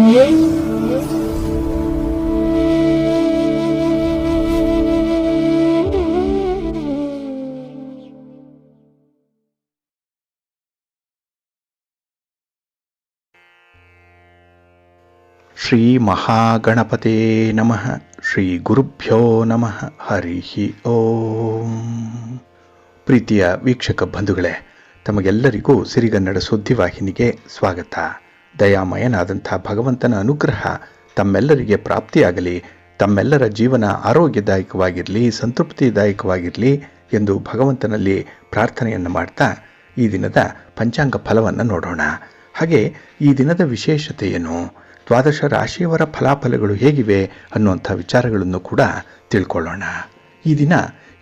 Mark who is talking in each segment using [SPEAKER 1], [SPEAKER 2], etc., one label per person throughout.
[SPEAKER 1] ಶ್ರೀ ಮಹಾಗಣಪತೆ ನಮಃ. ಶ್ರೀ ಗುರುಭ್ಯೋ ನಮಃ. ಹರಿ ಓಂ. ಪ್ರೀತಿಯ ವೀಕ್ಷಕ ಬಂಧುಗಳೇ, ತಮಗೆಲ್ಲರಿಗೂ ಸಿರಿಗನ್ನಡ ಸುದ್ದಿವಾಹಿನಿಗೆ ಸ್ವಾಗತ. ದಯಾಮಯನಾದಂಥ ಭಗವಂತನ ಅನುಗ್ರಹ ತಮ್ಮೆಲ್ಲರಿಗೆ ಪ್ರಾಪ್ತಿಯಾಗಲಿ, ತಮ್ಮೆಲ್ಲರ ಜೀವನ ಆರೋಗ್ಯದಾಯಕವಾಗಿರಲಿ, ಸಂತೃಪ್ತಿದಾಯಕವಾಗಿರಲಿ ಎಂದು ಭಗವಂತನಲ್ಲಿ ಪ್ರಾರ್ಥನೆಯನ್ನು ಮಾಡ್ತಾ ಈ ದಿನದ ಪಂಚಾಂಗ ಫಲವನ್ನು ನೋಡೋಣ. ಹಾಗೆ ಈ ದಿನದ ವಿಶೇಷತೆ ಏನು, ದ್ವಾದಶ ರಾಶಿಯವರ ಫಲಾಫಲಗಳು ಹೇಗಿವೆ ಅನ್ನುವಂಥ ವಿಚಾರಗಳನ್ನು ಕೂಡ ತಿಳ್ಕೊಳ್ಳೋಣ. ಈ ದಿನ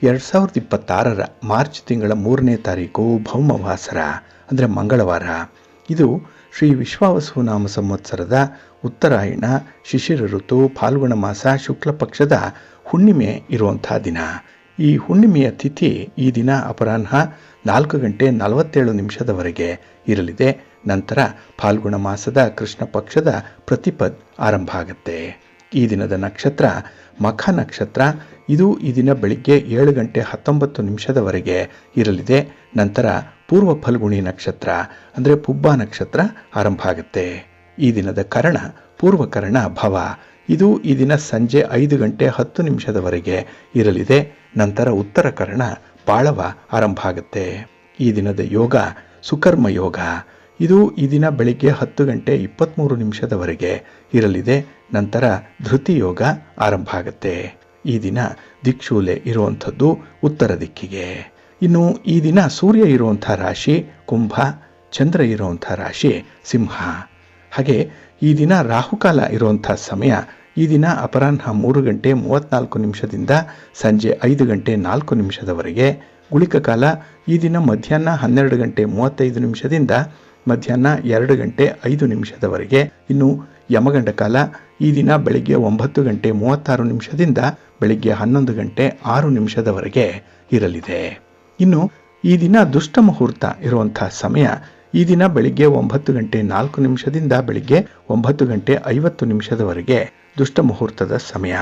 [SPEAKER 1] 2026 ಮಾರ್ಚ್ ತಿಂಗಳ 3ನೇ ತಾರೀಕು ಭೌಮವಾಸರ ಅಂದರೆ ಮಂಗಳವಾರ. ಇದು ಶ್ರೀ ವಿಶ್ವಾವಸು ನಾಮ ಸಂವತ್ಸರದ ಉತ್ತರಾಯಣ ಶಿಶಿರ ಋತು ಫಾಲ್ಗುಣ ಮಾಸ ಶುಕ್ಲ ಪಕ್ಷದ ಹುಣ್ಣಿಮೆ ಇರುವಂಥ ದಿನ. ಈ ಹುಣ್ಣಿಮೆಯ ತಿಥಿ ಈ ದಿನ ಅಪರಾಹ್ನ 4:47 ಇರಲಿದೆ. ನಂತರ ಫಾಲ್ಗುಣ ಮಾಸದ ಕೃಷ್ಣ ಪಕ್ಷದ ಪ್ರತಿಪದ್ ಆರಂಭ ಆಗುತ್ತೆ. ಈ ದಿನದ ನಕ್ಷತ್ರ ಮಖ ನಕ್ಷತ್ರ. ಇದು ಈ ದಿನ ಬೆಳಿಗ್ಗೆ 7:19 ಇರಲಿದೆ. ನಂತರ ಪೂರ್ವ ಫಲ್ಗುಣಿ ನಕ್ಷತ್ರ ಅಂದರೆ ಪುಬ್ಬ ನಕ್ಷತ್ರ ಆರಂಭ ಆಗುತ್ತೆ. ಈ ದಿನದ ಕರ್ಣ ಪೂರ್ವಕರ್ಣ ಭವ. ಇದು ಈ ದಿನ ಸಂಜೆ 5:10 ಇರಲಿದೆ. ನಂತರ ಉತ್ತರ ಕರ್ಣ ಬಾಳವ ಆರಂಭ ಆಗುತ್ತೆ. ಈ ದಿನದ ಯೋಗ ಸುಕರ್ಮ ಯೋಗ. ಇದು ಈ ದಿನ ಬೆಳಿಗ್ಗೆ 10:23 ಇರಲಿದೆ. ನಂತರ ಧೃತಿ ಯೋಗ ಆರಂಭ ಆಗುತ್ತೆ. ಈ ದಿನ ದಿಕ್ಷೂಲೆ ಇರುವಂಥದ್ದು ಉತ್ತರ ದಿಕ್ಕಿಗೆ. ಇನ್ನು ಈ ದಿನ ಸೂರ್ಯ ಇರುವಂಥ ರಾಶಿ ಕುಂಭ, ಚಂದ್ರ ಇರುವಂಥ ರಾಶಿ ಸಿಂಹ. ಹಾಗೆ ಈ ದಿನ ರಾಹುಕಾಲ ಇರುವಂಥ ಸಮಯ ಈ ದಿನ ಅಪರಾಹ್ನ 3:34 ಸಂಜೆ 5:04 ಗುಳಿಕ ಕಾಲ ಈ ದಿನ ಮಧ್ಯಾಹ್ನ 12:35 ಮಧ್ಯಾಹ್ನ 2:05 ಇನ್ನು ಯಮಗಂಡ ಕಾಲ ಈ ದಿನ ಬೆಳಿಗ್ಗೆ 9:36 ಬೆಳಿಗ್ಗೆ 11:06 ಇರಲಿದೆ. ಇನ್ನು ಈ ದಿನ ದುಷ್ಟ ಮುಹೂರ್ತ ಇರುವಂಥ ಸಮಯ ಈ ದಿನ ಬೆಳಿಗ್ಗೆ 9:04 ಬೆಳಿಗ್ಗೆ 9:50 ದುಷ್ಟ ಮುಹೂರ್ತದ ಸಮಯ.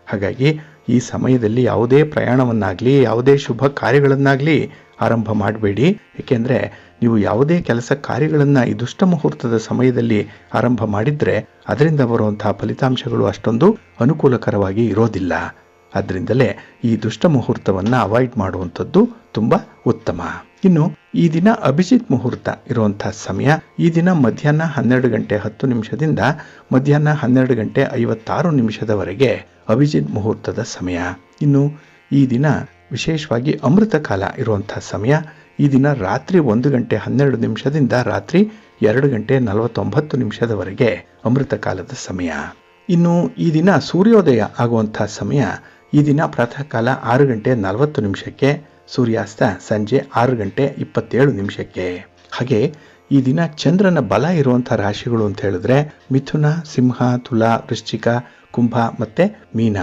[SPEAKER 1] ಹಾಗಾಗಿ ಈ ಸಮಯದಲ್ಲಿ ಯಾವುದೇ ಪ್ರಯಾಣವನ್ನಾಗಲಿ ಯಾವುದೇ ಶುಭ ಕಾರ್ಯಗಳನ್ನಾಗಲಿ ಆರಂಭ ಮಾಡಬೇಡಿ. ಏಕೆಂದರೆ ನೀವು ಯಾವುದೇ ಕೆಲಸ ಕಾರ್ಯಗಳನ್ನು ಈ ದುಷ್ಟ ಮುಹೂರ್ತದ ಸಮಯದಲ್ಲಿ ಆರಂಭ ಮಾಡಿದರೆ ಅದರಿಂದ ಬರುವಂತಹ ಫಲಿತಾಂಶಗಳು ಅಷ್ಟೊಂದು ಅನುಕೂಲಕರವಾಗಿ ಇರೋದಿಲ್ಲ. ಅದರಿಂದಲೇ ಈ ದುಷ್ಟ ಮುಹೂರ್ತವನ್ನು ಅವಾಯ್ಡ್ ಮಾಡುವಂಥದ್ದು ತುಂಬ ಉತ್ತಮ. ಇನ್ನು ಈ ದಿನ ಅಭಿಜಿತ್ ಮುಹೂರ್ತ ಇರುವಂಥ ಸಮಯ ಈ ದಿನ ಮಧ್ಯಾಹ್ನ 12:10 ಮಧ್ಯಾಹ್ನ 12:56 ಅಭಿಜಿತ್ ಮುಹೂರ್ತದ ಸಮಯ. ಇನ್ನು ಈ ದಿನ ವಿಶೇಷವಾಗಿ ಅಮೃತ ಕಾಲ ಇರುವಂಥ ಸಮಯ ಈ ದಿನ ರಾತ್ರಿ 1:12 ರಾತ್ರಿ 2:49 ಅಮೃತ ಕಾಲದ ಸಮಯ. ಇನ್ನು ಈ ದಿನ ಸೂರ್ಯೋದಯ ಆಗುವಂಥ ಸಮಯ ಈ ದಿನ ಪ್ರಾತಃ ಕಾಲ 6:40 ಸೂರ್ಯಾಸ್ತ ಸಂಜೆ 6:27. ಹಾಗೆ ಈ ದಿನ ಚಂದ್ರನ ಬಲ ಇರುವಂಥ ರಾಶಿಗಳು ಅಂತ ಹೇಳಿದ್ರೆ ಮಿಥುನ, ಸಿಂಹ, ತುಲಾ, ವೃಶ್ಚಿಕ, ಕುಂಭ ಮತ್ತು ಮೀನ.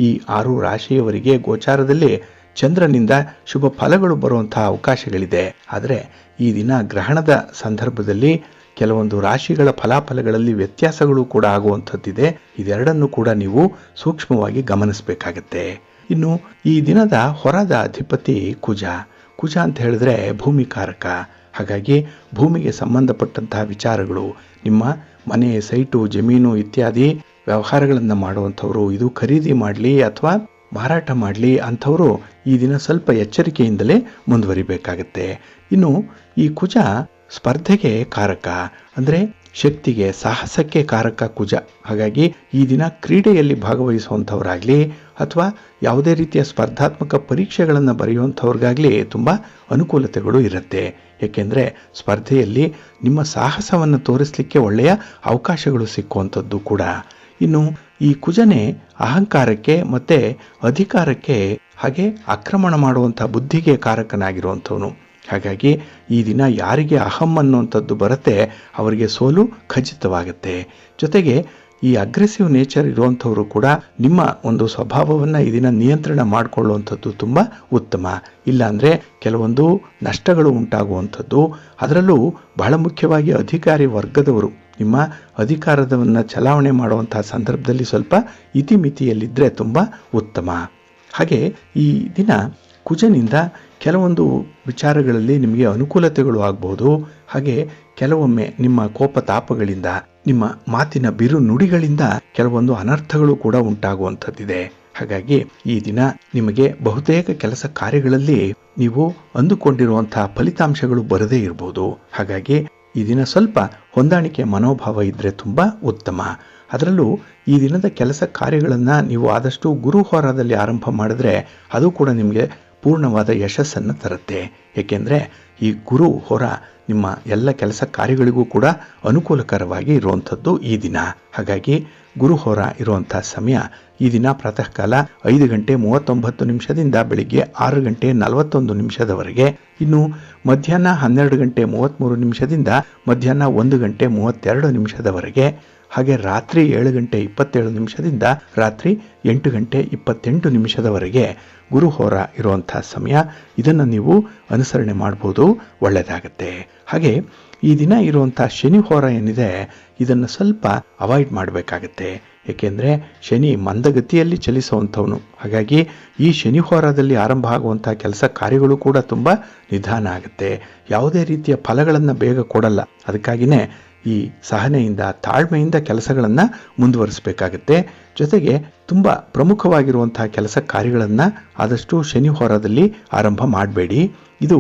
[SPEAKER 1] ಈ 6 ರಾಶಿಯವರಿಗೆ ಗೋಚಾರದಲ್ಲಿ ಚಂದ್ರನಿಂದ ಶುಭ ಫಲಗಳು ಬರುವಂತಹ ಅವಕಾಶಗಳಿದೆ. ಆದರೆ ಈ ದಿನ ಗ್ರಹಣದ ಸಂದರ್ಭದಲ್ಲಿ ಕೆಲವೊಂದು ರಾಶಿಗಳ ಫಲಾಫಲಗಳಲ್ಲಿ ವ್ಯತ್ಯಾಸಗಳು ಕೂಡ ಆಗುವಂಥದ್ದಿದೆ. ಇದೆರಡನ್ನು ಕೂಡ ನೀವು ಸೂಕ್ಷ್ಮವಾಗಿ ಗಮನಿಸಬೇಕಾಗತ್ತೆ. ಇನ್ನು ಈ ದಿನದ ಹೊರದ ಅಧಿಪತಿ ಕುಜ. ಕುಜ ಅಂತ ಹೇಳಿದ್ರೆ ಭೂಮಿಕಾರಕ. ಹಾಗಾಗಿ ಭೂಮಿಗೆ ಸಂಬಂಧಪಟ್ಟಂತಹ ವಿಚಾರಗಳು, ನಿಮ್ಮ ಮನೆ, ಸೈಟು, ಜಮೀನು ಇತ್ಯಾದಿ ವ್ಯವಹಾರಗಳನ್ನು ಮಾಡುವಂಥವ್ರು, ಇದು ಖರೀದಿ ಮಾಡಲಿ ಅಥವಾ ಮಾರಾಟ ಮಾಡಲಿ ಅಂಥವರು ಈ ದಿನ ಸ್ವಲ್ಪ ಎಚ್ಚರಿಕೆಯಿಂದಲೇ ಮುಂದುವರಿಬೇಕಾಗತ್ತೆ. ಇನ್ನು ಈ ಕುಜ ಸ್ಪರ್ಧೆಗೆ ಕಾರಕ, ಅಂದರೆ ಶಕ್ತಿಗೆ, ಸಾಹಸಕ್ಕೆ ಕಾರಕ ಕುಜ. ಹಾಗಾಗಿ ಈ ದಿನ ಕ್ರೀಡೆಯಲ್ಲಿ ಭಾಗವಹಿಸುವಂಥವ್ರಾಗಲಿ ಅಥವಾ ಯಾವುದೇ ರೀತಿಯ ಸ್ಪರ್ಧಾತ್ಮಕ ಪರೀಕ್ಷೆಗಳನ್ನು ಬರೆಯುವಂಥವ್ರಿಗಾಗಲಿ ತುಂಬ ಅನುಕೂಲತೆಗಳು ಇರುತ್ತೆ. ಏಕೆಂದರೆ ಸ್ಪರ್ಧೆಯಲ್ಲಿ ನಿಮ್ಮ ಸಾಹಸವನ್ನು ತೋರಿಸಲಿಕ್ಕೆ ಒಳ್ಳೆಯ ಅವಕಾಶಗಳು ಸಿಕ್ಕುವಂಥದ್ದು ಕೂಡ. ಇನ್ನು ಈ ಕುಜನೇ ಅಹಂಕಾರಕ್ಕೆ ಮತ್ತು ಅಧಿಕಾರಕ್ಕೆ ಹಾಗೆ ಆಕ್ರಮಣ ಮಾಡುವಂಥ ಬುದ್ಧಿಗೆ ಕಾರಕನಾಗಿರುವಂಥವನು. ಹಾಗಾಗಿ ಈ ದಿನ ಯಾರಿಗೆ ಅಹಂ ಅನ್ನುವಂಥದ್ದು ಬರುತ್ತೆ ಅವರಿಗೆ ಸೋಲು ಖಚಿತವಾಗುತ್ತೆ. ಜೊತೆಗೆ ಈ ಅಗ್ರೆಸಿವ್ ನೇಚರ್ ಇರುವಂಥವರು ಕೂಡ ನಿಮ್ಮ ಒಂದು ಸ್ವಭಾವವನ್ನು ಈ ದಿನ ನಿಯಂತ್ರಣ ಮಾಡಿಕೊಳ್ಳುವಂಥದ್ದು ತುಂಬ ಉತ್ತಮ. ಇಲ್ಲಾಂದರೆ ಕೆಲವೊಂದು ನಷ್ಟಗಳು ಉಂಟಾಗುವಂಥದ್ದು. ಅದರಲ್ಲೂ ಬಹಳ ಮುಖ್ಯವಾಗಿ ಅಧಿಕಾರಿ ವರ್ಗದವರು ನಿಮ್ಮ ಅಧಿಕಾರವನ್ನು ಚಲಾವಣೆ ಮಾಡುವಂತಹ ಸಂದರ್ಭದಲ್ಲಿ ಸ್ವಲ್ಪ ಇತಿಮಿತಿಯಲ್ಲಿದ್ದರೆ ತುಂಬ ಉತ್ತಮ. ಹಾಗೆ ಈ ದಿನ ಕುಜನಿಂದ ಕೆಲವೊಂದು ವಿಚಾರಗಳಲ್ಲಿ ನಿಮಗೆ ಅನುಕೂಲತೆಗಳು ಆಗ್ಬೋದು. ಹಾಗೆ ಕೆಲವೊಮ್ಮೆ ನಿಮ್ಮ ಕೋಪತಾಪಗಳಿಂದ, ನಿಮ್ಮ ಮಾತಿನ ಬಿರು ನುಡಿಗಳಿಂದ ಕೆಲವೊಂದು ಅನರ್ಥಗಳು ಕೂಡ ಉಂಟಾಗುವಂಥದ್ದಿದೆ. ಹಾಗಾಗಿ ಈ ದಿನ ನಿಮಗೆ ಬಹುತೇಕ ಕೆಲಸ ಕಾರ್ಯಗಳಲ್ಲಿ ನೀವು ಅಂದುಕೊಂಡಿರುವಂತಹ ಫಲಿತಾಂಶಗಳು ಬರದೇ ಇರಬಹುದು. ಹಾಗಾಗಿ ಈ ದಿನ ಸ್ವಲ್ಪ ಹೊಂದಾಣಿಕೆ ಮನೋಭಾವ ಇದ್ದರೆ ತುಂಬ ಉತ್ತಮ. ಅದರಲ್ಲೂ ಈ ದಿನದ ಕೆಲಸ ಕಾರ್ಯಗಳನ್ನು ನೀವು ಆದಷ್ಟು ಗುರು ಹೋರಾದಲ್ಲಿ ಆರಂಭ ಮಾಡಿದ್ರೆ ಅದು ಕೂಡ ನಿಮಗೆ ಪೂರ್ಣವಾದ ಯಶಸ್ಸನ್ನು ತರುತ್ತೆ. ಏಕೆಂದರೆ ಈ ಗುರು ಹೋರ ನಿಮ್ಮ ಎಲ್ಲ ಕೆಲಸ ಕಾರ್ಯಗಳಿಗೂ ಕೂಡ ಅನುಕೂಲಕರವಾಗಿ ಇರುವಂಥದ್ದು ಈ ದಿನ. ಹಾಗಾಗಿ ಗುರು ಹೋರ ಇರುವಂಥ ಸಮಯ ಈ ದಿನ ಪ್ರಾತಃ ಕಾಲ 5 ಗಂಟೆ 39 ನಿಮಿಷದಿಂದ ಬೆಳಿಗ್ಗೆ 6 ಗಂಟೆ 41 ನಿಮಿಷದವರೆಗೆ. ಇನ್ನು ಮಧ್ಯಾಹ್ನ 12 ಗಂಟೆ 33 ನಿಮಿಷದಿಂದ ಮಧ್ಯಾಹ್ನ 1 ಗಂಟೆ 32 ನಿಮಿಷದವರೆಗೆ. ಹಾಗೆ ರಾತ್ರಿ 7 ಗಂಟೆ 27 ನಿಮಿಷದಿಂದ ರಾತ್ರಿ 8 ಗಂಟೆ 28 ನಿಮಿಷದವರೆಗೆ ಗುರುಹೋರ ಇರುವಂಥ ಸಮಯ. ಇದನ್ನು ನೀವು ಅನುಸರಣೆ ಮಾಡ್ಬೋದು, ಒಳ್ಳೆಯದಾಗತ್ತೆ. ಹಾಗೆ ಈ ದಿನ ಇರುವಂಥ ಶನಿ ಹೋರ ಏನಿದೆ ಇದನ್ನು ಸ್ವಲ್ಪ ಅವಾಯ್ಡ್ ಮಾಡಬೇಕಾಗತ್ತೆ. ಏಕೆಂದರೆ ಶನಿ ಮಂದಗತಿಯಲ್ಲಿ ಚಲಿಸುವಂಥವನು. ಹಾಗಾಗಿ ಈ ಶನಿ ಹೋರಾದಲ್ಲಿ ಆರಂಭ ಆಗುವಂಥ ಕೆಲಸ ಕಾರ್ಯಗಳು ಕೂಡ ತುಂಬ ನಿಧಾನ ಆಗುತ್ತೆ. ಯಾವುದೇ ರೀತಿಯ ಫಲಗಳನ್ನು ಬೇಗ ಕೊಡಲ್ಲ. ಅದಕ್ಕಾಗಿಯೇ ಈ ಸಹನೆಯಿಂದ ತಾಳ್ಮೆಯಿಂದ ಕೆಲಸಗಳನ್ನು ಮುಂದುವರಿಸಬೇಕಾಗತ್ತೆ. ಜೊತೆಗೆ ತುಂಬ ಪ್ರಮುಖವಾಗಿರುವಂತಹ ಕೆಲಸ ಕಾರ್ಯಗಳನ್ನು ಆದಷ್ಟು ಶನಿ ಹೋರಾದಲ್ಲಿ ಆರಂಭ ಮಾಡಬೇಡಿ. ಇದು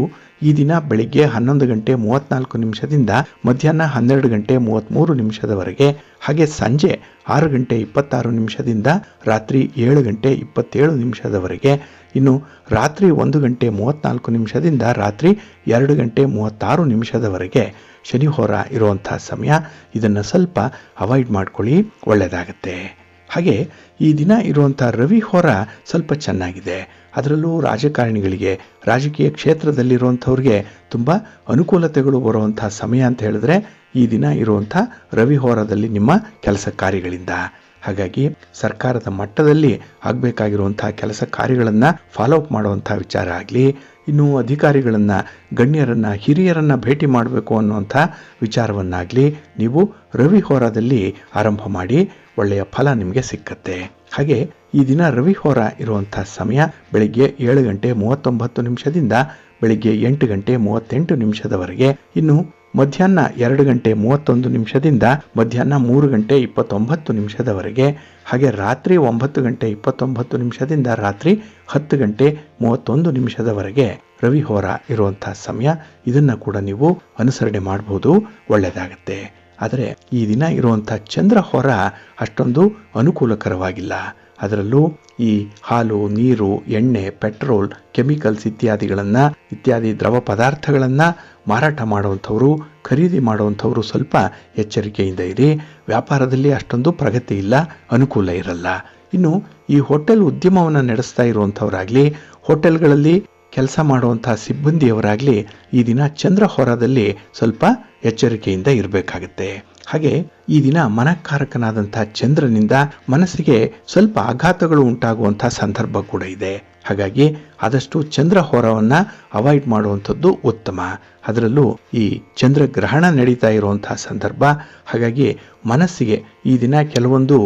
[SPEAKER 1] ಈ ದಿನ ಬೆಳಿಗ್ಗೆ 11 ಗಂಟೆ 34 ನಿಮಿಷದಿಂದ ಮಧ್ಯಾಹ್ನ 12 ಗಂಟೆ 33 ನಿಮಿಷದವರೆಗೆ. ಹಾಗೆ ಸಂಜೆ 6 ಗಂಟೆ 26 ನಿಮಿಷದಿಂದ ರಾತ್ರಿ 7 ಗಂಟೆ 27 ನಿಮಿಷದವರೆಗೆ. ಇನ್ನು ರಾತ್ರಿ 1 ಗಂಟೆ 34 ನಿಮಿಷದಿಂದ ರಾತ್ರಿ 2 ಗಂಟೆ 36 ನಿಮಿಷದವರೆಗೆ ಶನಿ ಹೋರ ಇರುವಂಥ ಸಮಯ. ಇದನ್ನು ಸ್ವಲ್ಪ ಅವಾಯ್ಡ್ ಮಾಡ್ಕೊಳ್ಳಿ, ಒಳ್ಳೆಯದಾಗತ್ತೆ. ಹಾಗೆ ಈ ದಿನ ಇರುವಂಥ ರವಿ ಹೋರ ಸ್ವಲ್ಪ ಚೆನ್ನಾಗಿದೆ. ಅದರಲ್ಲೂ ರಾಜಕಾರಣಿಗಳಿಗೆ, ರಾಜಕೀಯ ಕ್ಷೇತ್ರದಲ್ಲಿರುವಂಥವ್ರಿಗೆ ತುಂಬ ಅನುಕೂಲತೆಗಳು ಬರುವಂಥ ಸಮಯ ಅಂತ ಹೇಳಿದ್ರೆ ಈ ದಿನ ಇರುವಂಥ ರವಿ ಹೋರದಲ್ಲಿ ನಿಮ್ಮ ಕೆಲಸ ಕಾರ್ಯಗಳಿಂದ. ಹಾಗಾಗಿ ಸರ್ಕಾರದ ಮಟ್ಟದಲ್ಲಿ ಆಗಬೇಕಾಗಿರುವಂಥ ಕೆಲಸ ಕಾರ್ಯಗಳನ್ನು ಫಾಲೋ ಅಪ್ ಮಾಡುವಂಥ ವಿಚಾರ ಆಗಲಿ, ಇನ್ನು ಅಧಿಕಾರಿಗಳನ್ನು, ಗಣ್ಯರನ್ನು, ಹಿರಿಯರನ್ನು ಭೇಟಿ ಮಾಡಬೇಕು ಅನ್ನುವಂಥ ವಿಚಾರವನ್ನಾಗಲಿ ನೀವು ರವಿ ಹೋರಾದಲ್ಲಿ ಆರಂಭ ಮಾಡಿ, ಒಳ್ಳೆಯ ಫಲ ನಿಮಗೆ ಸಿಕ್ಕತ್ತೆ. ಹಾಗೆ ಈ ದಿನ ರವಿ ಹೋರ ಇರುವಂಥ ಸಮಯ ಬೆಳಿಗ್ಗೆ 7 ಗಂಟೆ 39 ನಿಮಿಷದಿಂದ ಬೆಳಿಗ್ಗೆ 8 ಗಂಟೆ 38 ನಿಮಿಷದವರೆಗೆ. ಇನ್ನು ಮಧ್ಯಾಹ್ನ 2 ಗಂಟೆ 31 ನಿಮಿಷದಿಂದ ಮಧ್ಯಾಹ್ನ 3 ಗಂಟೆ 29 ನಿಮಿಷದವರೆಗೆ. ಹಾಗೆ ರಾತ್ರಿ 9 ಗಂಟೆ 29 ನಿಮಿಷದಿಂದ ರಾತ್ರಿ 10 ಗಂಟೆ 31 ನಿಮಿಷದವರೆಗೆ ರವಿ ಹೋರ ಇರುವಂಥ ಸಮಯ. ಇದನ್ನು ಕೂಡ ನೀವು ಅನುಸರಣೆ ಮಾಡಬಹುದು, ಒಳ್ಳೆಯದಾಗತ್ತೆ. ಆದರೆ ಈ ದಿನ ಇರುವಂಥ ಚಂದ್ರ ಹೋರ ಅಷ್ಟೊಂದು ಅನುಕೂಲಕರವಾಗಿಲ್ಲ. ಅದರಲ್ಲೂ ಈ ಹಾಲು, ನೀರು, ಎಣ್ಣೆ, ಪೆಟ್ರೋಲ್, ಕೆಮಿಕಲ್ಸ್ ಇತ್ಯಾದಿ ದ್ರವ ಪದಾರ್ಥಗಳನ್ನು ಮಾರಾಟ ಮಾಡುವಂಥವರು, ಖರೀದಿ ಮಾಡುವಂಥವರು ಸ್ವಲ್ಪ ಎಚ್ಚರಿಕೆಯಿಂದ ಇರಿ. ವ್ಯಾಪಾರದಲ್ಲಿ ಅಷ್ಟೊಂದು ಪ್ರಗತಿ ಇಲ್ಲ, ಅನುಕೂಲ ಇರಲ್ಲ. ಇನ್ನು ಈ ಹೋಟೆಲ್ ಉದ್ಯಮವನ್ನು ನಡೆಸ್ತಾ ಇರುವಂಥವರಾಗಲಿ, ಹೋಟೆಲ್ಗಳಲ್ಲಿ ಕೆಲಸ ಮಾಡುವಂಥ ಸಿಬ್ಬಂದಿಯವರಾಗಲಿ ಈ ದಿನ ಚಂದ್ರ ಹೋರಾದಲ್ಲಿ ಸ್ವಲ್ಪ ಎಚ್ಚರಿಕೆಯಿಂದ ಇರಬೇಕಾಗತ್ತೆ. ಹಾಗೆ ಈ ದಿನ ಮನಃಕಾರಕನಾದಂಥ ಚಂದ್ರನಿಂದ ಮನಸ್ಸಿಗೆ ಸ್ವಲ್ಪ ಆಘಾತಗಳು ಉಂಟಾಗುವಂಥ ಸಂದರ್ಭ ಕೂಡ ಇದೆ. ಹಾಗಾಗಿ ಆದಷ್ಟು ಚಂದ್ರ ಹೋರವನ್ನು ಅವಾಯ್ಡ್ ಮಾಡುವಂಥದ್ದು ಉತ್ತಮ. ಅದರಲ್ಲೂ ಈ ಚಂದ್ರಗ್ರಹಣ ನಡೀತಾ ಇರುವಂಥ ಸಂದರ್ಭ. ಹಾಗಾಗಿ ಮನಸ್ಸಿಗೆ ಈ ದಿನ ಕೆಲವೊಂದು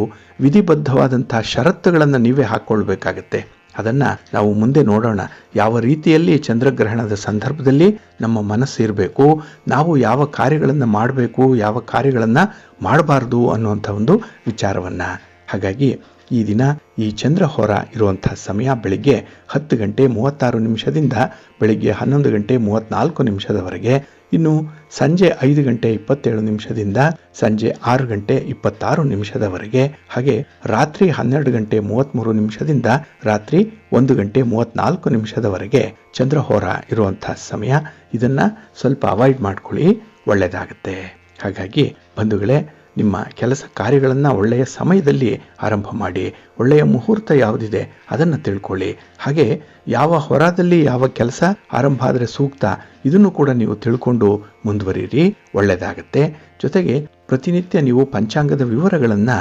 [SPEAKER 1] ವಿಧಿಬದ್ಧವಾದಂಥ ಷರತ್ತುಗಳನ್ನು ನೀವೇ ಹಾಕ್ಕೊಳ್ಬೇಕಾಗತ್ತೆ. ಅದನ್ನು ನಾವು ಮುಂದೆ ನೋಡೋಣ. ಯಾವ ರೀತಿಯಲ್ಲಿ ಚಂದ್ರಗ್ರಹಣದ ಸಂದರ್ಭದಲ್ಲಿ ನಮ್ಮ ಮನಸ್ಸು ಇರಬೇಕು, ನಾವು ಯಾವ ಕಾರ್ಯಗಳನ್ನು ಮಾಡಬೇಕು, ಯಾವ ಕಾರ್ಯಗಳನ್ನು ಮಾಡಬಾರ್ದು ಅನ್ನುವಂಥ ಒಂದು ವಿಚಾರವನ್ನು. ಹಾಗಾಗಿ ಈ ದಿನ ಈ ಚಂದ್ರ ಹೋರ ಇರುವಂಥ ಸಮಯ ಬೆಳಿಗ್ಗೆ 10 ಗಂಟೆ 36 ನಿಮಿಷದಿಂದ ಬೆಳಿಗ್ಗೆ 11 ಗಂಟೆ 34 ನಿಮಿಷದವರೆಗೆ. ಇನ್ನು ಸಂಜೆ 5 ಗಂಟೆ 27 ನಿಮಿಷದಿಂದ ಸಂಜೆ 6 ಗಂಟೆ 26 ನಿಮಿಷದವರೆಗೆ. ಹಾಗೆ ರಾತ್ರಿ 12 ಗಂಟೆ 33 ನಿಮಿಷದಿಂದ ರಾತ್ರಿ 1 ಗಂಟೆ 34 ನಿಮಿಷದವರೆಗೆ ಚಂದ್ರಹೋರ ಇರುವಂಥ ಸಮಯ. ಇದನ್ನು ಸ್ವಲ್ಪ ಅವಾಯ್ಡ್ ಮಾಡ್ಕೊಳ್ಳಿ, ಒಳ್ಳೆಯದಾಗತ್ತೆ. ಹಾಗಾಗಿ ಬಂಧುಗಳೇ, ನಿಮ್ಮ ಕೆಲಸ ಕಾರ್ಯಗಳನ್ನು ಒಳ್ಳೆಯ ಸಮಯದಲ್ಲಿ ಆರಂಭ ಮಾಡಿ. ಒಳ್ಳೆಯ ಮುಹೂರ್ತ ಯಾವುದಿದೆ ಅದನ್ನು ತಿಳ್ಕೊಳ್ಳಿ. ಹಾಗೆ ಯಾವ ಹೊರದಲ್ಲಿ ಯಾವ ಕೆಲಸ ಆರಂಭ ಆದರೆ ಸೂಕ್ತ, ಇದನ್ನು ಕೂಡ ನೀವು ತಿಳ್ಕೊಂಡು ಮುಂದುವರಿಯಿರಿ, ಒಳ್ಳೆಯದಾಗತ್ತೆ. ಜೊತೆಗೆ ಪ್ರತಿನಿತ್ಯ ನೀವು ಪಂಚಾಂಗದ ವಿವರಗಳನ್ನು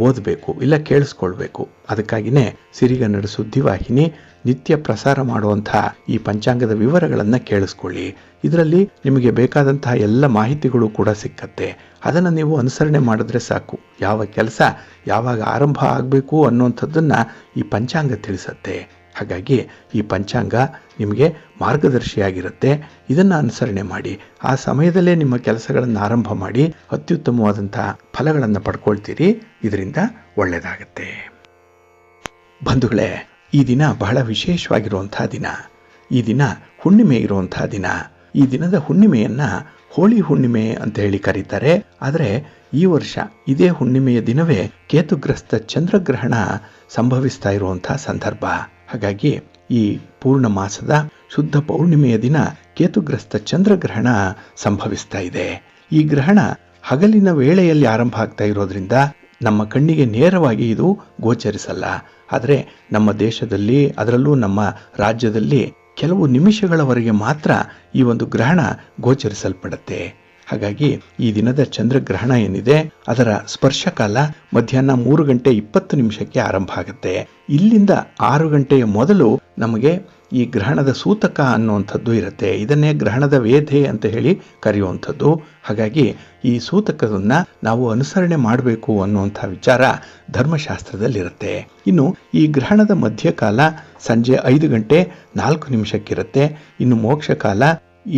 [SPEAKER 1] ಓದಬೇಕು, ಇಲ್ಲ ಕೇಳಿಸ್ಕೊಳ್ಬೇಕು. ಅದಕ್ಕಾಗಿಯೇ ಸಿರಿಗನ್ನಡ ಸುದ್ದಿವಾಹಿನಿ ನಿತ್ಯ ಪ್ರಸಾರ ಮಾಡುವಂಥ ಈ ಪಂಚಾಂಗದ ವಿವರಗಳನ್ನು ಕೇಳಿಸ್ಕೊಳ್ಳಿ. ಇದರಲ್ಲಿ ನಿಮಗೆ ಬೇಕಾದಂತಹ ಎಲ್ಲ ಮಾಹಿತಿಗಳು ಕೂಡ ಸಿಕ್ಕತ್ತೆ. ಅದನ್ನು ನೀವು ಅನುಸರಣೆ ಮಾಡಿದ್ರೆ ಸಾಕು. ಯಾವ ಕೆಲಸ ಯಾವಾಗ ಆರಂಭ ಆಗಬೇಕು ಅನ್ನುವಂಥದ್ದನ್ನು ಈ ಪಂಚಾಂಗ ತಿಳಿಸತ್ತೆ. ಹಾಗಾಗಿ ಈ ಪಂಚಾಂಗ ನಿಮಗೆ ಮಾರ್ಗದರ್ಶಿಯಾಗಿರುತ್ತೆ. ಇದನ್ನು ಅನುಸರಣೆ ಮಾಡಿ ಆ ಸಮಯದಲ್ಲೇ ನಿಮ್ಮ ಕೆಲಸಗಳನ್ನು ಆರಂಭ ಮಾಡಿ ಅತ್ಯುತ್ತಮವಾದಂಥ ಫಲಗಳನ್ನು ಪಡ್ಕೊಳ್ತೀರಿ. ಇದರಿಂದ ಒಳ್ಳೆಯದಾಗತ್ತೆ. ಬಂಧುಗಳೇ, ಈ ದಿನ ಬಹಳ ವಿಶೇಷವಾಗಿರುವಂತಹ ದಿನ. ಈ ದಿನ ಹುಣ್ಣಿಮೆ ಇರುವಂತಹ ದಿನ. ಈ ದಿನದ ಹುಣ್ಣಿಮೆಯನ್ನು ಹೋಳಿ ಹುಣ್ಣಿಮೆ ಅಂತ ಹೇಳಿ ಕರೀತಾರೆ. ಆದರೆ ಈ ವರ್ಷ ಇದೇ ಹುಣ್ಣಿಮೆಯ ದಿನವೇ ಕೇತುಗ್ರಸ್ತ ಚಂದ್ರಗ್ರಹಣ ಸಂಭವಿಸ್ತಾ ಇರುವಂತಹ ಸಂದರ್ಭ. ಹಾಗಾಗಿ ಈ ಪೂರ್ಣ ಮಾಸದ ಶುದ್ಧ ಪೌರ್ಣಿಮೆಯ ದಿನ ಕೇತುಗ್ರಸ್ತ ಚಂದ್ರಗ್ರಹಣ ಸಂಭವಿಸ್ತಾ ಇದೆ. ಈ ಗ್ರಹಣ ಹಗಲಿನ ವೇಳೆಯಲ್ಲಿ ಆರಂಭ ಆಗ್ತಾ ಇರೋದ್ರಿಂದ ನಮ್ಮ ಕಣ್ಣಿಗೆ ನೇರವಾಗಿ ಇದು ಗೋಚರಿಸಲ್ಲ. ಆದರೆ ನಮ್ಮ ದೇಶದಲ್ಲಿ, ಅದರಲ್ಲೂ ನಮ್ಮ ರಾಜ್ಯದಲ್ಲಿ ಕೆಲವು ನಿಮಿಷಗಳವರೆಗೆ ಮಾತ್ರ ಈ ಒಂದು ಗ್ರಹಣ ಗೋಚರಿಸಲ್ಪಡುತ್ತೆ. ಹಾಗಾಗಿ ಈ ದಿನದ ಚಂದ್ರಗ್ರಹಣ ಏನಿದೆ ಅದರ ಸ್ಪರ್ಶಕಾಲ ಮಧ್ಯಾಹ್ನ 3:20 ಆರಂಭ ಆಗುತ್ತೆ. ಇಲ್ಲಿಂದ 6 ಗಂಟೆಯ ಮೊದಲು ನಮಗೆ ಈ ಗ್ರಹಣದ ಸೂತಕ ಅನ್ನುವಂಥದ್ದು ಇರುತ್ತೆ. ಇದನ್ನೇ ಗ್ರಹಣದ ವೇಧೆ ಅಂತ ಹೇಳಿ ಕರೆಯುವಂಥದ್ದು. ಹಾಗಾಗಿ ಈ ಸೂತಕವನ್ನು ನಾವು ಅನುಸರಣೆ ಮಾಡಬೇಕು ಅನ್ನುವಂಥ ವಿಚಾರ ಧರ್ಮಶಾಸ್ತ್ರದಲ್ಲಿರುತ್ತೆ. ಇನ್ನು ಈ ಗ್ರಹಣದ ಮಧ್ಯಕಾಲ ಸಂಜೆ 5:04 ಇರುತ್ತೆ. ಇನ್ನು ಮೋಕ್ಷಕಾಲ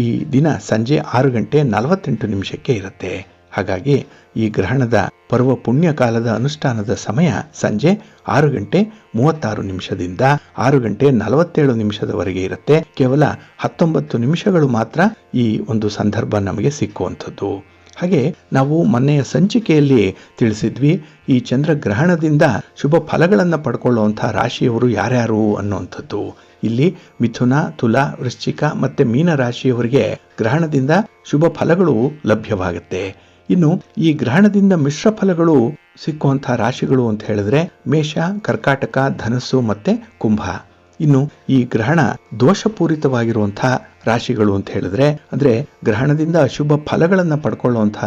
[SPEAKER 1] ಈ ದಿನ ಸಂಜೆ 6:48 ಇರುತ್ತೆ. ಹಾಗಾಗಿ ಈ ಗ್ರಹಣದ ಪರ್ವ ಪುಣ್ಯಕಾಲದ ಅನುಷ್ಠಾನದ ಸಮಯ ಸಂಜೆ 6:36 6:47 ಇರುತ್ತೆ. ಕೇವಲ 19 ನಿಮಿಷಗಳು ಮಾತ್ರ ಈ ಒಂದು ಸಂದರ್ಭ ನಮಗೆ ಸಿಕ್ಕುವಂಥದ್ದು. ಹಾಗೆ ನಾವು ಮೊನ್ನೆಯ ಸಂಚಿಕೆಯಲ್ಲಿ ತಿಳಿಸಿದ್ವಿ, ಈ ಚಂದ್ರಗ್ರಹಣದಿಂದ ಶುಭ ಫಲಗಳನ್ನು ಪಡ್ಕೊಳ್ಳುವಂಥ ರಾಶಿಯವರು ಯಾರ್ಯಾರು ಅನ್ನುವಂಥದ್ದು. ಇಲ್ಲಿ ಮಿಥುನ, ತುಲಾ, ವೃಶ್ಚಿಕ ಮತ್ತು ಮೀನ ರಾಶಿಯವರಿಗೆ ಗ್ರಹಣದಿಂದ ಶುಭ ಫಲಗಳು ಲಭ್ಯವಾಗುತ್ತೆ. ಇನ್ನು ಈ ಗ್ರಹಣದಿಂದ ಮಿಶ್ರ ಫಲಗಳು ಸಿಕ್ಕುವಂಥ ರಾಶಿಗಳು ಅಂತ ಹೇಳಿದ್ರೆ ಮೇಷ, ಕರ್ಕಾಟಕ, ಧನಸ್ಸು ಮತ್ತೆ ಕುಂಭ. ಇನ್ನು ಈ ಗ್ರಹಣ ದೋಷಪೂರಿತವಾಗಿರುವಂಥ ರಾಶಿಗಳು ಅಂತ ಹೇಳಿದ್ರೆ, ಅಂದರೆ ಗ್ರಹಣದಿಂದ ಅಶುಭ ಫಲಗಳನ್ನು ಪಡ್ಕೊಳ್ಳುವಂಥ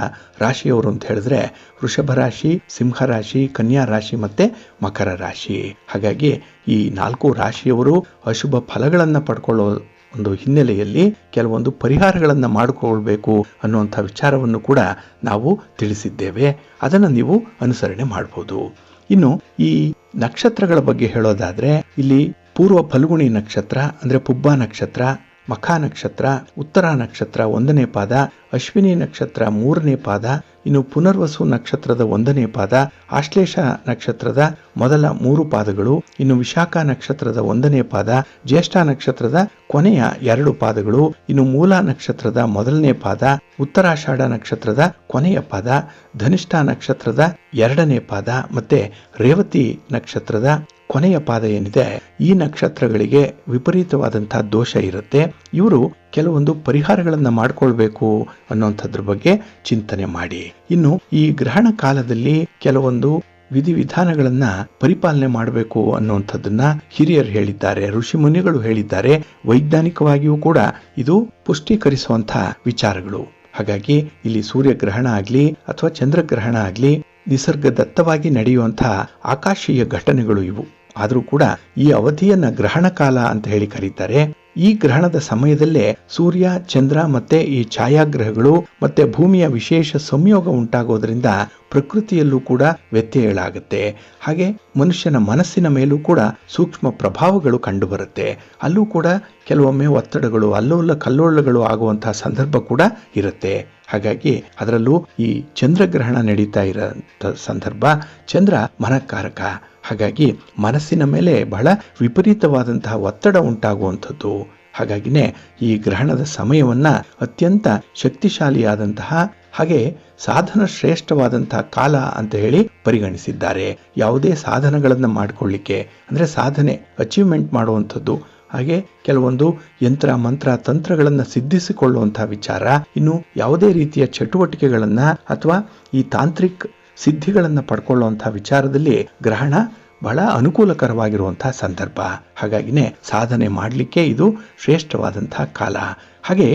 [SPEAKER 1] ರಾಶಿಯವರು ಅಂತ ಹೇಳಿದ್ರೆ ವೃಷಭ ರಾಶಿ, ಸಿಂಹ ರಾಶಿ, ಕನ್ಯಾ ರಾಶಿ ಮತ್ತೆ ಮಕರ ರಾಶಿ. ಹಾಗಾಗಿ ಈ 4 ರಾಶಿಯವರು ಅಶುಭ ಫಲಗಳನ್ನು ಪಡ್ಕೊಳ್ಳೋ ಒಂದು ಹಿನ್ನೆಲೆಯಲ್ಲಿ ಕೆಲವೊಂದು ಪರಿಹಾರಗಳನ್ನು ಮಾಡಿಕೊಳ್ಬೇಕು ಅನ್ನುವಂಥ ವಿಚಾರವನ್ನು ಕೂಡ ನಾವು ತಿಳಿಸಿದ್ದೇವೆ. ಅದನ್ನು ನೀವು ಅನುಸರಣೆ ಮಾಡ್ಬೋದು. ಇನ್ನು ಈ ನಕ್ಷತ್ರಗಳ ಬಗ್ಗೆ ಹೇಳೋದಾದ್ರೆ ಇಲ್ಲಿ ಪೂರ್ವ ಫಲ್ಗುಣಿ ನಕ್ಷತ್ರ ಅಂದರೆ ಪುಬ್ಬ ನಕ್ಷತ್ರ, ಮಖ ನಕ್ಷತ್ರ, ಉತ್ತರ ನಕ್ಷತ್ರ 1ನೇ ಪಾದ, ಅಶ್ವಿನಿ ನಕ್ಷತ್ರ 3ನೇ ಪಾದ, ಇನ್ನು ಪುನರ್ವಸು ನಕ್ಷತ್ರದ 1ನೇ ಪಾದ, ಆಶ್ಲೇಷ ನಕ್ಷತ್ರದ ಮೊದಲ 3 ಪಾದಗಳು, ಇನ್ನು ವಿಶಾಖ ನಕ್ಷತ್ರದ 1ನೇ ಪಾದ, ಜ್ಯೇಷ್ಠ ನಕ್ಷತ್ರದ ಕೊನೆಯ 2 ಪಾದಗಳು, ಇನ್ನು ಮೂಲ ನಕ್ಷತ್ರದ 1ನೇ ಪಾದ, ಉತ್ತರಾಷಾಢ ನಕ್ಷತ್ರದ ಕೊನೆಯ ಪಾದ, ಧನಿಷ್ಠ ನಕ್ಷತ್ರದ 2ನೇ ಪಾದ ಮತ್ತೆ ರೇವತಿ ನಕ್ಷತ್ರದ ಕೊನೆಯ ಪಾದ ಏನಿದೆ, ಈ ನಕ್ಷತ್ರಗಳಿಗೆ ವಿಪರೀತವಾದಂತಹ ದೋಷ ಇರುತ್ತೆ. ಇವರು ಕೆಲವೊಂದು ಪರಿಹಾರಗಳನ್ನು ಮಾಡಿಕೊಳ್ಬೇಕು ಅನ್ನೋಂಥದ್ರ ಬಗ್ಗೆ ಚಿಂತನೆ ಮಾಡಿ. ಇನ್ನು ಈ ಗ್ರಹಣ ಕಾಲದಲ್ಲಿ ಕೆಲವೊಂದು ವಿಧಿವಿಧಾನಗಳನ್ನ ಪರಿಪಾಲನೆ ಮಾಡಬೇಕು ಅನ್ನುವಂಥದ್ದನ್ನ ಹಿರಿಯರು ಹೇಳಿದ್ದಾರೆ, ಋಷಿ ಮುನಿಗಳು ಹೇಳಿದ್ದಾರೆ. ವೈಜ್ಞಾನಿಕವಾಗಿಯೂ ಕೂಡ ಇದು ಪುಷ್ಟೀಕರಿಸುವಂಥ ವಿಚಾರಗಳು. ಹಾಗಾಗಿ ಇಲ್ಲಿ ಸೂರ್ಯಗ್ರಹಣ ಆಗಲಿ ಅಥವಾ ಚಂದ್ರಗ್ರಹಣ ಆಗಲಿ ನಿಸರ್ಗದತ್ತವಾಗಿ ನಡೆಯುವಂತಹ ಆಕಾಶೀಯ ಘಟನೆಗಳು ಇವು. ಆದರೂ ಕೂಡ ಈ ಅವಧಿಯನ್ನ ಗ್ರಹಣ ಕಾಲ ಅಂತ ಹೇಳಿ ಕರೀತಾರೆ. ಈ ಗ್ರಹಣದ ಸಮಯದಲ್ಲೇ ಸೂರ್ಯ, ಚಂದ್ರ ಮತ್ತೆ ಈ ಛಾಯಾಗ್ರಹಗಳು ಮತ್ತೆ ಭೂಮಿಯ ವಿಶೇಷ ಸಂಯೋಗ ಉಂಟಾಗೋದ್ರಿಂದ ಪ್ರಕೃತಿಯಲ್ಲೂ ಕೂಡ ವ್ಯತ್ಯಯಗಳಾಗುತ್ತೆ. ಹಾಗೆ ಮನುಷ್ಯನ ಮನಸ್ಸಿನ ಮೇಲೂ ಕೂಡ ಸೂಕ್ಷ್ಮ ಪ್ರಭಾವಗಳು ಕಂಡುಬರುತ್ತೆ. ಅಲ್ಲೂ ಕೂಡ ಕೆಲವೊಮ್ಮೆ ಒತ್ತಡಗಳು, ಅಲ್ಲೋಲ ಕಲ್ಲೋಲಗಳು ಆಗುವಂತಹ ಸಂದರ್ಭ ಕೂಡ ಇರುತ್ತೆ. ಹಾಗಾಗಿ ಅದರಲ್ಲೂ ಈ ಚಂದ್ರಗ್ರಹಣ ನಡೀತಾ ಇರೋ ಸಂದರ್ಭ, ಚಂದ್ರ ಮನಕಾರಕ. ಹಾಗಾಗಿ ಮನಸ್ಸಿನ ಮೇಲೆ ಬಹಳ ವಿಪರೀತವಾದಂತಹ ಒತ್ತಡ ಉಂಟಾಗುವಂಥದ್ದು. ಹಾಗಾಗಿನೇ ಈ ಗ್ರಹಣದ ಸಮಯವನ್ನ ಅತ್ಯಂತ ಶಕ್ತಿಶಾಲಿಯಾದಂತಹ ಹಾಗೆ ಸಾಧನ ಶ್ರೇಷ್ಠವಾದಂತಹ ಕಾಲ ಅಂತ ಹೇಳಿ ಪರಿಗಣಿಸಿದ್ದಾರೆ. ಯಾವುದೇ ಸಾಧನಗಳನ್ನು ಮಾಡಿಕೊಳ್ಳಿಕ್ಕೆ ಅಂದರೆ ಸಾಧನೆ ಅಚೀವ್ಮೆಂಟ್ ಮಾಡುವಂಥದ್ದು, ಹಾಗೆ ಕೆಲವೊಂದು ಯಂತ್ರ ಮಂತ್ರ ತಂತ್ರಗಳನ್ನು ಸಿದ್ಧಿಸಿಕೊಳ್ಳುವಂತಹ ವಿಚಾರ, ಇನ್ನು ಯಾವುದೇ ರೀತಿಯ ಚಟುವಟಿಕೆಗಳನ್ನ ಅಥವಾ ಈ ತಾಂತ್ರಿಕ ಸಿದ್ಧಿಗಳನ್ನು ಪಡ್ಕೊಳ್ಳುವಂತಹ ವಿಚಾರದಲ್ಲಿ ಗ್ರಹಣ ಬಹಳ ಅನುಕೂಲಕರವಾಗಿರುವಂತಹ ಸಂದರ್ಭ. ಹಾಗಾಗಿನೇ ಸಾಧನೆ ಮಾಡಲಿಕ್ಕೆ ಇದು ಶ್ರೇಷ್ಠವಾದಂತಹ ಕಾಲ. ಹಾಗೆ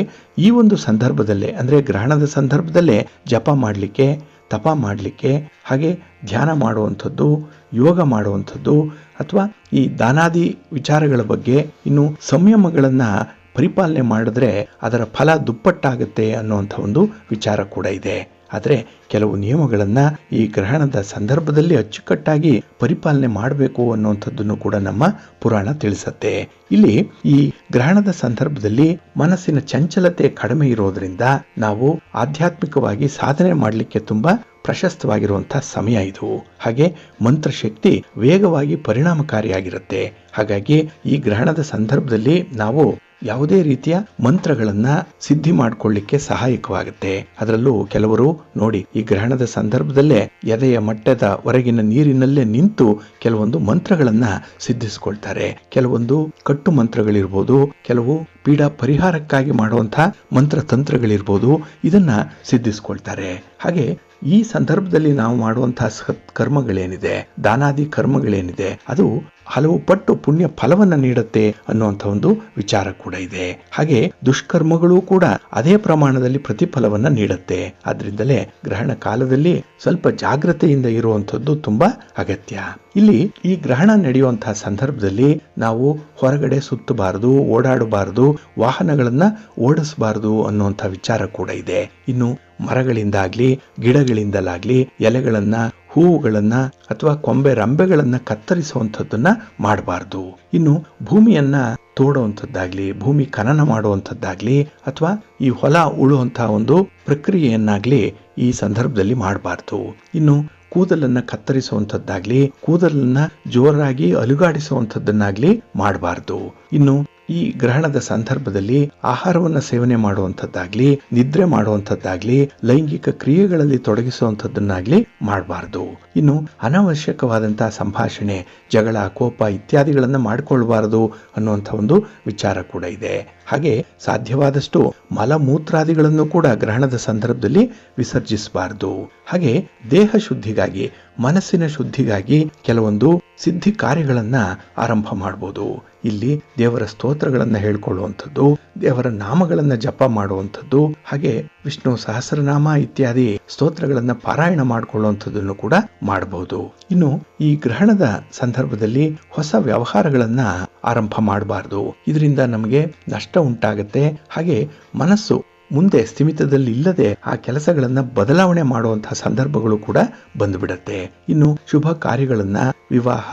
[SPEAKER 1] ಈ ಒಂದು ಸಂದರ್ಭದಲ್ಲೇ ಅಂದರೆ ಗ್ರಹಣದ ಸಂದರ್ಭದಲ್ಲೇ ಜಪ ಮಾಡಲಿಕ್ಕೆ, ತಪ ಮಾಡಲಿಕ್ಕೆ, ಹಾಗೆ ಧ್ಯಾನ ಮಾಡುವಂಥದ್ದು, ಯೋಗ ಮಾಡುವಂಥದ್ದು, ಅಥವಾ ಈ ದಾನಾದಿ ವಿಚಾರಗಳ ಬಗ್ಗೆ ಇನ್ನು ಸಂಯಮಗಳನ್ನು ಪರಿಪಾಲನೆ ಮಾಡಿದ್ರೆ ಅದರ ಫಲ ದುಪ್ಪಟ್ಟಾಗುತ್ತೆ ಅನ್ನುವಂಥ ಒಂದು ವಿಚಾರ ಕೂಡ ಇದೆ. ಆದರೆ ಕೆಲವು ನಿಯಮಗಳನ್ನು ಈ ಗ್ರಹಣದ ಸಂದರ್ಭದಲ್ಲಿ ಅಚ್ಚುಕಟ್ಟಾಗಿ ಪರಿಪಾಲನೆ ಮಾಡಬೇಕು ಅನ್ನುವಂಥದ್ದನ್ನು ಕೂಡ ನಮ್ಮ ಪುರಾಣ ತಿಳಿಸುತ್ತೆ. ಇಲ್ಲಿ ಈ ಗ್ರಹಣದ ಸಂದರ್ಭದಲ್ಲಿ ಮನಸ್ಸಿನ ಚಂಚಲತೆ ಕಡಿಮೆ ಇರೋದ್ರಿಂದ ನಾವು ಆಧ್ಯಾತ್ಮಿಕವಾಗಿ ಸಾಧನೆ ಮಾಡಲಿಕ್ಕೆ ತುಂಬಾ ಪ್ರಶಸ್ತವಾಗಿರುವಂತಹ ಸಮಯ ಇದು. ಹಾಗೆ ಮಂತ್ರಶಕ್ತಿ ವೇಗವಾಗಿ ಪರಿಣಾಮಕಾರಿಯಾಗಿರುತ್ತೆ. ಹಾಗಾಗಿ ಈ ಗ್ರಹಣದ ಸಂದರ್ಭದಲ್ಲಿ ನಾವು ಯಾವುದೇ ರೀತಿಯ ಮಂತ್ರಗಳನ್ನ ಸಿದ್ಧಿ ಮಾಡಿಕೊಳ್ಳಿಕ್ಕೆ ಸಹಾಯಕವಾಗುತ್ತೆ. ಅದರಲ್ಲೂ ಕೆಲವರು ನೋಡಿ, ಈ ಗ್ರಹಣದ ಸಂದರ್ಭದಲ್ಲೇ ಎದೆಯ ಮಟ್ಟದ ಹೊರಗಿನ ನೀರಿನಲ್ಲೇ ನಿಂತು ಕೆಲವೊಂದು ಮಂತ್ರಗಳನ್ನ ಸಿದ್ಧಿಸಿಕೊಳ್ತಾರೆ. ಕೆಲವೊಂದು ಕಟ್ಟು ಮಂತ್ರಗಳಿರ್ಬೋದು, ಕೆಲವು ಪೀಡಾ ಪರಿಹಾರಕ್ಕಾಗಿ ಮಾಡುವಂತಹ ಮಂತ್ರ ತಂತ್ರಗಳಿರ್ಬೋದು, ಇದನ್ನ ಸಿದ್ಧಿಸಿಕೊಳ್ತಾರೆ. ಹಾಗೆ ಈ ಸಂದರ್ಭದಲ್ಲಿ ನಾವು ಮಾಡುವಂತಹ ಕರ್ಮಗಳೇನಿದೆ, ದಾನಾದಿ ಕರ್ಮಗಳೇನಿದೆ, ಅದು ಹಲವು ಪಟ್ಟು ಪುಣ್ಯ ಫಲವನ್ನ ನೀಡುತ್ತೆ ಅನ್ನುವಂಥ ಒಂದು ವಿಚಾರ ಕೂಡ ಇದೆ. ಹಾಗೆ ದುಷ್ಕರ್ಮಗಳು ಕೂಡ ಅದೇ ಪ್ರಮಾಣದಲ್ಲಿ ಪ್ರತಿಫಲವನ್ನ ನೀಡುತ್ತೆ. ಆದ್ರಿಂದಲೇ ಗ್ರಹಣ ಕಾಲದಲ್ಲಿ ಸ್ವಲ್ಪ ಜಾಗ್ರತೆಯಿಂದ ಇರುವಂಥದ್ದು ತುಂಬಾ ಅಗತ್ಯ. ಇಲ್ಲಿ ಈ ಗ್ರಹಣ ನಡೆಯುವಂತಹ ಸಂದರ್ಭದಲ್ಲಿ ನಾವು ಹೊರಗಡೆ ಸುತ್ತಬಾರದು, ಓಡಾಡಬಾರದು, ವಾಹನಗಳನ್ನ ಓಡಿಸಬಾರದು ಅನ್ನುವಂಥ ವಿಚಾರ ಕೂಡ ಇದೆ. ಇನ್ನು ಮರಗಳಿಂದಾಗ್ಲಿ, ಗಿಡಗಳಿಂದಲಾಗ್ಲಿ ಎಲೆಗಳನ್ನ, ಹೂವುಗಳನ್ನ ಅಥವಾ ಕೊಂಬೆ ರಂಬೆಗಳನ್ನ ಕತ್ತರಿಸುವಂಥದ್ದನ್ನ ಮಾಡಬಾರ್ದು. ಇನ್ನು ಭೂಮಿಯನ್ನ ತೋಡುವಂಥದ್ದಾಗ್ಲಿ, ಭೂಮಿ ಖನನ ಮಾಡುವಂಥದ್ದಾಗ್ಲಿ, ಅಥವಾ ಈ ಹೊಲ ಉಳುವಂತಹ ಒಂದು ಪ್ರಕ್ರಿಯೆಯನ್ನಾಗ್ಲಿ ಈ ಸಂದರ್ಭದಲ್ಲಿ ಮಾಡಬಾರ್ದು. ಇನ್ನು ಕೂದಲನ್ನ ಕತ್ತರಿಸುವಂಥದ್ದಾಗ್ಲಿ, ಕೂದಲನ್ನ ಜೋರಾಗಿ ಅಲುಗಾಡಿಸುವಂಥದ್ದನ್ನಾಗ್ಲಿ ಮಾಡಬಾರ್ದು. ಇನ್ನು ಈ ಗ್ರಹಣದ ಸಂದರ್ಭದಲ್ಲಿ ಆಹಾರವನ್ನು ಸೇವನೆ ಮಾಡುವಂಥದ್ದಾಗ್ಲಿ, ನಿದ್ರೆ ಮಾಡುವಂಥದ್ದಾಗ್ಲಿ, ಲೈಂಗಿಕ ಕ್ರಿಯೆಗಳಲ್ಲಿ ತೊಡಗಿಸುವಂಥದ್ದನ್ನಾಗ್ಲಿ ಮಾಡಬಾರ್ದು. ಇನ್ನು ಅನಾವಶ್ಯಕವಾದಂತಹ ಸಂಭಾಷಣೆ, ಜಗಳ, ಕೋಪ ಇತ್ಯಾದಿಗಳನ್ನ ಮಾಡಿಕೊಳ್ಬಾರದು ಅನ್ನುವಂಥ ಒಂದು ವಿಚಾರ ಕೂಡ ಇದೆ. ಹಾಗೆ ಸಾಧ್ಯವಾದಷ್ಟು ಮಲಮೂತ್ರಾದಿಗಳನ್ನು ಕೂಡ ಗ್ರಹಣದ ಸಂದರ್ಭದಲ್ಲಿ ವಿಸರ್ಜಿಸಬಾರದು. ಹಾಗೆ ದೇಹ ಶುದ್ಧಿಗಾಗಿ, ಮನಸ್ಸಿನ ಶುದ್ಧಿಗಾಗಿ ಕೆಲವೊಂದು ಸಿದ್ಧಿ ಕಾರ್ಯಗಳನ್ನ ಆರಂಭ ಮಾಡಬಹುದು. ಇಲ್ಲಿ ದೇವರ ಸ್ತೋತ್ರಗಳನ್ನ ಹೇಳ್ಕೊಳ್ಳುವಂಥದ್ದು, ದೇವರ ನಾಮಗಳನ್ನ ಜಪ ಮಾಡುವಂಥದ್ದು, ಹಾಗೆ ವಿಷ್ಣು ಸಹಸ್ರನಾಮ ಇತ್ಯಾದಿ ಸ್ತೋತ್ರಗಳನ್ನ ಪಾರಾಯಣ ಮಾಡಿಕೊಳ್ಳುವಂಥದ್ದನ್ನು ಕೂಡ ಮಾಡಬಹುದು. ಇನ್ನು ಈ ಗ್ರಹಣದ ಸಂದರ್ಭದಲ್ಲಿ ಹೊಸ ವ್ಯವಹಾರಗಳನ್ನ ಆರಂಭ ಮಾಡಬಾರ್ದು. ಇದರಿಂದ ನಮಗೆ ನಷ್ಟ ಉಂಟಾಗುತ್ತೆ. ಹಾಗೆ ಮನಸ್ಸು ಮುಂದೆ ಸ್ಥಿಮಿತದಲ್ಲಿ ಇಲ್ಲದೆ ಆ ಕೆಲಸಗಳನ್ನ ಬದಲಾವಣೆ ಮಾಡುವಂತಹ ಸಂದರ್ಭಗಳು ಕೂಡ ಬಂದುಬಿಡತ್ತೆ. ಇನ್ನು ಶುಭ ಕಾರ್ಯಗಳನ್ನ, ವಿವಾಹ,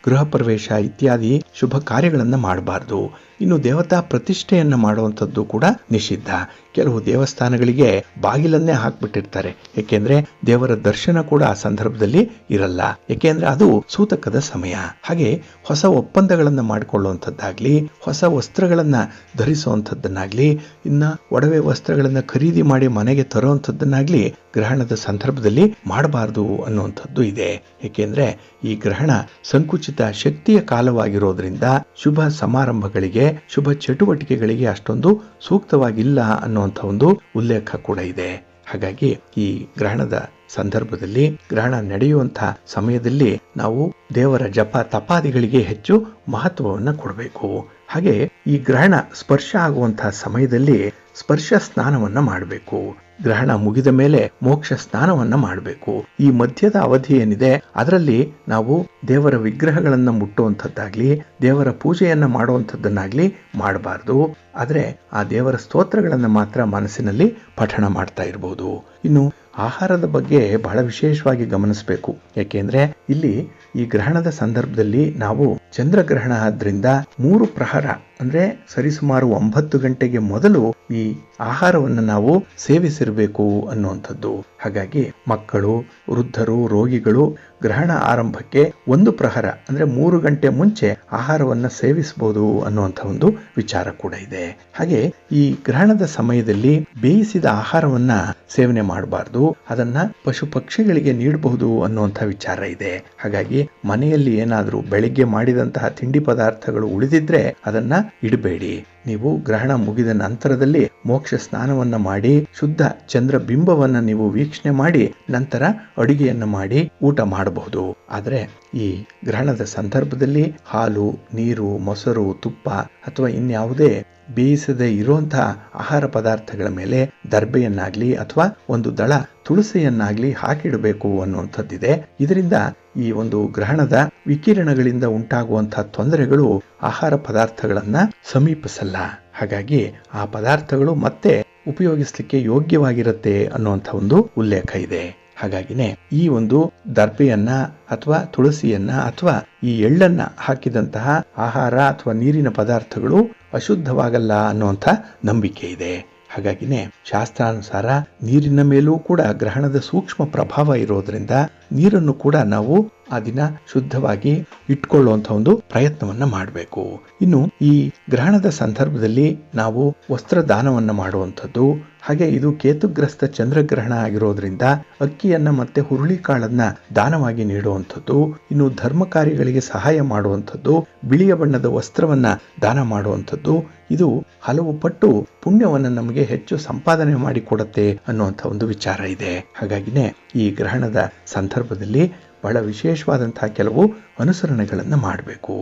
[SPEAKER 1] ಗೃಹ ಪ್ರವೇಶ ಇತ್ಯಾದಿ ಶುಭ ಕಾರ್ಯಗಳನ್ನ ಮಾಡಬಾರ್ದು. ಇನ್ನು ದೇವತಾ ಪ್ರತಿಷ್ಠೆಯನ್ನ ಮಾಡುವಂಥದ್ದು ಕೂಡ ನಿಷಿದ್ಧ. ಕೆಲವು ದೇವಸ್ಥಾನಗಳಿಗೆ ಬಾಗಿಲನ್ನೇ ಹಾಕ್ಬಿಟ್ಟಿರ್ತಾರೆ. ಏಕೆಂದ್ರೆ ದೇವರ ದರ್ಶನ ಕೂಡ ಆ ಸಂದರ್ಭದಲ್ಲಿ ಇರಲ್ಲ. ಏಕೆಂದ್ರೆ ಅದು ಸೂತಕದ ಸಮಯ. ಹಾಗೆ ಹೊಸ ಒಪ್ಪಂದಗಳನ್ನ ಮಾಡಿಕೊಳ್ಳುವಂಥದ್ದಾಗ್ಲಿ, ಹೊಸ ವಸ್ತ್ರಗಳನ್ನ ಧರಿಸುವಂಥದ್ದನ್ನಾಗ್ಲಿ, ಇನ್ನ ಒಡವೆ ವಸ್ತ್ರಗಳನ್ನ ಖರೀದಿ ಮಾಡಿ ಮನೆಗೆ ತರುವಂಥದ್ದನ್ನಾಗ್ಲಿ ಗ್ರಹಣದ ಸಂದರ್ಭದಲ್ಲಿ ಮಾಡಬಾರದು ಅನ್ನುವಂಥದ್ದು ಇದೆ. ಏಕೆಂದ್ರೆ ಈ ಗ್ರಹಣ ಸಂಕುಚಿತ ಶಕ್ತಿಯ ಕಾಲವಾಗಿರೋದ್ರಿಂದ ಶುಭ ಸಮಾರಂಭಗಳಿಗೆ, ಶುಭ ಚಟುವಟಿಕೆಗಳಿಗೆ ಅಷ್ಟೊಂದು ಸೂಕ್ತವಾಗಿಲ್ಲ ಅನ್ನುವಂಥ ಒಂದು ಉಲ್ಲೇಖ ಕೂಡ ಇದೆ. ಹಾಗಾಗಿ ಈ ಗ್ರಹಣದ ಸಂದರ್ಭದಲ್ಲಿ, ಗ್ರಹಣ ನಡೆಯುವಂತಹ ಸಮಯದಲ್ಲಿ ನಾವು ದೇವರ ಜಪ ತಪಾದಿಗಳಿಗೆ ಹೆಚ್ಚು ಮಹತ್ವವನ್ನು ಕೊಡಬೇಕು. ಹಾಗೆ ಈ ಗ್ರಹಣ ಸ್ಪರ್ಶ ಆಗುವಂತಹ ಸಮಯದಲ್ಲಿ ಸ್ಪರ್ಶ ಸ್ನಾನವನ್ನ ಮಾಡಬೇಕು. ಗ್ರಹಣ ಮುಗಿದ ಮೇಲೆ ಮೋಕ್ಷ ಸ್ನಾನವನ್ನ ಮಾಡಬೇಕು. ಈ ಮಧ್ಯದ ಅವಧಿ ಏನಿದೆ ಅದರಲ್ಲಿ ನಾವು ದೇವರ ವಿಗ್ರಹಗಳನ್ನ ಮುಟ್ಟುವಂಥದ್ದಾಗ್ಲಿ, ದೇವರ ಪೂಜೆಯನ್ನ ಮಾಡುವಂಥದ್ದನ್ನಾಗ್ಲಿ ಮಾಡಬಾರ್ದು. ಆದ್ರೆ ಆ ದೇವರ ಸ್ತೋತ್ರಗಳನ್ನ ಮಾತ್ರ ಮನಸ್ಸಿನಲ್ಲಿ ಪಠಣ ಮಾಡ್ತಾ ಇರಬಹುದು. ಇನ್ನು ಆಹಾರದ ಬಗ್ಗೆ ಬಹಳ ವಿಶೇಷವಾಗಿ ಗಮನಿಸಬೇಕು. ಯಾಕೆಂದ್ರೆ ಇಲ್ಲಿ ಈ ಗ್ರಹಣದ ಸಂದರ್ಭದಲ್ಲಿ ನಾವು ಚಂದ್ರಗ್ರಹಣ ಆದ್ರಿಂದ 3 ಪ್ರಹರ ಅಂದ್ರೆ ಸರಿಸುಮಾರು 9 ಗಂಟೆಗೆ ಮೊದಲು ಈ ಆಹಾರವನ್ನು ನಾವು ಸೇವಿಸಿರಬೇಕು ಅನ್ನುವಂಥದ್ದು. ಹಾಗಾಗಿ ಮಕ್ಕಳು, ವೃದ್ಧರು, ರೋಗಿಗಳು ಗ್ರಹಣ ಆರಂಭಕ್ಕೆ 1 ಪ್ರಹರ ಅಂದ್ರೆ 3 ಗಂಟೆ ಮುಂಚೆ ಆಹಾರವನ್ನ ಸೇವಿಸಬಹುದು ಅನ್ನುವಂಥ ಒಂದು ವಿಚಾರ ಕೂಡ ಇದೆ. ಹಾಗೆ ಈ ಗ್ರಹಣದ ಸಮಯದಲ್ಲಿ ಬೇಯಿಸಿದ ಆಹಾರವನ್ನ ಸೇವನೆ ಮಾಡಬಾರ್ದು. ಅದನ್ನ ಪಶು ಪಕ್ಷಿಗಳಿಗೆ ನೀಡಬಹುದು ಅನ್ನುವಂಥ ವಿಚಾರ ಇದೆ. ಹಾಗಾಗಿ ಮನೆಯಲ್ಲಿ ಏನಾದ್ರೂ ಬೆಳಿಗ್ಗೆ ಮಾಡಿದಂತಹ ತಿಂಡಿ ಪದಾರ್ಥಗಳು ಉಳಿದಿದ್ರೆ ಅದನ್ನ ಇಡಬೇಡಿ. ನೀವು ಗ್ರಹಣ ಮುಗಿದ ನಂತರದಲ್ಲಿ ಮೋಕ್ಷ ಸ್ನಾನವನ್ನ ಮಾಡಿ ಶುದ್ಧ ಚಂದ್ರ ಬಿಂಬವನ್ನ ನೀವು ವೀಕ್ಷಣೆ ಮಾಡಿ ನಂತರ ಅಡಿಗೆಯನ್ನು ಮಾಡಿ ಊಟ ಮಾಡಬಹುದು. ಆದ್ರೆ ಈ ಗ್ರಹಣದ ಸಂದರ್ಭದಲ್ಲಿ ಹಾಲು, ನೀರು, ಮೊಸರು, ತುಪ್ಪ ಅಥವಾ ಇನ್ಯಾವುದೇ ಬೇಯಿಸದೇ ಇರುವಂತಹ ಆಹಾರ ಪದಾರ್ಥಗಳ ಮೇಲೆ ದರ್ಬೆಯನ್ನಾಗ್ಲಿ ಅಥವಾ ಒಂದು ದಳ ತುಳಸಿಯನ್ನಾಗ್ಲಿ ಹಾಕಿಡಬೇಕು ಅನ್ನುವಂಥದ್ದಿದೆ. ಇದರಿಂದ ಈ ಒಂದು ಗ್ರಹಣದ ವಿಕಿರಣಗಳಿಂದ ಉಂಟಾಗುವಂತಹ ತೊಂದರೆಗಳು ಆಹಾರ ಪದಾರ್ಥಗಳನ್ನ ಸಮೀಪಿಸಲ್ಲ. ಹಾಗಾಗಿ ಆ ಪದಾರ್ಥಗಳು ಮತ್ತೆ ಉಪಯೋಗಿಸ್ಲಿಕ್ಕೆ ಯೋಗ್ಯವಾಗಿರುತ್ತೆ ಅನ್ನುವಂಥ ಒಂದು ಉಲ್ಲೇಖ ಇದೆ. ಹಾಗಾಗಿನೇ ಈ ಒಂದು ದರ್ಬೆಯನ್ನ ಅಥವಾ ತುಳಸಿಯನ್ನ ಅಥವಾ ಈ ಎಳ್ಳನ್ನ ಹಾಕಿದಂತಹ ಆಹಾರ ಅಥವಾ ನೀರಿನ ಪದಾರ್ಥಗಳು ಅಶುದ್ಧವಾಗಲ್ಲ ಅನ್ನುವಂಥ ನಂಬಿಕೆ ಇದೆ. ಹಾಗಾಗಿನೇ ಶಾಸ್ತ್ರಾನುಸಾರ ನೀರಿನ ಮೇಲೂ ಕೂಡ ಗ್ರಹಣದ ಸೂಕ್ಷ್ಮ ಪ್ರಭಾವ ಇರೋದ್ರಿಂದ ನೀರನ್ನು ಕೂಡ ನಾವು ಆ ದಿನ ಶುದ್ಧವಾಗಿ ಇಟ್ಕೊಳ್ಳುವಂತ ಒಂದು ಪ್ರಯತ್ನವನ್ನ ಮಾಡಬೇಕು. ಇನ್ನು ಈ ಗ್ರಹಣದ ಸಂದರ್ಭದಲ್ಲಿ ನಾವು ವಸ್ತ್ರ ದಾನವನ್ನ ಮಾಡುವಂಥದ್ದು, ಹಾಗೆ ಇದು ಕೇತುಗ್ರಸ್ತ ಚಂದ್ರಗ್ರಹಣ ಆಗಿರೋದ್ರಿಂದ ಅಕ್ಕಿಯನ್ನ ಮತ್ತೆ ಹುರುಳಿಕಾಳನ್ನ ದಾನವಾಗಿ ನೀಡುವಂಥದ್ದು, ಇನ್ನು ಧರ್ಮ ಕಾರ್ಯಗಳಿಗೆ ಸಹಾಯ ಮಾಡುವಂಥದ್ದು, ಬಿಳಿಯ ಬಣ್ಣದ ವಸ್ತ್ರವನ್ನ ದಾನ ಮಾಡುವಂಥದ್ದು, ಇದು ಹಲವು ಪಟ್ಟು ಪುಣ್ಯವನ್ನು ನಮಗೆ ಹೆಚ್ಚು ಸಂಪಾದನೆ ಮಾಡಿಕೊಡುತ್ತೆ ಅನ್ನುವಂಥ ಒಂದು ವಿಚಾರ ಇದೆ. ಹಾಗಾಗಿನೇ ಈ ಗ್ರಹಣದ ಸಂದರ್ಭದಲ್ಲಿ ಬಹಳ ವಿಶೇಷವಾದಂತಹ ಕೆಲವು ಅನುಸರಣೆಗಳನ್ನು ಮಾಡಬೇಕು.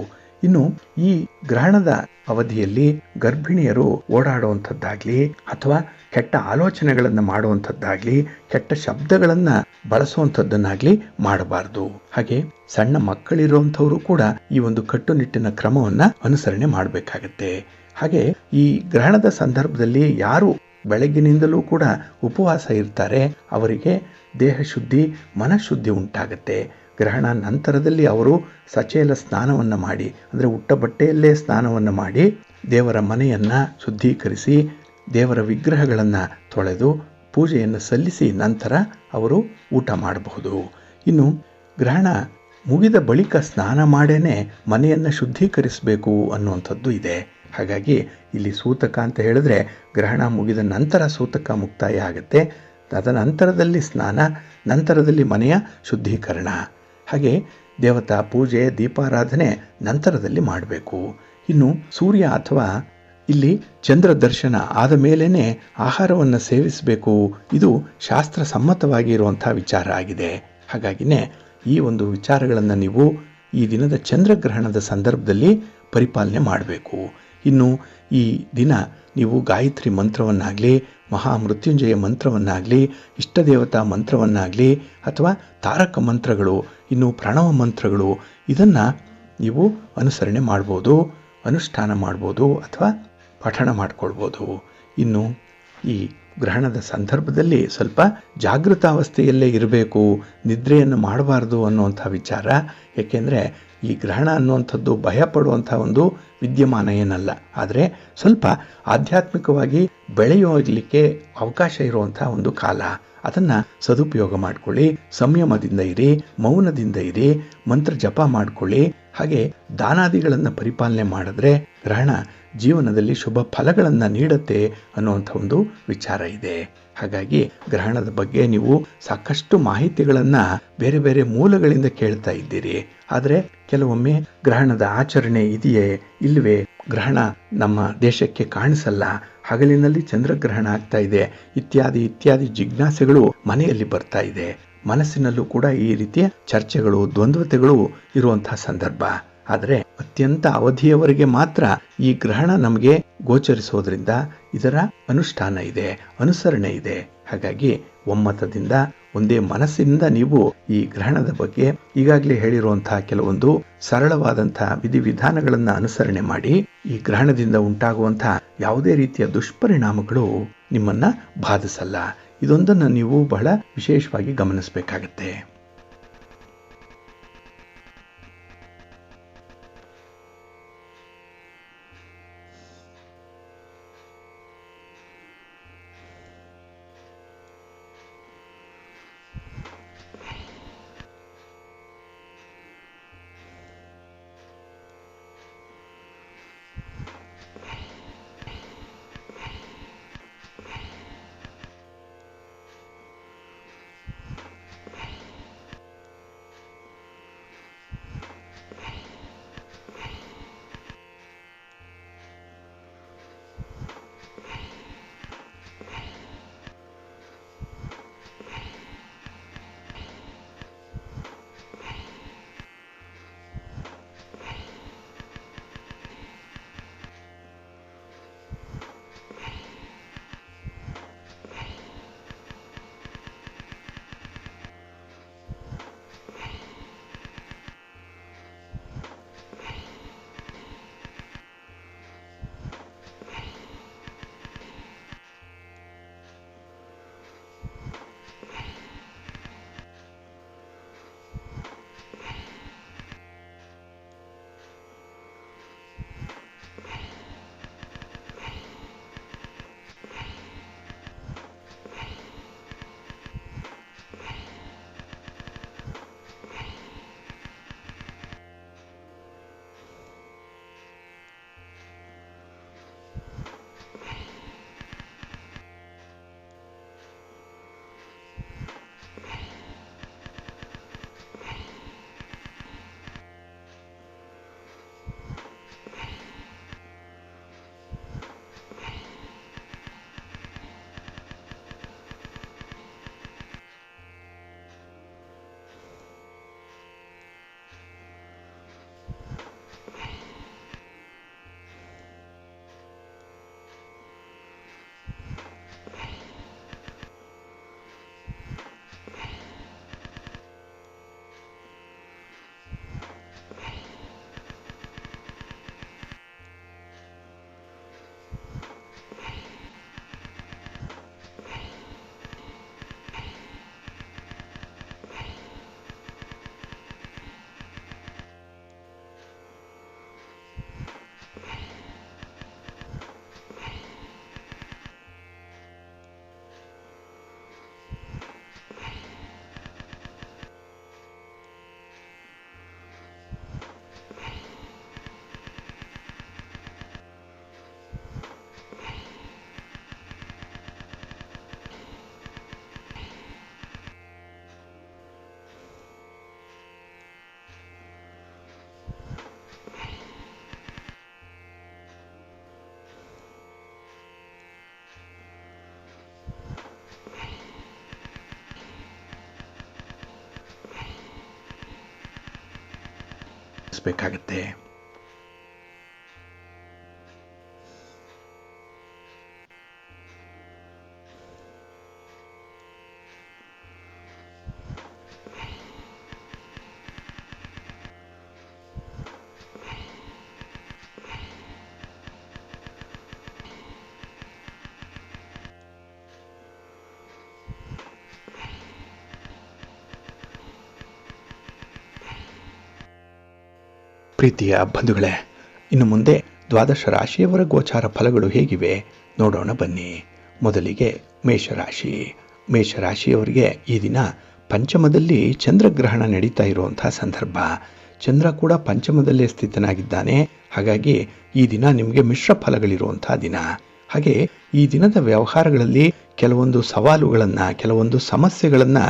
[SPEAKER 1] ಇನ್ನು ಈ ಗ್ರಹಣದ ಅವಧಿಯಲ್ಲಿ ಗರ್ಭಿಣಿಯರು ಓಡಾಡುವಂಥದ್ದಾಗ್ಲಿ ಅಥವಾ ಕೆಟ್ಟ ಆಲೋಚನೆಗಳನ್ನು ಮಾಡುವಂಥದ್ದಾಗ್ಲಿ ಕೆಟ್ಟ ಶಬ್ದಗಳನ್ನ ಬಳಸುವಂಥದ್ದನ್ನಾಗ್ಲಿ ಮಾಡಬಾರದು. ಹಾಗೆ ಸಣ್ಣ ಮಕ್ಕಳಿರುವಂಥವರು ಕೂಡ ಈ ಒಂದು ಕಟ್ಟುನಿಟ್ಟಿನ ಕ್ರಮವನ್ನ ಅನುಸರಣೆ ಮಾಡಬೇಕಾಗತ್ತೆ. ಹಾಗೆ ಈ ಗ್ರಹಣದ ಸಂದರ್ಭದಲ್ಲಿ ಯಾರು ಬೆಳಗ್ಗಿನಿಂದಲೂ ಕೂಡ ಉಪವಾಸ ಇರ್ತಾರೆ ಅವರಿಗೆ ದೇಹ ಶುದ್ಧಿ, ಮನಃಶುದ್ಧಿ ಉಂಟಾಗತ್ತೆ. ಗ್ರಹಣ ನಂತರದಲ್ಲಿ ಅವರು ಸಚೇಲ ಸ್ನಾನವನ್ನ ಮಾಡಿ ಅಂದ್ರೆ ಉಟ್ಟ ಬಟ್ಟೆಯಲ್ಲೇ ಸ್ನಾನವನ್ನ ಮಾಡಿ ದೇವರ ಮನೆಯನ್ನ ಶುದ್ಧೀಕರಿಸಿ ದೇವರ ವಿಗ್ರಹಗಳನ್ನ ತೊಳೆದು ಪೂಜೆಯನ್ನು ಸಲ್ಲಿಸಿ ನಂತರ ಅವರು ಊಟ ಮಾಡಬಹುದು. ಇನ್ನು ಗ್ರಹಣ ಮುಗಿದ ಬಳಿಕ ಸ್ನಾನ ಮಾಡೇನೆ ಮನೆಯನ್ನ ಶುದ್ಧೀಕರಿಸಬೇಕು ಅನ್ನುವಂಥದ್ದು ಇದೆ. ಹಾಗಾಗಿ ಇಲ್ಲಿ ಸೂತಕ ಅಂತ ಹೇಳಿದ್ರೆ ಗ್ರಹಣ ಮುಗಿದ ನಂತರ ಸೂತಕ ಮುಕ್ತಾಯ ಆಗುತ್ತೆ. ತದನಂತರದಲ್ಲಿ ಸ್ನಾನ, ನಂತರದಲ್ಲಿ ಮನೆಯ ಶುದ್ಧೀಕರಣ. ಹಾಗೆ ದೇವತಾ ಪೂಜೆ, ದೀಪಾರಾಧನೆ ನಂತರದಲ್ಲಿ ಮಾಡಬೇಕು. ಇನ್ನು ಸೂರ್ಯ ಅಥವಾ ಇಲ್ಲಿ ಚಂದ್ರ ದರ್ಶನ ಆದ ಮೇಲೇನೆ ಆಹಾರವನ್ನು ಸೇವಿಸಬೇಕು. ಇದು ಶಾಸ್ತ್ರ ಸಮ್ಮತವಾಗಿ ಇರುವಂತಹ ವಿಚಾರ ಆಗಿದೆ. ಹಾಗಾಗಿನೇ ಈ ಒಂದು ವಿಚಾರಗಳನ್ನು ನೀವು ಈ ದಿನದ ಚಂದ್ರಗ್ರಹಣದ ಸಂದರ್ಭದಲ್ಲಿ ಪರಿಪಾಲನೆ ಮಾಡಬೇಕು. ಇನ್ನು ಈ ದಿನ ನೀವು ಗಾಯತ್ರಿ ಮಂತ್ರವನ್ನಾಗಲಿ, ಮಹಾಮೃತ್ಯುಂಜಯ ಮಂತ್ರವನ್ನಾಗಲಿ, ಇಷ್ಟದೇವತಾ ಮಂತ್ರವನ್ನಾಗಲಿ ಅಥವಾ ತಾರಕ ಮಂತ್ರಗಳು, ಇನ್ನು ಪ್ರಣವ ಮಂತ್ರಗಳು ಇದನ್ನು ನೀವು ಅನುಸರಣೆ ಮಾಡ್ಬೋದು, ಅನುಷ್ಠಾನ ಮಾಡ್ಬೋದು ಅಥವಾ ಪಠಣ ಮಾಡ್ಕೊಳ್ಬೋದು. ಇನ್ನು ಈ ಗ್ರಹಣದ ಸಂದರ್ಭದಲ್ಲಿ ಸ್ವಲ್ಪ ಜಾಗೃತಾವಸ್ಥೆಯಲ್ಲೇ ಇರಬೇಕು, ನಿದ್ರೆಯನ್ನು ಮಾಡಬಾರ್ದು ಅನ್ನುವಂಥ ವಿಚಾರ. ಏಕೆಂದರೆ ಈ ಗ್ರಹಣ ಅನ್ನುವಂಥದ್ದು ಭಯಪಡುವಂಥ ಒಂದು ವಿದ್ಯಮಾನ ಏನಲ್ಲ, ಆದರೆ ಸ್ವಲ್ಪ ಆಧ್ಯಾತ್ಮಿಕವಾಗಿ ಬೆಳೆಯೋಗ್ಲಿಕ್ಕೆ ಅವಕಾಶ ಇರುವಂಥ ಒಂದು ಕಾಲ. ಅದನ್ನು ಸದುಪಯೋಗ ಮಾಡ್ಕೊಳ್ಳಿ, ಸಂಯಮದಿಂದ ಇರಿ, ಮೌನದಿಂದ ಇರಿ, ಮಂತ್ರ ಜಪ ಮಾಡ್ಕೊಳ್ಳಿ. ಹಾಗೆ ದಾನಾದಿಗಳನ್ನು ಪರಿಪಾಲನೆ ಮಾಡಿದ್ರೆ ಗ್ರಹಣ ಜೀವನದಲ್ಲಿ ಶುಭ ಫಲಗಳನ್ನು ನೀಡುತ್ತೆ ಅನ್ನುವಂಥ ಒಂದು ವಿಚಾರ ಇದೆ. ಹಾಗಾಗಿ ಗ್ರಹಣದ ಬಗ್ಗೆ ನೀವು ಸಾಕಷ್ಟು ಮಾಹಿತಿಗಳನ್ನು ಬೇರೆ ಬೇರೆ ಮೂಲಗಳಿಂದ ಕೇಳ್ತಾ ಇದ್ದೀರಿ. ಆದರೆ ಕೆಲವೊಮ್ಮೆ ಗ್ರಹಣದ ಆಚರಣೆ ಇದೆಯೇ ಇಲ್ಲವೇ, ಗ್ರಹಣ ನಮ್ಮ ದೇಶಕ್ಕೆ ಕಾಣಿಸಲ್ಲ, ಹಗಲಿನಲ್ಲಿ ಚಂದ್ರಗ್ರಹಣ ಆಗ್ತಾ ಇದೆ, ಇತ್ಯಾದಿ ಇತ್ಯಾದಿ ಜಿಜ್ಞಾಸೆಗಳು ಮನೆಯಲ್ಲಿ ಬರ್ತಾ ಇದೆ. ಮನಸ್ಸಿನಲ್ಲೂ ಕೂಡ ಈ ರೀತಿಯ ಚರ್ಚೆಗಳು, ದ್ವಂದ್ವತೆಗಳು ಇರುವಂತಹ ಸಂದರ್ಭ. ಆದರೆ ಅತ್ಯಂತ ಅವಧಿಯವರೆಗೆ ಮಾತ್ರ ಈ ಗ್ರಹಣ ನಮಗೆ ಗೋಚರಿಸೋದ್ರಿಂದ ಇದರ ಅನುಷ್ಠಾನ ಇದೆ, ಅನುಸರಣೆ ಇದೆ. ಹಾಗಾಗಿ ಒಮ್ಮತದಿಂದ ಒಂದೇ ಮನಸ್ಸಿನಿಂದ ನೀವು ಈ ಗ್ರಹಣದ ಬಗ್ಗೆ ಈಗಾಗಲೇ ಹೇಳಿರುವಂತಹ ಕೆಲವೊಂದು ಸರಳವಾದಂತಹ ವಿಧಿವಿಧಾನಗಳನ್ನು ಅನುಸರಣೆ ಮಾಡಿ ಈ ಗ್ರಹಣದಿಂದ ಉಂಟಾಗುವಂತಹ ಯಾವುದೇ ರೀತಿಯ ದುಷ್ಪರಿಣಾಮಗಳು ನಿಮ್ಮನ್ನ ಬಾಧಿಸಲ್ಲ. ಇದೊಂದನ್ನು ನೀವು ಬಹಳ ವಿಶೇಷವಾಗಿ ಗಮನಿಸಬೇಕಾಗತ್ತೆ. ಬೇಕಾಗತ್ತೆ. ಪ್ರೀತಿಯ ಬಂಧುಗಳೇ, ಇನ್ನು ಮುಂದೆ ದ್ವಾದಶ ರಾಶಿಯವರ ಗೋಚಾರ ಫಲಗಳು ಹೇಗಿವೆ ನೋಡೋಣ ಬನ್ನಿ. ಮೊದಲಿಗೆ ಮೇಷರಾಶಿ. ಮೇಷರಾಶಿಯವರಿಗೆ ಈ ದಿನ ಪಂಚಮದಲ್ಲಿ ಚಂದ್ರಗ್ರಹಣ ನಡೀತಾ ಇರುವಂತಹ ಸಂದರ್ಭ. ಚಂದ್ರ ಕೂಡ ಪಂಚಮದಲ್ಲೇ ಸ್ಥಿತನಾಗಿದ್ದಾನೆ. ಹಾಗಾಗಿ ಈ ದಿನ ನಿಮಗೆ ಮಿಶ್ರ ಫಲಗಳಿರುವಂತಹ ದಿನ. ಹಾಗೆ ಈ ದಿನದ ವ್ಯವಹಾರಗಳಲ್ಲಿ ಕೆಲವೊಂದು ಸವಾಲುಗಳನ್ನು, ಕೆಲವೊಂದು ಸಮಸ್ಯೆಗಳನ್ನು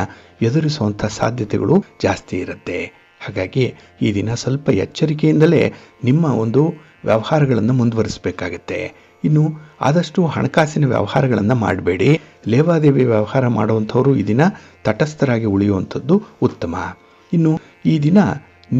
[SPEAKER 1] ಎದುರಿಸುವಂಥ ಸಾಧ್ಯತೆಗಳು ಜಾಸ್ತಿ ಇರುತ್ತೆ. ಹಾಗಾಗಿ ಈ ದಿನ ಸ್ವಲ್ಪ ಎಚ್ಚರಿಕೆಯಿಂದಲೇ ನಿಮ್ಮ ಒಂದು ವ್ಯವಹಾರಗಳನ್ನು ಮುಂದುವರಿಸಬೇಕಾಗತ್ತೆ. ಇನ್ನು ಆದಷ್ಟು ಹಣಕಾಸಿನ ವ್ಯವಹಾರಗಳನ್ನು ಮಾಡಬೇಡಿ. ಲೇವಾದೇವಿ ವ್ಯವಹಾರ ಮಾಡುವಂಥವರು ಈ ದಿನ ತಟಸ್ಥರಾಗಿ ಉಳಿಯುವಂಥದ್ದು ಉತ್ತಮ. ಇನ್ನು ಈ ದಿನ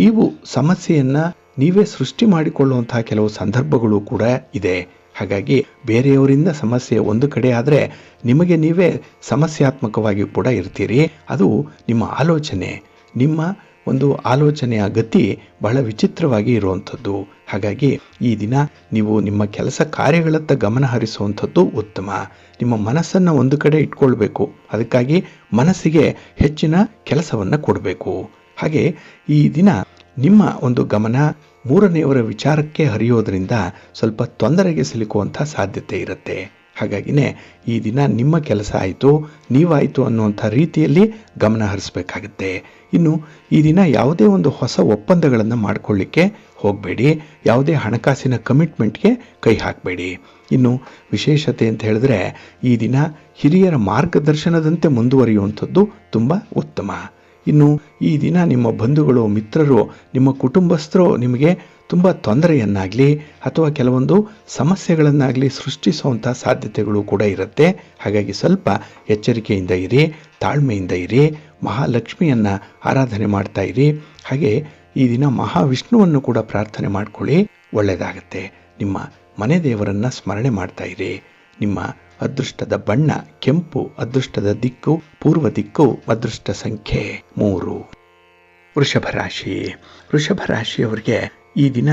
[SPEAKER 1] ನೀವು ಸಮಸ್ಯೆಯನ್ನು ನೀವೇ ಸೃಷ್ಟಿ ಮಾಡಿಕೊಳ್ಳುವಂತಹ ಕೆಲವು ಸಂದರ್ಭಗಳು ಕೂಡ ಇದೆ. ಹಾಗಾಗಿ ಬೇರೆಯವರಿಂದ ಸಮಸ್ಯೆ ಒಂದು ಕಡೆ ಆದರೆ ನಿಮಗೆ ನೀವೇ ಸಮಸ್ಯಾತ್ಮಕವಾಗಿ ಕೂಡ ಇರ್ತೀರಿ. ಅದು ನಿಮ್ಮ ಆಲೋಚನೆ, ನಿಮ್ಮ ಒಂದು ಆಲೋಚನೆಯ ಗತಿ ಬಹಳ ವಿಚಿತ್ರವಾಗಿ ಇರುವಂಥದ್ದು. ಹಾಗಾಗಿ ಈ ದಿನ ನೀವು ನಿಮ್ಮ ಕೆಲಸ ಕಾರ್ಯಗಳತ್ತ ಗಮನ ಹರಿಸುವಂಥದ್ದು ಉತ್ತಮ. ನಿಮ್ಮ ಮನಸ್ಸನ್ನು ಒಂದು ಕಡೆ ಇಟ್ಕೊಳ್ಬೇಕು. ಅದಕ್ಕಾಗಿ ಮನಸ್ಸಿಗೆ ಹೆಚ್ಚಿನ ಕೆಲಸವನ್ನು ಕೊಡಬೇಕು. ಹಾಗೆ ಈ ದಿನ ನಿಮ್ಮ ಒಂದು ಗಮನ ಮೂರನೆಯವರ ವಿಚಾರಕ್ಕೆ ಹರಿಯೋದ್ರಿಂದ ಸ್ವಲ್ಪ ತೊಂದರೆಗೆ ಸಿಲುಕುವಂಥ ಸಾಧ್ಯತೆ ಇರುತ್ತೆ. ಹಾಗಾಗಿನೇ ಈ ದಿನ ನಿಮ್ಮ ಕೆಲಸ ಆಯಿತು, ನೀವಾಯಿತು ಅನ್ನುವಂಥ ರೀತಿಯಲ್ಲಿ ಗಮನ ಹರಿಸಬೇಕಾಗತ್ತೆ. ಇನ್ನು ಈ ದಿನ ಯಾವುದೇ ಒಂದು ಹೊಸ ಒಪ್ಪಂದಗಳನ್ನು ಮಾಡಿಕೊಳ್ಳಿಕ್ಕೆ ಹೋಗಬೇಡಿ. ಯಾವುದೇ ಹಣಕಾಸಿನ ಕಮಿಟ್ಮೆಂಟ್ಗೆ ಕೈ ಹಾಕಬೇಡಿ. ಇನ್ನು ವಿಶೇಷತೆ ಅಂತ ಹೇಳಿದ್ರೆ ಈ ದಿನ ಹಿರಿಯರ ಮಾರ್ಗದರ್ಶನದಂತೆ ಮುಂದುವರಿಯುವಂಥದ್ದು ತುಂಬ ಉತ್ತಮ. ಇನ್ನು ಈ ದಿನ ನಿಮ್ಮ ಬಂಧುಗಳು, ಮಿತ್ರರು, ನಿಮ್ಮ ಕುಟುಂಬಸ್ಥರು ನಿಮಗೆ ತುಂಬ ತೊಂದರೆಯನ್ನಾಗಲಿ ಅಥವಾ ಕೆಲವೊಂದು ಸಮಸ್ಯೆಗಳನ್ನಾಗಲಿ ಸೃಷ್ಟಿಸುವಂಥ ಸಾಧ್ಯತೆಗಳು ಕೂಡ ಇರುತ್ತೆ. ಹಾಗಾಗಿ ಸ್ವಲ್ಪ ಎಚ್ಚರಿಕೆಯಿಂದ ಇರಿ, ತಾಳ್ಮೆಯಿಂದ ಇರಿ. ಮಹಾಲಕ್ಷ್ಮಿಯನ್ನು ಆರಾಧನೆ ಮಾಡ್ತಾ ಇರಿ. ಹಾಗೆ ಈ ದಿನ ಮಹಾವಿಷ್ಣುವನ್ನು ಕೂಡ ಪ್ರಾರ್ಥನೆ ಮಾಡ್ಕೊಳ್ಳಿ, ಒಳ್ಳೆಯದಾಗತ್ತೆ. ನಿಮ್ಮ ಮನೆ ದೇವರನ್ನು ಸ್ಮರಣೆ ಮಾಡ್ತಾ ಇರಿ. ನಿಮ್ಮ ಅದೃಷ್ಟದ ಬಣ್ಣ ಕೆಂಪು, ಅದೃಷ್ಟದ ದಿಕ್ಕು ಪೂರ್ವ ದಿಕ್ಕು, ಅದೃಷ್ಟ ಸಂಖ್ಯೆ 3. ವೃಷಭ ರಾಶಿ. ವೃಷಭ ರಾಶಿಯವರಿಗೆ ಈ ದಿನ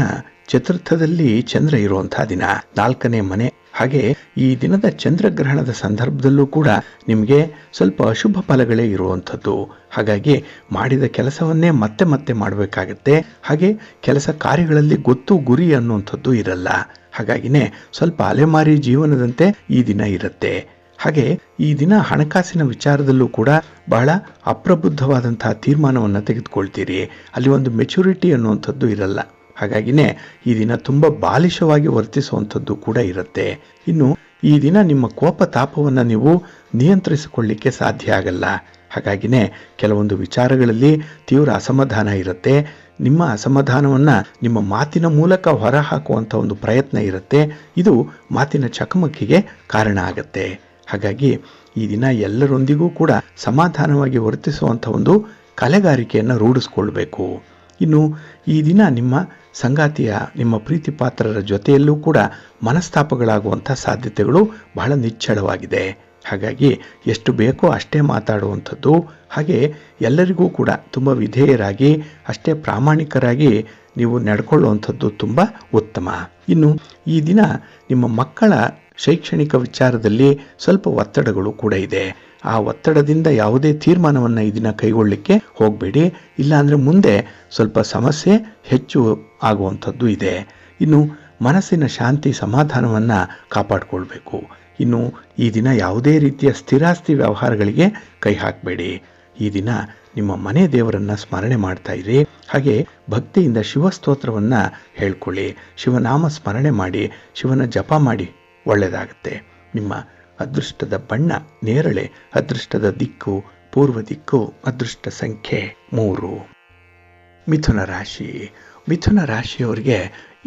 [SPEAKER 1] ಚತುರ್ಥದಲ್ಲಿ ಚಂದ್ರ ಇರುವಂತಹ ದಿನ, 4ನೇ ಮನೆ. ಹಾಗೆ ಈ ದಿನದ ಚಂದ್ರಗ್ರಹಣದ ಸಂದರ್ಭದಲ್ಲೂ ಕೂಡ ನಿಮಗೆ ಸ್ವಲ್ಪ ಅಶುಭ ಫಲಗಳೇ ಇರುವಂಥದ್ದು. ಹಾಗಾಗಿ ಮಾಡಿದ ಕೆಲಸವನ್ನೇ ಮತ್ತೆ ಮತ್ತೆ ಮಾಡಬೇಕಾಗತ್ತೆ. ಹಾಗೆ ಕೆಲಸ ಕಾರ್ಯಗಳಲ್ಲಿ ಗೊತ್ತು ಗುರಿ ಅನ್ನುವಂಥದ್ದು ಇರಲ್ಲ. ಹಾಗಾಗಿನೇ ಸ್ವಲ್ಪ ಅಲೆಮಾರಿ ಜೀವನದಂತೆ ಈ ದಿನ ಇರುತ್ತೆ. ಹಾಗೆ ಈ ದಿನ ಹಣಕಾಸಿನ ವಿಚಾರದಲ್ಲೂ ಕೂಡ ಬಹಳ ಅಪ್ರಬುದ್ಧವಾದಂತಹ ತೀರ್ಮಾನವನ್ನು ತೆಗೆದುಕೊಳ್ತೀರಿ. ಅಲ್ಲಿ ಒಂದು ಮೆಚುರಿಟಿ ಅನ್ನುವಂಥದ್ದು ಇರಲ್ಲ. ಹಾಗಾಗಿನೇ ಈ ದಿನ ತುಂಬ ಬಾಲಿಶವಾಗಿ ವರ್ತಿಸುವಂಥದ್ದು ಕೂಡ ಇರುತ್ತೆ. ಇನ್ನು ಈ ದಿನ ನಿಮ್ಮ ಕೋಪ ತಾಪವನ್ನು ನೀವು ನಿಯಂತ್ರಿಸಿಕೊಳ್ಳಿಕ್ಕೆ ಸಾಧ್ಯ ಆಗಲ್ಲ. ಹಾಗಾಗಿನೇ ಕೆಲವೊಂದು ವಿಚಾರಗಳಲ್ಲಿ ತೀವ್ರ ಅಸಮಾಧಾನ ಇರುತ್ತೆ. ನಿಮ್ಮ ಅಸಮಾಧಾನವನ್ನು ನಿಮ್ಮ ಮಾತಿನ ಮೂಲಕ ಹೊರಹಾಕುವಂಥ ಒಂದು ಪ್ರಯತ್ನ ಇರುತ್ತೆ. ಇದು ಮಾತಿನ ಚಕಮಕಿಗೆ ಕಾರಣ ಆಗುತ್ತೆ. ಹಾಗಾಗಿ ಈ ದಿನ ಎಲ್ಲರೊಂದಿಗೂ ಕೂಡ ಸಮಾಧಾನವಾಗಿ ವರ್ತಿಸುವಂಥ ಒಂದು ಕಲೆಗಾರಿಕೆಯನ್ನು ರೂಢಿಸ್ಕೊಳ್ಬೇಕು. ಇನ್ನು ಈ ದಿನ ನಿಮ್ಮ ಸಂಗಾತಿಯ, ನಿಮ್ಮ ಪ್ರೀತಿ ಪಾತ್ರರ ಜೊತೆಯಲ್ಲೂ ಕೂಡ ಮನಸ್ತಾಪಗಳಾಗುವಂಥ ಸಾಧ್ಯತೆಗಳು ಬಹಳ ನಿಚ್ಚಳವಾಗಿದೆ. ಹಾಗಾಗಿ ಎಷ್ಟು ಬೇಕೋ ಅಷ್ಟೇ ಮಾತಾಡುವಂಥದ್ದು, ಹಾಗೆ ಎಲ್ಲರಿಗೂ ಕೂಡ ತುಂಬ ವಿಧೇಯರಾಗಿ ಅಷ್ಟೇ ಪ್ರಾಮಾಣಿಕರಾಗಿ ನೀವು ನಡ್ಕೊಳ್ಳುವಂಥದ್ದು ತುಂಬ ಉತ್ತಮ. ಇನ್ನು ಈ ದಿನ ನಿಮ್ಮ ಮಕ್ಕಳ ಶೈಕ್ಷಣಿಕ ವಿಚಾರದಲ್ಲಿ ಸ್ವಲ್ಪ ಒತ್ತಡಗಳು ಕೂಡ ಇದೆ. ಆ ಒತ್ತಡದಿಂದ ಯಾವುದೇ ತೀರ್ಮಾನವನ್ನು ಈ ದಿನ ಕೈಗೊಳ್ಳಲಿಕ್ಕೆ ಹೋಗಬೇಡಿ. ಇಲ್ಲಾಂದರೆ ಮುಂದೆ ಸ್ವಲ್ಪ ಸಮಸ್ಯೆ ಹೆಚ್ಚು ಆಗುವಂಥದ್ದು ಇದೆ. ಇನ್ನು ಮನಸ್ಸಿನ ಶಾಂತಿ ಸಮಾಧಾನವನ್ನು ಕಾಪಾಡಿಕೊಳ್ಬೇಕು. ಇನ್ನು ಈ ದಿನ ಯಾವುದೇ ರೀತಿಯ ಸ್ಥಿರಾಸ್ತಿ ವ್ಯವಹಾರಗಳಿಗೆ ಕೈ ಹಾಕಬೇಡಿ. ಈ ದಿನ ನಿಮ್ಮ ಮನೆ ದೇವರನ್ನು ಸ್ಮರಣೆ ಮಾಡ್ತಾ ಇರಿ. ಹಾಗೆ ಭಕ್ತಿಯಿಂದ ಶಿವಸ್ತೋತ್ರವನ್ನು ಹೇಳ್ಕೊಳ್ಳಿ, ಶಿವನಾಮ ಸ್ಮರಣೆ ಮಾಡಿ, ಶಿವನ ಜಪ ಮಾಡಿ, ಒಳ್ಳೆಯದಾಗುತ್ತೆ. ನಿಮ್ಮ ಅದೃಷ್ಟದ ಬಣ್ಣ ನೇರಳೆ, ಅದೃಷ್ಟದ ದಿಕ್ಕು ಪೂರ್ವ ದಿಕ್ಕು, ಅದೃಷ್ಟ ಸಂಖ್ಯೆ 3. ಮಿಥುನ ರಾಶಿ. ಮಿಥುನ ರಾಶಿಯವರಿಗೆ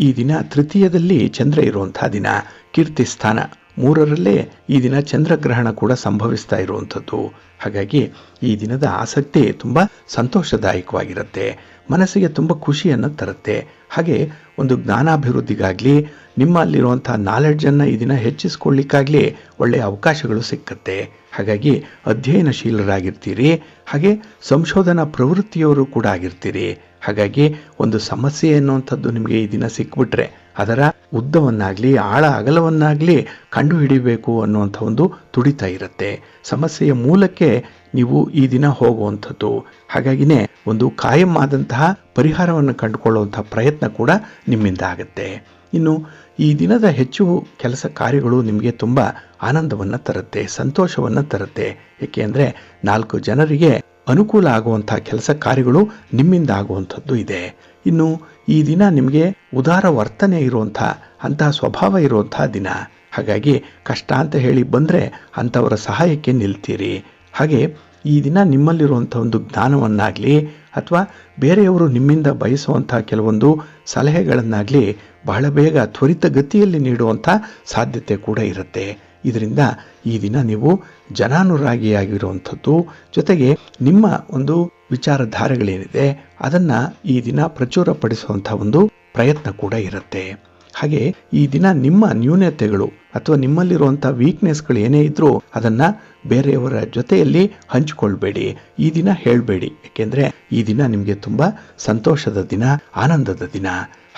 [SPEAKER 1] ಈ ದಿನ ತೃತೀಯದಲ್ಲಿ ಚಂದ್ರ ಇರುವಂತಹ ದಿನ. ಕೀರ್ತಿ ಸ್ಥಾನ 3ರಲ್ಲೇ ಈ ದಿನ ಚಂದ್ರಗ್ರಹಣ ಕೂಡ ಸಂಭವಿಸ್ತಾ ಇರುವಂಥದ್ದು. ಹಾಗಾಗಿ ಈ ದಿನದ ಆಸಕ್ತಿ ತುಂಬ ಸಂತೋಷದಾಯಕವಾಗಿರುತ್ತೆ, ಮನಸ್ಸಿಗೆ ತುಂಬ ಖುಷಿಯನ್ನು ತರುತ್ತೆ. ಹಾಗೆ ಒಂದು ಜ್ಞಾನಾಭಿವೃದ್ಧಿಗಾಗಲಿ ನಿಮ್ಮಲ್ಲಿರುವಂಥ ನಾಲೆಡ್ಜನ್ನು ಈ ದಿನ ಹೆಚ್ಚಿಸ್ಕೊಳ್ಳಿಕ್ಕಾಗಲಿ ಒಳ್ಳೆಯ ಅವಕಾಶಗಳು ಸಿಕ್ಕತ್ತೆ. ಹಾಗಾಗಿ ಅಧ್ಯಯನಶೀಲರಾಗಿರ್ತೀರಿ, ಹಾಗೆ ಸಂಶೋಧನಾ ಪ್ರವೃತ್ತಿಯವರು ಕೂಡ ಆಗಿರ್ತೀರಿ. ಹಾಗಾಗಿ ಒಂದು ಸಮಸ್ಯೆ ಎನ್ನುವಂಥದ್ದು ನಿಮಗೆ ಈ ದಿನ ಸಿಕ್ಬಿಟ್ರೆ ಅದರ ಉದ್ದವನ್ನಾಗಲಿ ಆಳ ಅಗಲವನ್ನಾಗಲಿ ಕಂಡುಹಿಡಿಬೇಕು ಅನ್ನುವಂಥ ಒಂದು ತುಡಿತ ಇರುತ್ತೆ. ಸಮಸ್ಯೆಯ ಮೂಲಕ್ಕೆ ನೀವು ಈ ದಿನ ಹೋಗುವಂಥದ್ದು. ಹಾಗಾಗಿನೇ ಒಂದು ಕಾಯಂ ಆದಂತಹ ಪರಿಹಾರವನ್ನು ಕಂಡುಕೊಳ್ಳುವಂಥ ಪ್ರಯತ್ನ ಕೂಡ ನಿಮ್ಮಿಂದ ಆಗುತ್ತೆ. ಇನ್ನು ಈ ದಿನದ ಹೆಚ್ಚು ಕೆಲಸ ಕಾರ್ಯಗಳು ನಿಮಗೆ ತುಂಬ ಆನಂದವನ್ನು ತರುತ್ತೆ, ಸಂತೋಷವನ್ನು ತರುತ್ತೆ. ಏಕೆ ಅಂದರೆ 4 ಜನರಿಗೆ ಅನುಕೂಲ ಆಗುವಂಥ ಕೆಲಸ ಕಾರ್ಯಗಳು ನಿಮ್ಮಿಂದ ಆಗುವಂಥದ್ದು ಇದೆ. ಇನ್ನು ಈ ದಿನ ನಿಮಗೆ ಉದಾರ ವರ್ತನೆ ಇರುವಂಥ ಅಂತಹ ಸ್ವಭಾವ ಇರುವಂಥ ದಿನ. ಹಾಗಾಗಿ ಕಷ್ಟ ಅಂತ ಹೇಳಿ ಬಂದರೆ ಅಂಥವರ ಸಹಾಯಕ್ಕೆ ನಿಲ್ತೀರಿ. ಹಾಗೆ ಈ ದಿನ ನಿಮ್ಮಲ್ಲಿರುವಂಥ ಒಂದು ಜ್ಞಾನವನ್ನಾಗಲಿ ಅಥವಾ ಬೇರೆಯವರು ನಿಮ್ಮಿಂದ ಬಯಸುವಂಥ ಕೆಲವೊಂದು ಸಲಹೆಗಳನ್ನಾಗಲಿ ಬಹಳ ಬೇಗ ತ್ವರಿತಗತಿಯಲ್ಲಿ ನೀಡುವಂಥ ಸಾಧ್ಯತೆ ಕೂಡ ಇರುತ್ತೆ. ಇದರಿಂದ ಈ ದಿನ ನೀವು ಜನಾನುರಾಗಿಯಾಗಿರುವಂಥದ್ದು, ಜೊತೆಗೆ ನಿಮ್ಮ ಒಂದು ವಿಚಾರಧಾರೆಗಳೇನಿದೆ ಅದನ್ನು ಈ ದಿನ ಪ್ರಚುರಪಡಿಸುವಂಥ ಒಂದು ಪ್ರಯತ್ನ ಕೂಡ ಇರುತ್ತೆ. ಹಾಗೆ ಈ ದಿನ ನಿಮ್ಮ ನ್ಯೂನತೆಗಳು ಅಥವಾ ನಿಮ್ಮಲ್ಲಿರುವಂಥ ವೀಕ್ನೆಸ್ಗಳು ಏನೇ ಇದ್ರೂ ಅದನ್ನು ಬೇರೆಯವರ ಜೊತೆಯಲ್ಲಿ ಹಂಚಿಕೊಳ್ಬೇಡಿ, ಈ ದಿನ ಹೇಳಬೇಡಿ. ಯಾಕೆಂದರೆ ಈ ದಿನ ನಿಮಗೆ ತುಂಬ ಸಂತೋಷದ ದಿನ, ಆನಂದದ ದಿನ.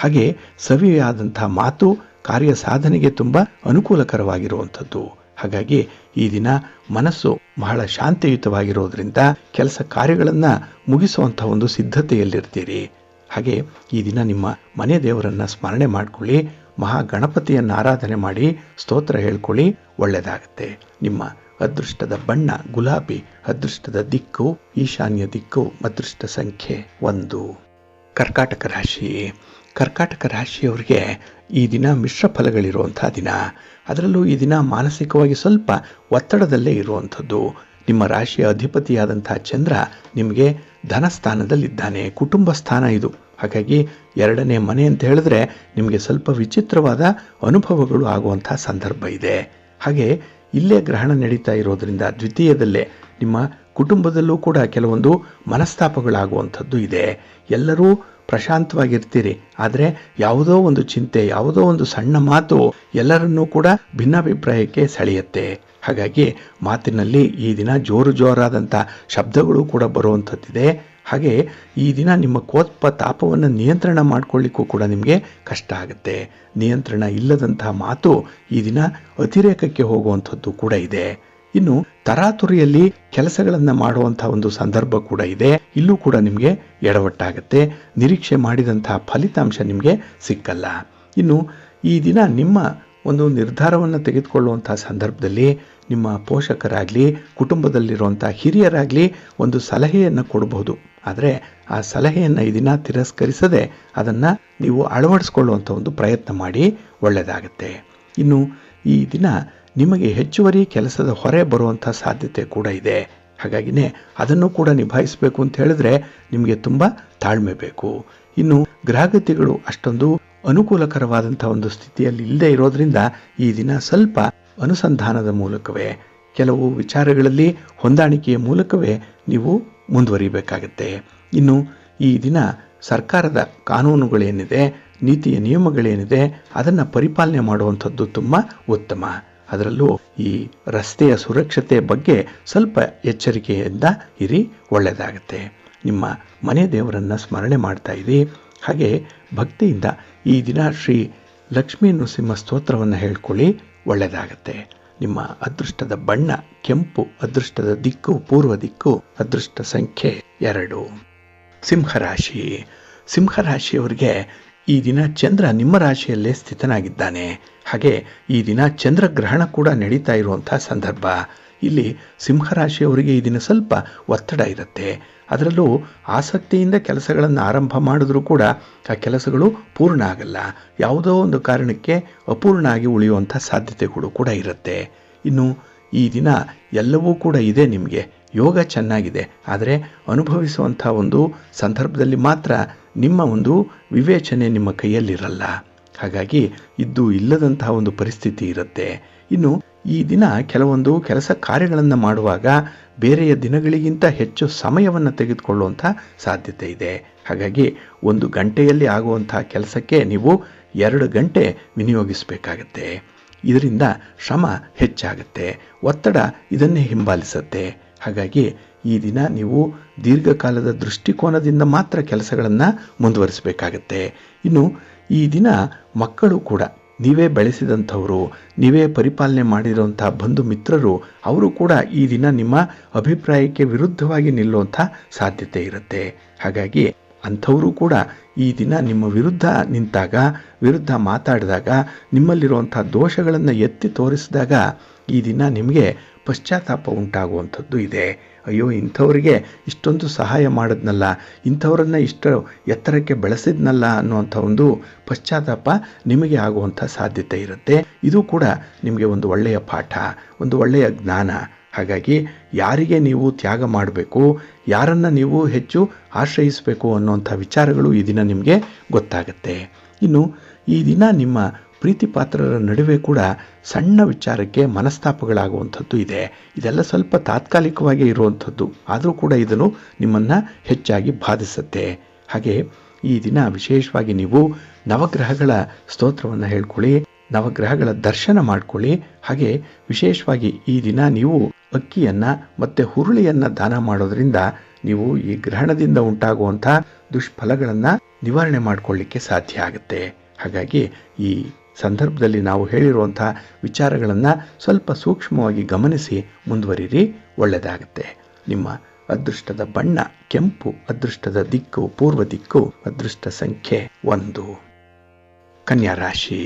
[SPEAKER 1] ಹಾಗೆ ಸವಿಯಾದಂಥ ಮಾತು ಕಾರ್ಯ ಸಾಧನೆಗೆ ತುಂಬ ಅನುಕೂಲಕರವಾಗಿರುವಂಥದ್ದು. ಹಾಗಾಗಿ ಈ ದಿನ ಮನಸ್ಸು ಬಹಳ ಶಾಂತಿಯುತವಾಗಿರೋದ್ರಿಂದ ಕೆಲಸ ಕಾರ್ಯಗಳನ್ನು ಮುಗಿಸುವಂಥ ಒಂದು ಸಿದ್ಧತೆಯಲ್ಲಿರ್ತೀರಿ. ಹಾಗೆ ಈ ದಿನ ನಿಮ್ಮ ಮನೆ ದೇವರನ್ನು ಸ್ಮರಣೆ ಮಾಡಿಕೊಳ್ಳಿ, ಮಹಾಗಣಪತಿಯನ್ನು ಆರಾಧನೆ ಮಾಡಿ ಸ್ತೋತ್ರ ಹೇಳ್ಕೊಳ್ಳಿ, ಒಳ್ಳೆಯದಾಗುತ್ತೆ. ನಿಮ್ಮ ಅದೃಷ್ಟದ ಬಣ್ಣ ಗುಲಾಬಿ, ಅದೃಷ್ಟದ ದಿಕ್ಕು ಈಶಾನ್ಯ ದಿಕ್ಕು, ಅದೃಷ್ಟ ಸಂಖ್ಯೆ 1. ಕರ್ಕಾಟಕ ರಾಶಿ. ಕರ್ಕಾಟಕ ರಾಶಿಯವರಿಗೆ ಈ ದಿನ ಮಿಶ್ರ ಫಲಗಳಿರುವಂಥ ದಿನ. ಅದರಲ್ಲೂ ಈ ದಿನ ಮಾನಸಿಕವಾಗಿ ಸ್ವಲ್ಪ ಒತ್ತಡದಲ್ಲೇ ಇರುವಂಥದ್ದು. ನಿಮ್ಮ ರಾಶಿಯ ಅಧಿಪತಿಯಾದಂಥ ಚಂದ್ರ ನಿಮಗೆ ಧನಸ್ಥಾನದಲ್ಲಿದ್ದಾನೆ, ಕುಟುಂಬ ಸ್ಥಾನ ಇದು. ಹಾಗಾಗಿ 2ನೇ ಮನೆ ಅಂತ ಹೇಳಿದ್ರೆ ನಿಮಗೆ ಸ್ವಲ್ಪ ವಿಚಿತ್ರವಾದ ಅನುಭವಗಳು ಆಗುವಂಥ ಸಂದರ್ಭ ಇದೆ. ಹಾಗೆ ಇಲ್ಲೇ ಗ್ರಹಣ ನಡೀತಾ ಇರೋದ್ರಿಂದ ದ್ವಿತೀಯದಲ್ಲೇ ನಿಮ್ಮ ಕುಟುಂಬದಲ್ಲೂ ಕೂಡ ಕೆಲವೊಂದು ಮನಸ್ತಾಪಗಳಾಗುವಂಥದ್ದು ಇದೆ. ಎಲ್ಲರೂ ಪ್ರಶಾಂತವಾಗಿರ್ತೀರಿ, ಆದರೆ ಯಾವುದೋ ಒಂದು ಚಿಂತೆ, ಯಾವುದೋ ಒಂದು ಸಣ್ಣ ಮಾತು ಎಲ್ಲರನ್ನೂ ಕೂಡ ಭಿನ್ನಾಭಿಪ್ರಾಯಕ್ಕೆ ಸೆಳೆಯುತ್ತೆ. ಹಾಗಾಗಿ ಮಾತಿನಲ್ಲಿ ಈ ದಿನ ಜೋರಾದಂಥ ಶಬ್ದಗಳು ಕೂಡ ಬರುವಂಥದ್ದಿದೆ. ಹಾಗೆ ಈ ದಿನ ನಿಮ್ಮ ಕೋಪ ತಾಪವನ್ನು ನಿಯಂತ್ರಣ ಮಾಡಿಕೊಳ್ಳಿಕ್ಕೂ ಕೂಡ ನಿಮಗೆ ಕಷ್ಟ ಆಗುತ್ತೆ. ನಿಯಂತ್ರಣ ಇಲ್ಲದಂತಹ ಮಾತು ಈ ದಿನ ಅತಿರೇಕಕ್ಕೆ ಹೋಗುವಂಥದ್ದು ಕೂಡ ಇದೆ. ಇನ್ನು ತರಾತುರಿಯಲ್ಲಿ ಕೆಲಸಗಳನ್ನು ಮಾಡುವಂಥ ಒಂದು ಸಂದರ್ಭ ಕೂಡ ಇದೆ. ಇಲ್ಲೂ ಕೂಡ ನಿಮಗೆ ಎಡವಟ್ಟಾಗುತ್ತೆ, ನಿರೀಕ್ಷೆ ಮಾಡಿದಂತಹ ಫಲಿತಾಂಶ ನಿಮಗೆ ಸಿಕ್ಕಲ್ಲ. ಇನ್ನು ಈ ದಿನ ನಿಮ್ಮ ಒಂದು ನಿರ್ಧಾರವನ್ನು ತೆಗೆದುಕೊಳ್ಳುವಂಥ ಸಂದರ್ಭದಲ್ಲಿ ನಿಮ್ಮ ಪೋಷಕರಾಗಲಿ ಕುಟುಂಬದಲ್ಲಿರುವಂಥ ಹಿರಿಯರಾಗಲಿ ಒಂದು ಸಲಹೆಯನ್ನು ಕೊಡಬಹುದು. ಆದರೆ ಆ ಸಲಹೆಯನ್ನು ಈ ದಿನ ತಿರಸ್ಕರಿಸದೆ ಅದನ್ನು ನೀವು ಅಳವಡಿಸ್ಕೊಳ್ಳುವಂಥ ಒಂದು ಪ್ರಯತ್ನ ಮಾಡಿ, ಒಳ್ಳೆಯದಾಗುತ್ತೆ. ಇನ್ನು ಈ ದಿನ ನಿಮಗೆ ಹೆಚ್ಚುವರಿ ಕೆಲಸದ ಹೊರೆ ಬರುವಂಥ ಸಾಧ್ಯತೆ ಕೂಡ ಇದೆ. ಹಾಗಾಗಿನೇ ಅದನ್ನು ಕೂಡ ನಿಭಾಯಿಸಬೇಕು ಅಂತ ಹೇಳಿದ್ರೆ ನಿಮಗೆ ತುಂಬ ತಾಳ್ಮೆ ಬೇಕು. ಇನ್ನು ಗ್ರಹಗತಿಗಳು ಅಷ್ಟೊಂದು ಅನುಕೂಲಕರವಾದಂಥ ಒಂದು ಸ್ಥಿತಿಯಲ್ಲಿ ಇಲ್ಲದೆ ಇರೋದ್ರಿಂದ ಈ ದಿನ ಸ್ವಲ್ಪ ಅನುಸಂಧಾನದ ಮೂಲಕವೇ, ಕೆಲವು ವಿಚಾರಗಳಲ್ಲಿ ಹೊಂದಾಣಿಕೆಯ ಮೂಲಕವೇ ನೀವು ಮುಂದುವರಿಬೇಕಾಗತ್ತೆ. ಇನ್ನು ಈ ದಿನ ಸರ್ಕಾರದ ಕಾನೂನುಗಳೇನಿದೆ, ನೀತಿಯ ನಿಯಮಗಳೇನಿದೆ ಅದನ್ನು ಪರಿಪಾಲನೆ ಮಾಡುವಂಥದ್ದು ತುಂಬ ಉತ್ತಮ. ಅದರಲ್ಲೂ ಈ ರಸ್ತೆಯ ಸುರಕ್ಷತೆ ಬಗ್ಗೆ ಸ್ವಲ್ಪ ಎಚ್ಚರಿಕೆಯಿಂದ ಇರಿ, ಒಳ್ಳೆಯದಾಗುತ್ತೆ. ನಿಮ್ಮ ಮನೆ ದೇವರನ್ನು ಸ್ಮರಣೆ ಮಾಡ್ತಾ ಇರಿ. ಹಾಗೆ ಭಕ್ತಿಯಿಂದ ಈ ದಿನ ಶ್ರೀ ಲಕ್ಷ್ಮೀ ನೃಸಿಂಹ ಸ್ತೋತ್ರವನ್ನು ಹೇಳ್ಕೊಳ್ಳಿ, ಒಳ್ಳೆಯದಾಗುತ್ತೆ. ನಿಮ್ಮ ಅದೃಷ್ಟದ ಬಣ್ಣ ಕೆಂಪು, ಅದೃಷ್ಟದ ದಿಕ್ಕು ಪೂರ್ವ ದಿಕ್ಕು, ಅದೃಷ್ಟ ಸಂಖ್ಯೆ 2. ಸಿಂಹರಾಶಿ. ಸಿಂಹರಾಶಿಯವರಿಗೆ ಈ ದಿನ ಚಂದ್ರ ನಿಮ್ಮ ರಾಶಿಯಲ್ಲೇ ಸ್ಥಿತನಾಗಿದ್ದಾನೆ. ಹಾಗೆ ಈ ದಿನ ಚಂದ್ರಗ್ರಹಣ ಕೂಡ ನಡೀತಾ ಇರುವಂಥ ಸಂದರ್ಭ. ಇಲ್ಲಿ ಸಿಂಹರಾಶಿಯವರಿಗೆ ಈ ದಿನ ಸ್ವಲ್ಪ ಒತ್ತಡ ಇರುತ್ತೆ. ಅದರಲ್ಲೂ ಆಸಕ್ತಿಯಿಂದ ಕೆಲಸಗಳನ್ನು ಆರಂಭ ಮಾಡಿದ್ರೂ ಕೂಡ ಆ ಕೆಲಸಗಳು ಪೂರ್ಣ ಆಗಲ್ಲ, ಯಾವುದೋ ಒಂದು ಕಾರಣಕ್ಕೆ ಅಪೂರ್ಣ ಆಗಿ ಉಳಿಯುವಂಥ ಸಾಧ್ಯತೆಗಳು ಕೂಡ ಇರುತ್ತೆ. ಇನ್ನು ಈ ದಿನ ಎಲ್ಲವೂ ಕೂಡ ಇದೆ, ನಿಮಗೆ ಯೋಗ ಚೆನ್ನಾಗಿದೆ. ಆದರೆ ಅನುಭವಿಸುವಂಥ ಒಂದು ಸಂದರ್ಭದಲ್ಲಿ ಮಾತ್ರ ನಿಮ್ಮ ಒಂದು ವಿವೇಚನೆ ನಿಮ್ಮ ಕೈಯಲ್ಲಿರಲ್ಲ. ಹಾಗಾಗಿ ಇದ್ದು ಇಲ್ಲದಂತಹ ಒಂದು ಪರಿಸ್ಥಿತಿ ಇರುತ್ತೆ. ಇನ್ನು ಈ ದಿನ ಕೆಲವೊಂದು ಕೆಲಸ ಕಾರ್ಯಗಳನ್ನು ಮಾಡುವಾಗ ಬೇರೆಯ ದಿನಗಳಿಗಿಂತ ಹೆಚ್ಚು ಸಮಯವನ್ನು ತೆಗೆದುಕೊಳ್ಳುವಂಥ ಸಾಧ್ಯತೆ ಇದೆ. ಹಾಗಾಗಿ 1 ಗಂಟೆಯಲ್ಲಿ ಆಗುವಂಥ ಕೆಲಸಕ್ಕೆ ನೀವು 2 ಗಂಟೆ ವಿನಿಯೋಗಿಸಬೇಕಾಗತ್ತೆ. ಇದರಿಂದ ಶ್ರಮ ಹೆಚ್ಚಾಗುತ್ತೆ, ಒತ್ತಡ ಇದನ್ನೇ ಹಿಂಬಾಲಿಸುತ್ತೆ. ಹಾಗಾಗಿ ಈ ದಿನ ನೀವು ದೀರ್ಘಕಾಲದ ದೃಷ್ಟಿಕೋನದಿಂದ ಮಾತ್ರ ಕೆಲಸಗಳನ್ನು ಮುಂದುವರಿಸಬೇಕಾಗತ್ತೆ. ಇನ್ನು ಈ ದಿನ ಮಕ್ಕಳು ಕೂಡ ನೀವೇ ಬೆಳೆಸಿದಂಥವರು, ನೀವೇ ಪರಿಪಾಲನೆ ಮಾಡಿರುವಂಥ ಬಂಧು ಮಿತ್ರರು, ಅವರು ಕೂಡ ಈ ದಿನ ನಿಮ್ಮ ಅಭಿಪ್ರಾಯಕ್ಕೆ ವಿರುದ್ಧವಾಗಿ ನಿಲ್ಲುವಂಥ ಸಾಧ್ಯತೆ ಇರುತ್ತೆ. ಹಾಗಾಗಿ ಅಂಥವರು ಕೂಡ ಈ ದಿನ ನಿಮ್ಮ ವಿರುದ್ಧ ನಿಂತಾಗ, ವಿರುದ್ಧ ಮಾತಾಡಿದಾಗ, ನಿಮ್ಮಲ್ಲಿರುವಂಥ ದೋಷಗಳನ್ನು ಎತ್ತಿ ತೋರಿಸಿದಾಗ ಈ ದಿನ ನಿಮಗೆ ಪಶ್ಚಾತ್ತಾಪ ಉಂಟಾಗುವಂಥದ್ದು ಇದೆ. ಅಯ್ಯೋ, ಇಂಥವರಿಗೆ ಇಷ್ಟೊಂದು ಸಹಾಯ ಮಾಡಿದ್ನಲ್ಲ, ಇಂಥವರನ್ನು ಇಷ್ಟು ಎತ್ತರಕ್ಕೆ ಬೆಳೆಸಿದ್ನಲ್ಲ ಅನ್ನುವಂಥ ಒಂದು ಪಶ್ಚಾತ್ತಾಪ ನಿಮಗೆ ಆಗುವಂಥ ಸಾಧ್ಯತೆ ಇರುತ್ತೆ. ಇದು ಕೂಡ ನಿಮಗೆ ಒಂದು ಒಳ್ಳೆಯ ಪಾಠ, ಒಂದು ಒಳ್ಳೆಯ ಜ್ಞಾನ. ಹಾಗಾಗಿ ಯಾರಿಗೆ ನೀವು ತ್ಯಾಗ ಮಾಡಬೇಕು, ಯಾರನ್ನು ನೀವು ಹೆಚ್ಚು ಆಶ್ರಯಿಸಬೇಕು ಅನ್ನುವಂಥ ವಿಚಾರಗಳು ಈ ದಿನ ನಿಮಗೆ ಗೊತ್ತಾಗುತ್ತೆ. ಇನ್ನು ಈ ದಿನ ನಿಮ್ಮ ಪ್ರೀತಿ ಪಾತ್ರರ ನಡುವೆ ಕೂಡ ಸಣ್ಣ ವಿಚಾರಕ್ಕೆ ಮನಸ್ತಾಪಗಳಾಗುವಂಥದ್ದು ಇದೆ. ಇದೆಲ್ಲ ಸ್ವಲ್ಪ ತಾತ್ಕಾಲಿಕವಾಗಿ ಇರುವಂಥದ್ದು, ಆದರೂ ಕೂಡ ಇದನ್ನು ನಿಮ್ಮನ್ನು ಹೆಚ್ಚಾಗಿ ಬಾಧಿಸುತ್ತೆ. ಹಾಗೆ ಈ ದಿನ ವಿಶೇಷವಾಗಿ ನೀವು ನವಗ್ರಹಗಳ ಸ್ತೋತ್ರವನ್ನು ಹೇಳ್ಕೊಳ್ಳಿ, ನವಗ್ರಹಗಳ ದರ್ಶನ ಮಾಡ್ಕೊಳ್ಳಿ. ಹಾಗೆ ವಿಶೇಷವಾಗಿ ಈ ದಿನ ನೀವು ಅಕ್ಕಿಯನ್ನು ಮತ್ತು ಹುರುಳಿಯನ್ನು ದಾನ ಮಾಡೋದ್ರಿಂದ ನೀವು ಈ ಗ್ರಹಣದಿಂದ ಉಂಟಾಗುವಂಥ ದುಷ್ಫಲಗಳನ್ನು ನಿವಾರಣೆ ಮಾಡಿಕೊಳ್ಳಿಕ್ಕೆ ಸಾಧ್ಯ ಆಗುತ್ತೆ. ಹಾಗಾಗಿ ಈ ಸಂದರ್ಭದಲ್ಲಿ ನಾವು ಹೇಳಿರುವಂಥ ವಿಚಾರಗಳನ್ನು ಸ್ವಲ್ಪ ಸೂಕ್ಷ್ಮವಾಗಿ ಗಮನಿಸಿ ಮುಂದುವರಿರಿ, ಒಳ್ಳೆಯದಾಗುತ್ತೆ. ನಿಮ್ಮ ಅದೃಷ್ಟದ ಬಣ್ಣ ಕೆಂಪು, ಅದೃಷ್ಟದ ದಿಕ್ಕು ಪೂರ್ವ ದಿಕ್ಕು, ಅದೃಷ್ಟ ಸಂಖ್ಯೆ 1. ಕನ್ಯಾ ರಾಶಿ.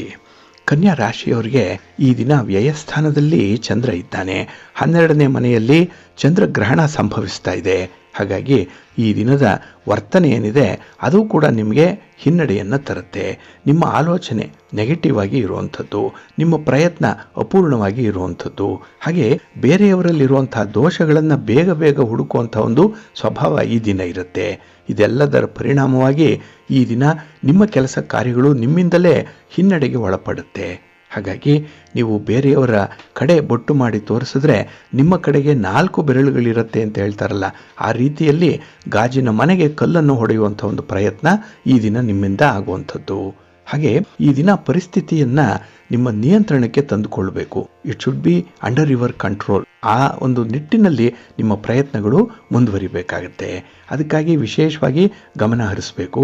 [SPEAKER 1] ಕನ್ಯಾ ರಾಶಿಯವರಿಗೆ ಈ ದಿನ ವ್ಯಯಸ್ಥಾನದಲ್ಲಿ ಚಂದ್ರ ಇದ್ದಾನೆ. 12ನೇ ಮನೆಯಲ್ಲಿ ಚಂದ್ರಗ್ರಹಣ ಸಂಭವಿಸ್ತಾ ಇದೆ. ಹಾಗಾಗಿ ಈ ದಿನದ ವರ್ತನೆ ಏನಿದೆ ಅದು ಕೂಡ ನಿಮಗೆ ಹಿನ್ನಡೆಯನ್ನು ತರುತ್ತೆ. ನಿಮ್ಮ ಆಲೋಚನೆ ನೆಗೆಟಿವ್ ಆಗಿ ಇರುವಂಥದ್ದು, ನಿಮ್ಮ ಪ್ರಯತ್ನ ಅಪೂರ್ಣವಾಗಿ ಇರುವಂಥದ್ದು, ಹಾಗೆ ಬೇರೆಯವರಲ್ಲಿರುವಂಥ ದೋಷಗಳನ್ನು ಬೇಗ ಬೇಗ ಹುಡುಕುವಂಥ ಒಂದು ಸ್ವಭಾವ ಈ ದಿನ ಇರುತ್ತೆ. ಇದೆಲ್ಲದರ ಪರಿಣಾಮವಾಗಿ ಈ ದಿನ ನಿಮ್ಮ ಕೆಲಸ ಕಾರ್ಯಗಳು ನಿಮ್ಮಿಂದಲೇ ಹಿನ್ನಡೆಗೆ ಒಳಪಡುತ್ತೆ. ಹಾಗಾಗಿ ನೀವು ಬೇರೆಯವರ ಕಡೆ ಬೊಟ್ಟು ಮಾಡಿ ತೋರಿಸಿದ್ರೆ ನಿಮ್ಮ ಕಡೆಗೆ 4 ಬೆರಳುಗಳಿರುತ್ತೆ ಅಂತ ಹೇಳ್ತಾರಲ್ಲ, ಆ ರೀತಿಯಲ್ಲಿ ಗಾಜಿನ ಮನೆಗೆ ಕಲ್ಲನ್ನು ಹೊಡೆಯುವಂಥ ಒಂದು ಪ್ರಯತ್ನ ಈ ದಿನ ನಿಮ್ಮಿಂದ ಆಗುವಂಥದ್ದು. ಹಾಗೆ ಈ ದಿನ ಪರಿಸ್ಥಿತಿಯನ್ನು ನಿಮ್ಮ ನಿಯಂತ್ರಣಕ್ಕೆ ತಂದುಕೊಳ್ಬೇಕು. It should be under your control. ಆ ಒಂದು ನಿಟ್ಟಿನಲ್ಲಿ ನಿಮ್ಮ ಪ್ರಯತ್ನಗಳು ಮುಂದುವರಿಬೇಕಾಗತ್ತೆ. ಅದಕ್ಕಾಗಿ ವಿಶೇಷವಾಗಿ ಗಮನ ಹರಿಸಬೇಕು.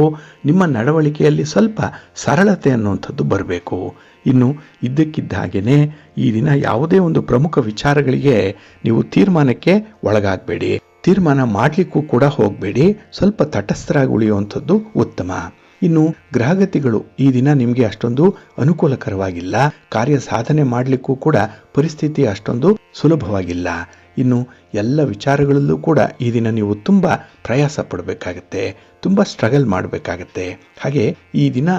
[SPEAKER 1] ನಿಮ್ಮ ನಡವಳಿಕೆಯಲ್ಲಿ ಸ್ವಲ್ಪ ಸರಳತೆ ಅನ್ನುವಂಥದ್ದು ಬರಬೇಕು. ಇನ್ನು ಇದ್ದಕ್ಕಿದ್ದ ಹಾಗೆಯೇ ಈ ದಿನ ಯಾವುದೇ ಒಂದು ಪ್ರಮುಖ ವಿಚಾರಗಳಿಗೆ ನೀವು ತೀರ್ಮಾನಕ್ಕೆ ಒಳಗಾಗಬೇಡಿ, ತೀರ್ಮಾನ ಮಾಡಲಿಕ್ಕೂ ಕೂಡ ಹೋಗಬೇಡಿ. ಸ್ವಲ್ಪ ತಟಸ್ಥರಾಗಿ ಉಳಿಯುವಂಥದ್ದು ಉತ್ತಮ. ಇನ್ನು ಗ್ರಹಗತಿಗಳು ಈ ದಿನ ನಿಮಗೆ ಅಷ್ಟೊಂದು ಅನುಕೂಲಕರವಾಗಿಲ್ಲ. ಕಾರ್ಯ ಸಾಧನೆ ಮಾಡಲಿಕ್ಕೂ ಕೂಡ ಪರಿಸ್ಥಿತಿ ಅಷ್ಟೊಂದು ಸುಲಭವಾಗಿಲ್ಲ. ಇನ್ನು ಎಲ್ಲ ವಿಚಾರಗಳಲ್ಲೂ ಕೂಡ ಈ ದಿನ ನೀವು ತುಂಬ ಪ್ರಯಾಸ ಪಡಬೇಕಾಗತ್ತೆ, ತುಂಬ ಸ್ಟ್ರಗಲ್ ಮಾಡಬೇಕಾಗತ್ತೆ. ಹಾಗೆ ಈ ದಿನ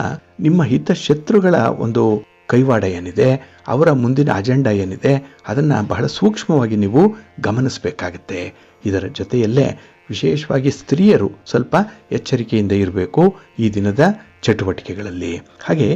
[SPEAKER 1] ನಿಮ್ಮ ಹಿತಶತ್ರುಗಳ ಒಂದು ಕೈವಾಡ ಏನಿದೆ, ಅವರ ಮುಂದಿನ ಅಜೆಂಡಾ ಏನಿದೆ, ಅದನ್ನು ಬಹಳ ಸೂಕ್ಷ್ಮವಾಗಿ ನೀವು ಗಮನಿಸಬೇಕಾಗತ್ತೆ. ಇದರ ಜೊತೆಯಲ್ಲೇ ವಿಶೇಷವಾಗಿ ಸ್ತ್ರೀಯರು ಸ್ವಲ್ಪ ಎಚ್ಚರಿಕೆಯಿಂದ ಇರಬೇಕು ಈ ದಿನದ ಚಟುವಟಿಕೆಗಳಲ್ಲಿ. ಹಾಗೆ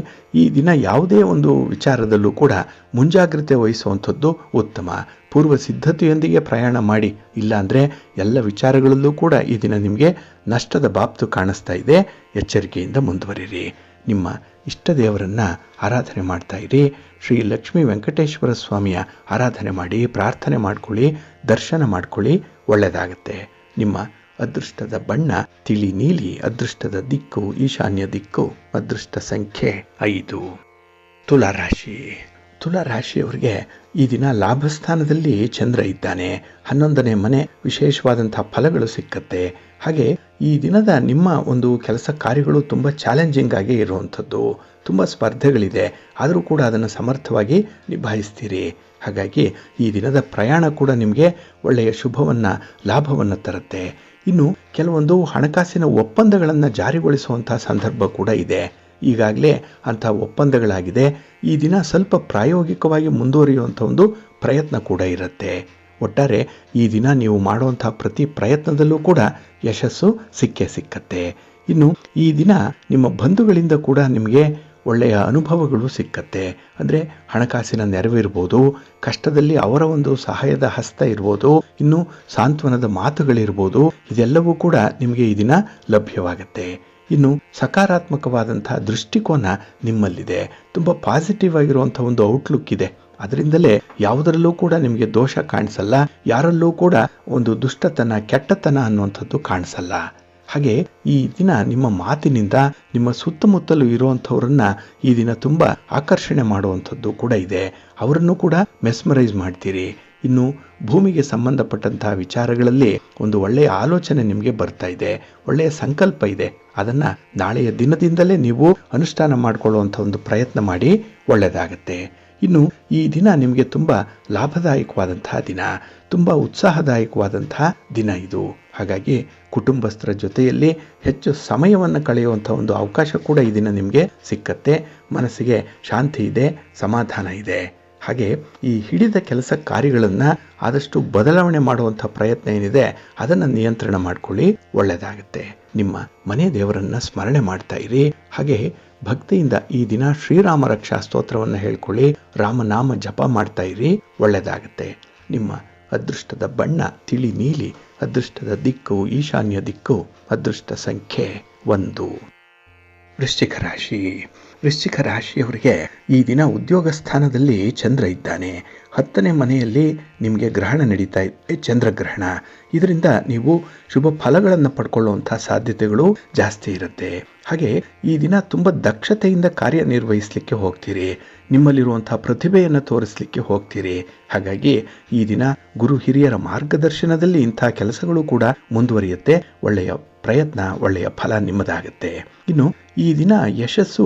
[SPEAKER 1] ಈ ದಿನ ಯಾವುದೇ ಒಂದು ವಿಚಾರದಲ್ಲೂ ಕೂಡ ಮುಂಜಾಗ್ರತೆ ವಹಿಸುವಂಥದ್ದು ಉತ್ತಮ. ಪೂರ್ವ ಸಿದ್ಧತೆಯೊಂದಿಗೆ ಪ್ರಯಾಣ ಮಾಡಿ, ಇಲ್ಲಾಂದರೆ ಎಲ್ಲ ವಿಚಾರಗಳಲ್ಲೂ ಕೂಡ ಈ ದಿನ ನಿಮಗೆ ನಷ್ಟದ ಬಾಬ್ತು ಕಾಣಿಸ್ತಾ ಇದೆ. ಎಚ್ಚರಿಕೆಯಿಂದ ಮುಂದುವರಿರಿ. ನಿಮ್ಮ ಇಷ್ಟ ದೇವರನ್ನು ಆರಾಧನೆ ಮಾಡ್ತಾ ಇರಿ. ಶ್ರೀ ಲಕ್ಷ್ಮೀ ವೆಂಕಟೇಶ್ವರ ಸ್ವಾಮಿಯ ಆರಾಧನೆ ಮಾಡಿ, ಪ್ರಾರ್ಥನೆ ಮಾಡ್ಕೊಳ್ಳಿ, ದರ್ಶನ ಮಾಡ್ಕೊಳ್ಳಿ, ಒಳ್ಳೆಯದಾಗತ್ತೆ. ನಿಮ್ಮ ಅದೃಷ್ಟದ ಬಣ್ಣ ತಿಳಿ ನೀಲಿ, ಅದೃಷ್ಟದ ದಿಕ್ಕು ಈಶಾನ್ಯ ದಿಕ್ಕು, ಅದೃಷ್ಟ ಸಂಖ್ಯೆ 5. ತುಲಾರಾಶಿ. ತುಲಾರಾಶಿಯವರಿಗೆ ಈ ದಿನ ಲಾಭಸ್ಥಾನದಲ್ಲಿ ಚಂದ್ರ ಇದ್ದಾನೆ. 11ನೇ ಮನೆ, ವಿಶೇಷವಾದಂಥ ಫಲಗಳು ಸಿಕ್ಕತ್ತೆ. ಹಾಗೆ ಈ ದಿನದ ನಿಮ್ಮ ಒಂದು ಕೆಲಸ ಕಾರ್ಯಗಳು ತುಂಬ ಚಾಲೆಂಜಿಂಗ್ ಆಗಿ ಇರುವಂಥದ್ದು, ತುಂಬ ಸ್ಪರ್ಧೆಗಳಿದೆ, ಆದರೂ ಕೂಡ ಅದನ್ನು ಸಮರ್ಥವಾಗಿ ನಿಭಾಯಿಸ್ತೀರಿ. ಹಾಗಾಗಿ ಈ ದಿನದ ಪ್ರಯಾಣ ಕೂಡ ನಿಮಗೆ ಒಳ್ಳೆಯ ಶುಭವನ್ನು, ಲಾಭವನ್ನು ತರುತ್ತೆ. ಇನ್ನು ಕೆಲವೊಂದು ಹಣಕಾಸಿನ ಒಪ್ಪಂದಗಳನ್ನು ಜಾರಿಗೊಳಿಸುವಂಥ ಸಂದರ್ಭ ಕೂಡ ಇದೆ. ಈಗಾಗಲೇ ಅಂಥ ಒಪ್ಪಂದಗಳಾಗಿದೆ. ಈ ದಿನ ಸ್ವಲ್ಪ ಪ್ರಾಯೋಗಿಕವಾಗಿ ಮುಂದುವರಿಯುವಂಥ ಒಂದು ಪ್ರಯತ್ನ ಕೂಡ ಇರುತ್ತೆ. ಒಟ್ಟಾರೆ ಈ ದಿನ ನೀವು ಮಾಡುವಂಥ ಪ್ರತಿ ಪ್ರಯತ್ನದಲ್ಲೂ ಕೂಡ ಯಶಸ್ಸು ಸಿಕ್ಕೇ ಸಿಕ್ಕತ್ತೆ. ಇನ್ನು ಈ ದಿನ ನಿಮ್ಮ ಬಂಧುಗಳಿಂದ ಕೂಡ ನಿಮಗೆ ಒಳ್ಳೆಯ ಅನುಭವಗಳು ಸಿಕ್ಕತ್ತೆ. ಅಂದರೆ ಹಣಕಾಸಿನ ನೆರವಿರ್ಬೋದು, ಕಷ್ಟದಲ್ಲಿ ಅವರ ಒಂದು ಸಹಾಯದ ಹಸ್ತ ಇರ್ಬೋದು, ಇನ್ನು ಸಾಂತ್ವನದ ಮಾತುಗಳಿರ್ಬೋದು, ಇದೆಲ್ಲವೂ ಕೂಡ ನಿಮಗೆ ಈ ದಿನ ಲಭ್ಯವಾಗುತ್ತೆ. ಇನ್ನು ಸಕಾರಾತ್ಮಕವಾದಂಥ ದೃಷ್ಟಿಕೋನ ನಿಮ್ಮಲ್ಲಿದೆ. ತುಂಬ ಪಾಸಿಟಿವ್ ಆಗಿರುವಂಥ ಒಂದು ಔಟ್ಲುಕ್ ಇದೆ. ಅದರಿಂದಲೇ ಯಾವುದರಲ್ಲೂ ಕೂಡ ನಿಮಗೆ ದೋಷ ಕಾಣಿಸಲ್ಲ, ಯಾರಲ್ಲೂ ಕೂಡ ಒಂದು ದುಷ್ಟತನ, ಕೆಟ್ಟತನ ಅನ್ನುವಂಥದ್ದು ಕಾಣಿಸಲ್ಲ. ಹಾಗೆ ಈ ದಿನ ನಿಮ್ಮ ಮಾತಿನಿಂದ ನಿಮ್ಮ ಸುತ್ತಮುತ್ತಲೂ ಇರುವಂಥವ್ರನ್ನ ಈ ದಿನ ತುಂಬ ಆಕರ್ಷಣೆ ಮಾಡುವಂಥದ್ದು ಕೂಡ ಇದೆ. ಅವರನ್ನು ಕೂಡ ಮೆಸ್ಮರೈಸ್ ಮಾಡ್ತೀರಿ. ಇನ್ನು ಭೂಮಿಗೆ ಸಂಬಂಧಪಟ್ಟಂತಹ ವಿಚಾರಗಳಲ್ಲಿ ಒಂದು ಒಳ್ಳೆಯ ಆಲೋಚನೆ ನಿಮಗೆ ಬರ್ತಾ ಇದೆ, ಒಳ್ಳೆಯ ಸಂಕಲ್ಪ ಇದೆ. ಅದನ್ನು ನಾಳೆಯ ದಿನದಿಂದಲೇ ನೀವು ಅನುಷ್ಠಾನ ಮಾಡಿಕೊಳ್ಳುವಂಥ ಒಂದು ಪ್ರಯತ್ನ ಮಾಡಿ, ಒಳ್ಳೆಯದಾಗತ್ತೆ. ಇನ್ನು ಈ ದಿನ ನಿಮಗೆ ತುಂಬ ಲಾಭದಾಯಕವಾದಂತಹ ದಿನ, ತುಂಬ ಉತ್ಸಾಹದಾಯಕವಾದಂತಹ ದಿನ ಇದು. ಹಾಗಾಗಿ ಕುಟುಂಬಸ್ಥರ ಜೊತೆಯಲ್ಲಿ ಹೆಚ್ಚು ಸಮಯವನ್ನು ಕಳೆಯುವಂಥ ಒಂದು ಅವಕಾಶ ಕೂಡ ಈ ದಿನ ನಿಮಗೆ ಸಿಕ್ಕತ್ತೆ. ಮನಸ್ಸಿಗೆ ಶಾಂತಿ ಇದೆ, ಸಮಾಧಾನ ಇದೆ. ಹಾಗೆ ಈ ಹಿಡಿದ ಕೆಲಸ ಕಾರ್ಯಗಳನ್ನು ಆದಷ್ಟು ಬದಲಾವಣೆ ಮಾಡುವಂಥ ಪ್ರಯತ್ನ ಏನಿದೆ ಅದನ್ನು ನಿಯಂತ್ರಣ ಮಾಡಿಕೊಳ್ಳಿ, ಒಳ್ಳೆಯದಾಗುತ್ತೆ. ನಿಮ್ಮ ಮನೆ ದೇವರನ್ನು ಸ್ಮರಣೆ ಮಾಡ್ತಾ ಇರಿ. ಹಾಗೆ ಭಕ್ತಿಯಿಂದ ಈ ದಿನ ಶ್ರೀರಾಮ ರಕ್ಷಾ ಸ್ತೋತ್ರವನ್ನು ಹೇಳ್ಕೊಳ್ಳಿ, ರಾಮನಾಮ ಜಪ ಮಾಡ್ತಾ ಇರಿ, ಒಳ್ಳೆಯದಾಗುತ್ತೆ. ನಿಮ್ಮ ಅದೃಷ್ಟದ ಬಣ್ಣ ತಿಳಿ ನೀಲಿ, ಅದೃಷ್ಟದ ದಿಕ್ಕು ಈಶಾನ್ಯ ದಿಕ್ಕು, ಅದೃಷ್ಟ ಸಂಖ್ಯೆ 1. ವೃಶ್ಚಿಕ ರಾಶಿ. ವೃಶ್ಚಿಕ ರಾಶಿಯವರಿಗೆ ಈ ದಿನ ಉದ್ಯೋಗ ಸ್ಥಾನದಲ್ಲಿ ಚಂದ್ರ ಇದ್ದಾನೆ. 10ನೇ ಮನೆಯಲ್ಲಿ ನಿಮಗೆ ಗ್ರಹಣ ನಡೀತಾ ಇದೆ, ಚಂದ್ರಗ್ರಹಣ. ಇದರಿಂದ ನೀವು ಶುಭ ಫಲಗಳನ್ನು ಪಡ್ಕೊಳ್ಳುವಂಥ ಸಾಧ್ಯತೆಗಳು ಜಾಸ್ತಿ ಇರುತ್ತೆ. ಹಾಗೆ ಈ ದಿನ ತುಂಬ ದಕ್ಷತೆಯಿಂದ ಕಾರ್ಯನಿರ್ವಹಿಸಲಿಕ್ಕೆ ಹೋಗ್ತೀರಿ, ನಿಮ್ಮಲ್ಲಿರುವಂಥ ಪ್ರತಿಭೆಯನ್ನು ತೋರಿಸಲಿಕ್ಕೆ ಹೋಗ್ತೀರಿ. ಹಾಗಾಗಿ ಈ ದಿನ ಗುರು ಹಿರಿಯರ ಮಾರ್ಗದರ್ಶನದಲ್ಲಿ ಇಂಥ ಕೆಲಸಗಳು ಕೂಡ ಮುಂದುವರಿಯುತ್ತೆ. ಒಳ್ಳೆಯ ಪ್ರಯತ್ನ, ಒಳ್ಳೆಯ ಫಲ ನಿಮ್ಮದಾಗುತ್ತೆ. ಇನ್ನು ಈ ದಿನ ಯಶಸ್ಸು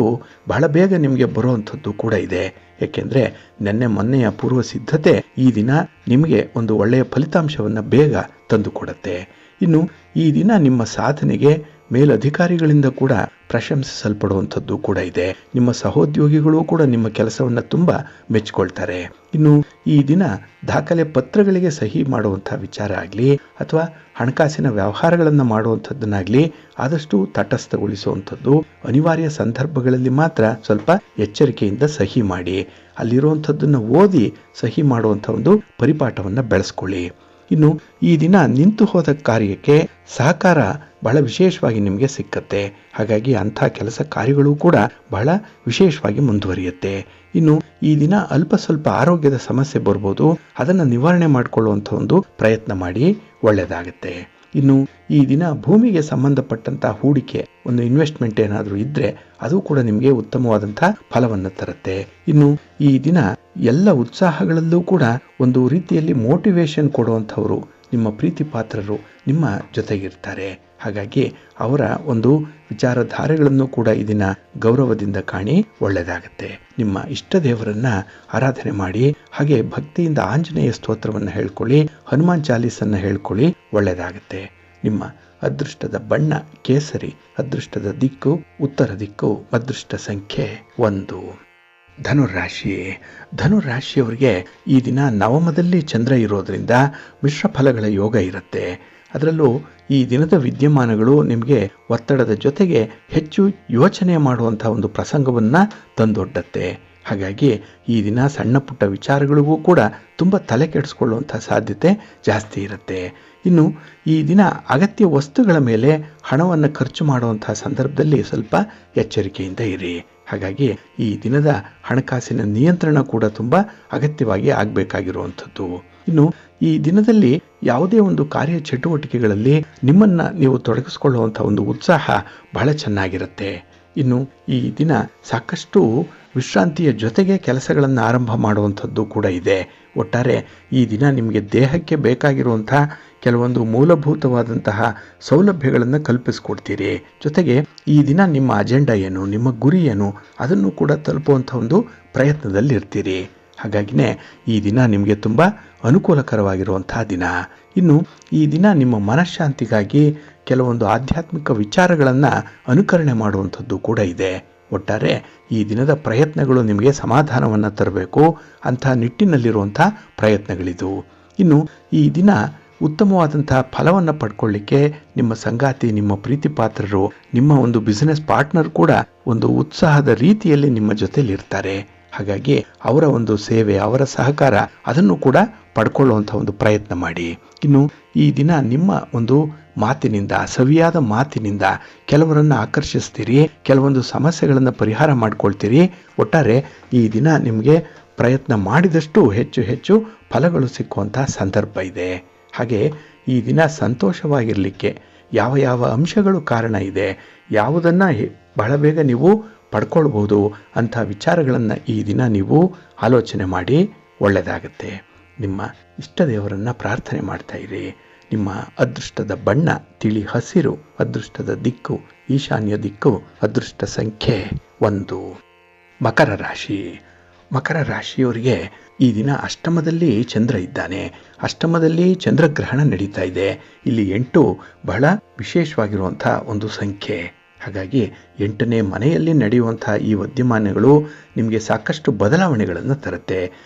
[SPEAKER 1] ಬಹಳ ಬೇಗ ನಿಮಗೆ ಬರುವಂಥದ್ದು ಕೂಡ ಇದೆ. ಏಕೆಂದರೆ ನೆನ್ನೆ ಮೊನ್ನೆಯ ಪೂರ್ವ ಸಿದ್ಧತೆ ಈ ದಿನ ನಿಮಗೆ ಒಂದು ಒಳ್ಳೆಯ ಫಲಿತಾಂಶವನ್ನು ಬೇಗ ತಂದುಕೊಡುತ್ತೆ. ಇನ್ನು ಈ ದಿನ ನಿಮ್ಮ ಸಾಧನೆಗೆ ಮೇಲಧಿಕಾರಿಗಳಿಂದ ಕೂಡ ಪ್ರಶಂಸಿಸಲ್ಪಡುವಂಥದ್ದು ಕೂಡ ಇದೆ. ನಿಮ್ಮ ಸಹೋದ್ಯೋಗಿಗಳು ಕೂಡ ನಿಮ್ಮ ಕೆಲಸವನ್ನು ತುಂಬ ಮೆಚ್ಚಿಕೊಳ್ತಾರೆ. ಇನ್ನು ಈ ದಿನ ದಾಖಲೆ ಪತ್ರಗಳಿಗೆ ಸಹಿ ಮಾಡುವಂಥ ವಿಚಾರ ಆಗಲಿ ಅಥವಾ ಹಣಕಾಸಿನ ವ್ಯವಹಾರಗಳನ್ನು ಮಾಡುವಂಥದ್ದನ್ನಾಗಲಿ ಆದಷ್ಟು ತಟಸ್ಥಗೊಳಿಸುವಂಥದ್ದು. ಅನಿವಾರ್ಯ ಸಂದರ್ಭಗಳಲ್ಲಿ ಮಾತ್ರ ಸ್ವಲ್ಪ ಎಚ್ಚರಿಕೆಯಿಂದ ಸಹಿ ಮಾಡಿ, ಅಲ್ಲಿರುವಂಥದ್ದನ್ನು ಓದಿ ಸಹಿ ಮಾಡುವಂಥ ಒಂದು ಪರಿಪಾಠವನ್ನು ಬೆಳೆಸ್ಕೊಳ್ಳಿ. ಇನ್ನು ಈ ದಿನ ನಿಂತು ಹೋದ ಕಾರ್ಯಕ್ಕೆ ಸಹಕಾರ ಬಹಳ ವಿಶೇಷವಾಗಿ ನಿಮಗೆ ಸಿಕ್ಕತ್ತೆ. ಹಾಗಾಗಿ ಅಂಥ ಕೆಲಸ ಕಾರ್ಯಗಳು ಕೂಡ ಬಹಳ ವಿಶೇಷವಾಗಿ ಮುಂದುವರಿಯುತ್ತೆ. ಇನ್ನು ಈ ದಿನ ಅಲ್ಪ ಸ್ವಲ್ಪ ಆರೋಗ್ಯದ ಸಮಸ್ಯೆ ಬರ್ಬೋದು, ಅದನ್ನು ನಿವಾರಣೆ ಮಾಡಿಕೊಳ್ಳುವಂಥ ಒಂದು ಪ್ರಯತ್ನ ಮಾಡಿ, ಒಳ್ಳೆಯದಾಗುತ್ತೆ. ಇನ್ನು ಈ ದಿನ ಭೂಮಿಗೆ ಸಂಬಂಧಪಟ್ಟಂಥ ಹೂಡಿಕೆ, ಒಂದು ಇನ್ವೆಸ್ಟ್ಮೆಂಟ್ ಏನಾದರೂ ಇದ್ದರೆ ಅದು ಕೂಡ ನಿಮಗೆ ಉತ್ತಮವಾದಂಥ ಫಲವನ್ನು ತರುತ್ತೆ. ಇನ್ನು ಈ ದಿನ ಎಲ್ಲ ಉತ್ಸಾಹಗಳಲ್ಲೂ ಕೂಡ ಒಂದು ರೀತಿಯಲ್ಲಿ ಮೋಟಿವೇಶನ್ ಕೊಡುವಂಥವರು ನಿಮ್ಮ ಪ್ರೀತಿ ಪಾತ್ರರು ನಿಮ್ಮ ಜೊತೆಗಿರ್ತಾರೆ. ಹಾಗಾಗಿ ಅವರ ಒಂದು ವಿಚಾರಧಾರೆಗಳನ್ನು ಕೂಡ ಈ ದಿನ ಗೌರವದಿಂದ ಕಾಣಿ, ಒಳ್ಳೆಯದಾಗುತ್ತೆ. ನಿಮ್ಮ ಇಷ್ಟ ದೇವರನ್ನ ಆರಾಧನೆ ಮಾಡಿ, ಹಾಗೆ ಭಕ್ತಿಯಿಂದ ಆಂಜನೇಯ ಸ್ತೋತ್ರವನ್ನು ಹೇಳ್ಕೊಳ್ಳಿ, ಹನುಮಾನ್ ಚಾಲೀಸನ್ನು ಹೇಳ್ಕೊಳ್ಳಿ, ಒಳ್ಳೆಯದಾಗುತ್ತೆ. ನಿಮ್ಮ ಅದೃಷ್ಟದ ಬಣ್ಣ ಕೇಸರಿ, ಅದೃಷ್ಟದ ದಿಕ್ಕು ಉತ್ತರ ದಿಕ್ಕು, ಅದೃಷ್ಟ ಸಂಖ್ಯೆ 1. ಧನುರಾಶಿ. ಧನುರಾಶಿಯವರಿಗೆ ಈ ದಿನ ನವಮದಲ್ಲಿ ಚಂದ್ರ ಇರೋದ್ರಿಂದ ಮಿಶ್ರ ಫಲಗಳ ಯೋಗ ಇರುತ್ತೆ. ಅದರಲ್ಲೂ ಈ ದಿನದ ವಿದ್ಯಮಾನಗಳು ನಿಮಗೆ ಒತ್ತಡದ ಜೊತೆಗೆ ಹೆಚ್ಚು ಯೋಚನೆ ಮಾಡುವಂಥ ಒಂದು ಪ್ರಸಂಗವನ್ನು ತಂದೊಡ್ಡತ್ತೆ. ಹಾಗಾಗಿ ಈ ದಿನ ಸಣ್ಣ ಪುಟ್ಟ ವಿಚಾರಗಳಿಗೂ ಕೂಡ ತುಂಬ ತಲೆ ಕೆಡಿಸ್ಕೊಳ್ಳುವಂಥ ಸಾಧ್ಯತೆ ಜಾಸ್ತಿ ಇರುತ್ತೆ. ಇನ್ನು ಈ ದಿನ ಅಗತ್ಯ ವಸ್ತುಗಳ ಮೇಲೆ ಹಣವನ್ನು ಖರ್ಚು ಮಾಡುವಂಥ ಸಂದರ್ಭದಲ್ಲಿ ಸ್ವಲ್ಪ ಎಚ್ಚರಿಕೆಯಿಂದ ಇರಿ. ಹಾಗಾಗಿ ಈ ದಿನದ ಹಣಕಾಸಿನ ನಿಯಂತ್ರಣ ಕೂಡ ತುಂಬ ಅಗತ್ಯವಾಗಿ ಆಗಬೇಕಾಗಿರುವಂಥದ್ದು. ಇನ್ನು ಈ ದಿನದಲ್ಲಿ ಯಾವುದೇ ಒಂದು ಕಾರ್ಯ ಚಟುವಟಿಕೆಗಳಲ್ಲಿ ನಿಮ್ಮನ್ನು ನೀವು ತೊಡಗಿಸ್ಕೊಳ್ಳುವಂಥ ಒಂದು ಉತ್ಸಾಹ ಬಹಳ ಚೆನ್ನಾಗಿರುತ್ತೆ. ಇನ್ನು ಈ ದಿನ ಸಾಕಷ್ಟು ವಿಶ್ರಾಂತಿಯ ಜೊತೆಗೆ ಕೆಲಸಗಳನ್ನು ಆರಂಭ ಮಾಡುವಂಥದ್ದು ಕೂಡ ಇದೆ. ಒಟ್ಟಾರೆ ಈ ದಿನ ನಿಮಗೆ ದೇಹಕ್ಕೆ ಬೇಕಾಗಿರುವಂಥ ಕೆಲವೊಂದು ಮೂಲಭೂತವಾದಂತಹ ಸೌಲಭ್ಯಗಳನ್ನು ಕಲ್ಪಿಸ್ಕೊಡ್ತೀರಿ. ಜೊತೆಗೆ ಈ ದಿನ ನಿಮ್ಮ ಅಜೆಂಡಾ ಏನು, ನಿಮ್ಮ ಗುರಿ ಏನು, ಅದನ್ನು ಕೂಡ ತಲುಪುವಂಥ ಒಂದು ಪ್ರಯತ್ನದಲ್ಲಿ ಇರ್ತೀರಿ. ಹಾಗಾಗಿನೇ ಈ ದಿನ ನಿಮಗೆ ತುಂಬ ಅನುಕೂಲಕರವಾಗಿರುವಂಥ ದಿನ. ಇನ್ನು ಈ ದಿನ ನಿಮ್ಮ ಮನಃಶಾಂತಿಗಾಗಿ ಕೆಲವೊಂದು ಆಧ್ಯಾತ್ಮಿಕ ವಿಚಾರಗಳನ್ನು ಅನುಕರಣೆ ಮಾಡುವಂಥದ್ದು ಕೂಡ ಇದೆ. ಒಟ್ಟಾರೆ ಈ ದಿನದ ಪ್ರಯತ್ನಗಳು ನಿಮಗೆ ಸಮಾಧಾನವನ್ನು ತರಬೇಕು, ಅಂಥ ನಿಟ್ಟಿನಲ್ಲಿರುವಂಥ ಪ್ರಯತ್ನಗಳಿದು. ಇನ್ನು ಈ ದಿನ ಉತ್ತಮವಾದಂತಹ ಫಲವನ್ನು ಪಡ್ಕೊಳ್ಳಿಕ್ಕೆ ನಿಮ್ಮ ಸಂಗಾತಿ, ನಿಮ್ಮ ಪ್ರೀತಿ ಪಾತ್ರರು, ನಿಮ್ಮ ಒಂದು ಬಿಸಿನೆಸ್ ಪಾರ್ಟ್ನರ್ ಕೂಡ ಒಂದು ಉತ್ಸಾಹದ ರೀತಿಯಲ್ಲಿ ನಿಮ್ಮ ಜೊತೆಲಿ ಇರ್ತಾರೆ. ಹಾಗಾಗಿ ಅವರ ಒಂದು ಸೇವೆ, ಅವರ ಸಹಕಾರ ಅದನ್ನು ಕೂಡ ಪಡ್ಕೊಳ್ಳುವಂಥ ಒಂದು ಪ್ರಯತ್ನ ಮಾಡಿ. ಇನ್ನು ಈ ದಿನ ನಿಮ್ಮ ಒಂದು ಮಾತಿನಿಂದ, ಸವಿಯಾದ ಮಾತಿನಿಂದ ಕೆಲವರನ್ನು ಆಕರ್ಷಿಸ್ತೀರಿ, ಕೆಲವೊಂದು ಸಮಸ್ಯೆಗಳನ್ನು ಪರಿಹಾರ ಮಾಡ್ಕೊಳ್ತೀರಿ. ಒಟ್ಟಾರೆ ಈ ದಿನ ನಿಮಗೆ ಪ್ರಯತ್ನ ಮಾಡಿದಷ್ಟು ಹೆಚ್ಚು ಹೆಚ್ಚು ಫಲಗಳು ಸಿಕ್ಕುವಂಥ ಸಂದರ್ಭ ಇದೆ. ಹಾಗೆ ಈ ದಿನ ಸಂತೋಷವಾಗಿರಲಿಕ್ಕೆ ಯಾವ ಯಾವ ಅಂಶಗಳು ಕಾರಣ ಇದೆ, ಯಾವುದನ್ನು ಬಹಳ ಬೇಗ ನೀವು ಪಡ್ಕೊಳ್ಬೋದು ಅಂಥ ವಿಚಾರಗಳನ್ನು ಈ ದಿನ ನೀವು ಆಲೋಚನೆ ಮಾಡಿ ಒಳ್ಳೆಯದಾಗತ್ತೆ. ನಿಮ್ಮ ಇಷ್ಟ ದೇವರನ್ನು ಪ್ರಾರ್ಥನೆ ಮಾಡ್ತಾ ಇರಿ. ನಿಮ್ಮ ಅದೃಷ್ಟದ ಬಣ್ಣ ತಿಳಿ ಹಸಿರು, ಅದೃಷ್ಟದ ದಿಕ್ಕು ಈಶಾನ್ಯ ದಿಕ್ಕು, ಅದೃಷ್ಟ ಸಂಖ್ಯೆ 1. ಮಕರ ರಾಶಿ. ಮಕರ ರಾಶಿಯವರಿಗೆ ಈ ದಿನ ಅಷ್ಟಮದಲ್ಲಿ ಚಂದ್ರ ಇದ್ದಾನೆ. ಅಷ್ಟಮದಲ್ಲಿ ಚಂದ್ರಗ್ರಹಣ ನಡೀತಾ ಇದೆ. ಇಲ್ಲಿ 8 ಬಹಳ ವಿಶೇಷವಾಗಿರುವಂಥ ಒಂದು ಸಂಖ್ಯೆ. ಹಾಗಾಗಿ 8ನೇ ಮನೆಯಲ್ಲಿ ನಡೆಯುವಂಥ ಈ ವಿದ್ಯಮಾನಗಳು ನಿಮಗೆ ಸಾಕಷ್ಟು ಬದಲಾವಣೆಗಳನ್ನು ತರುತ್ತೆ.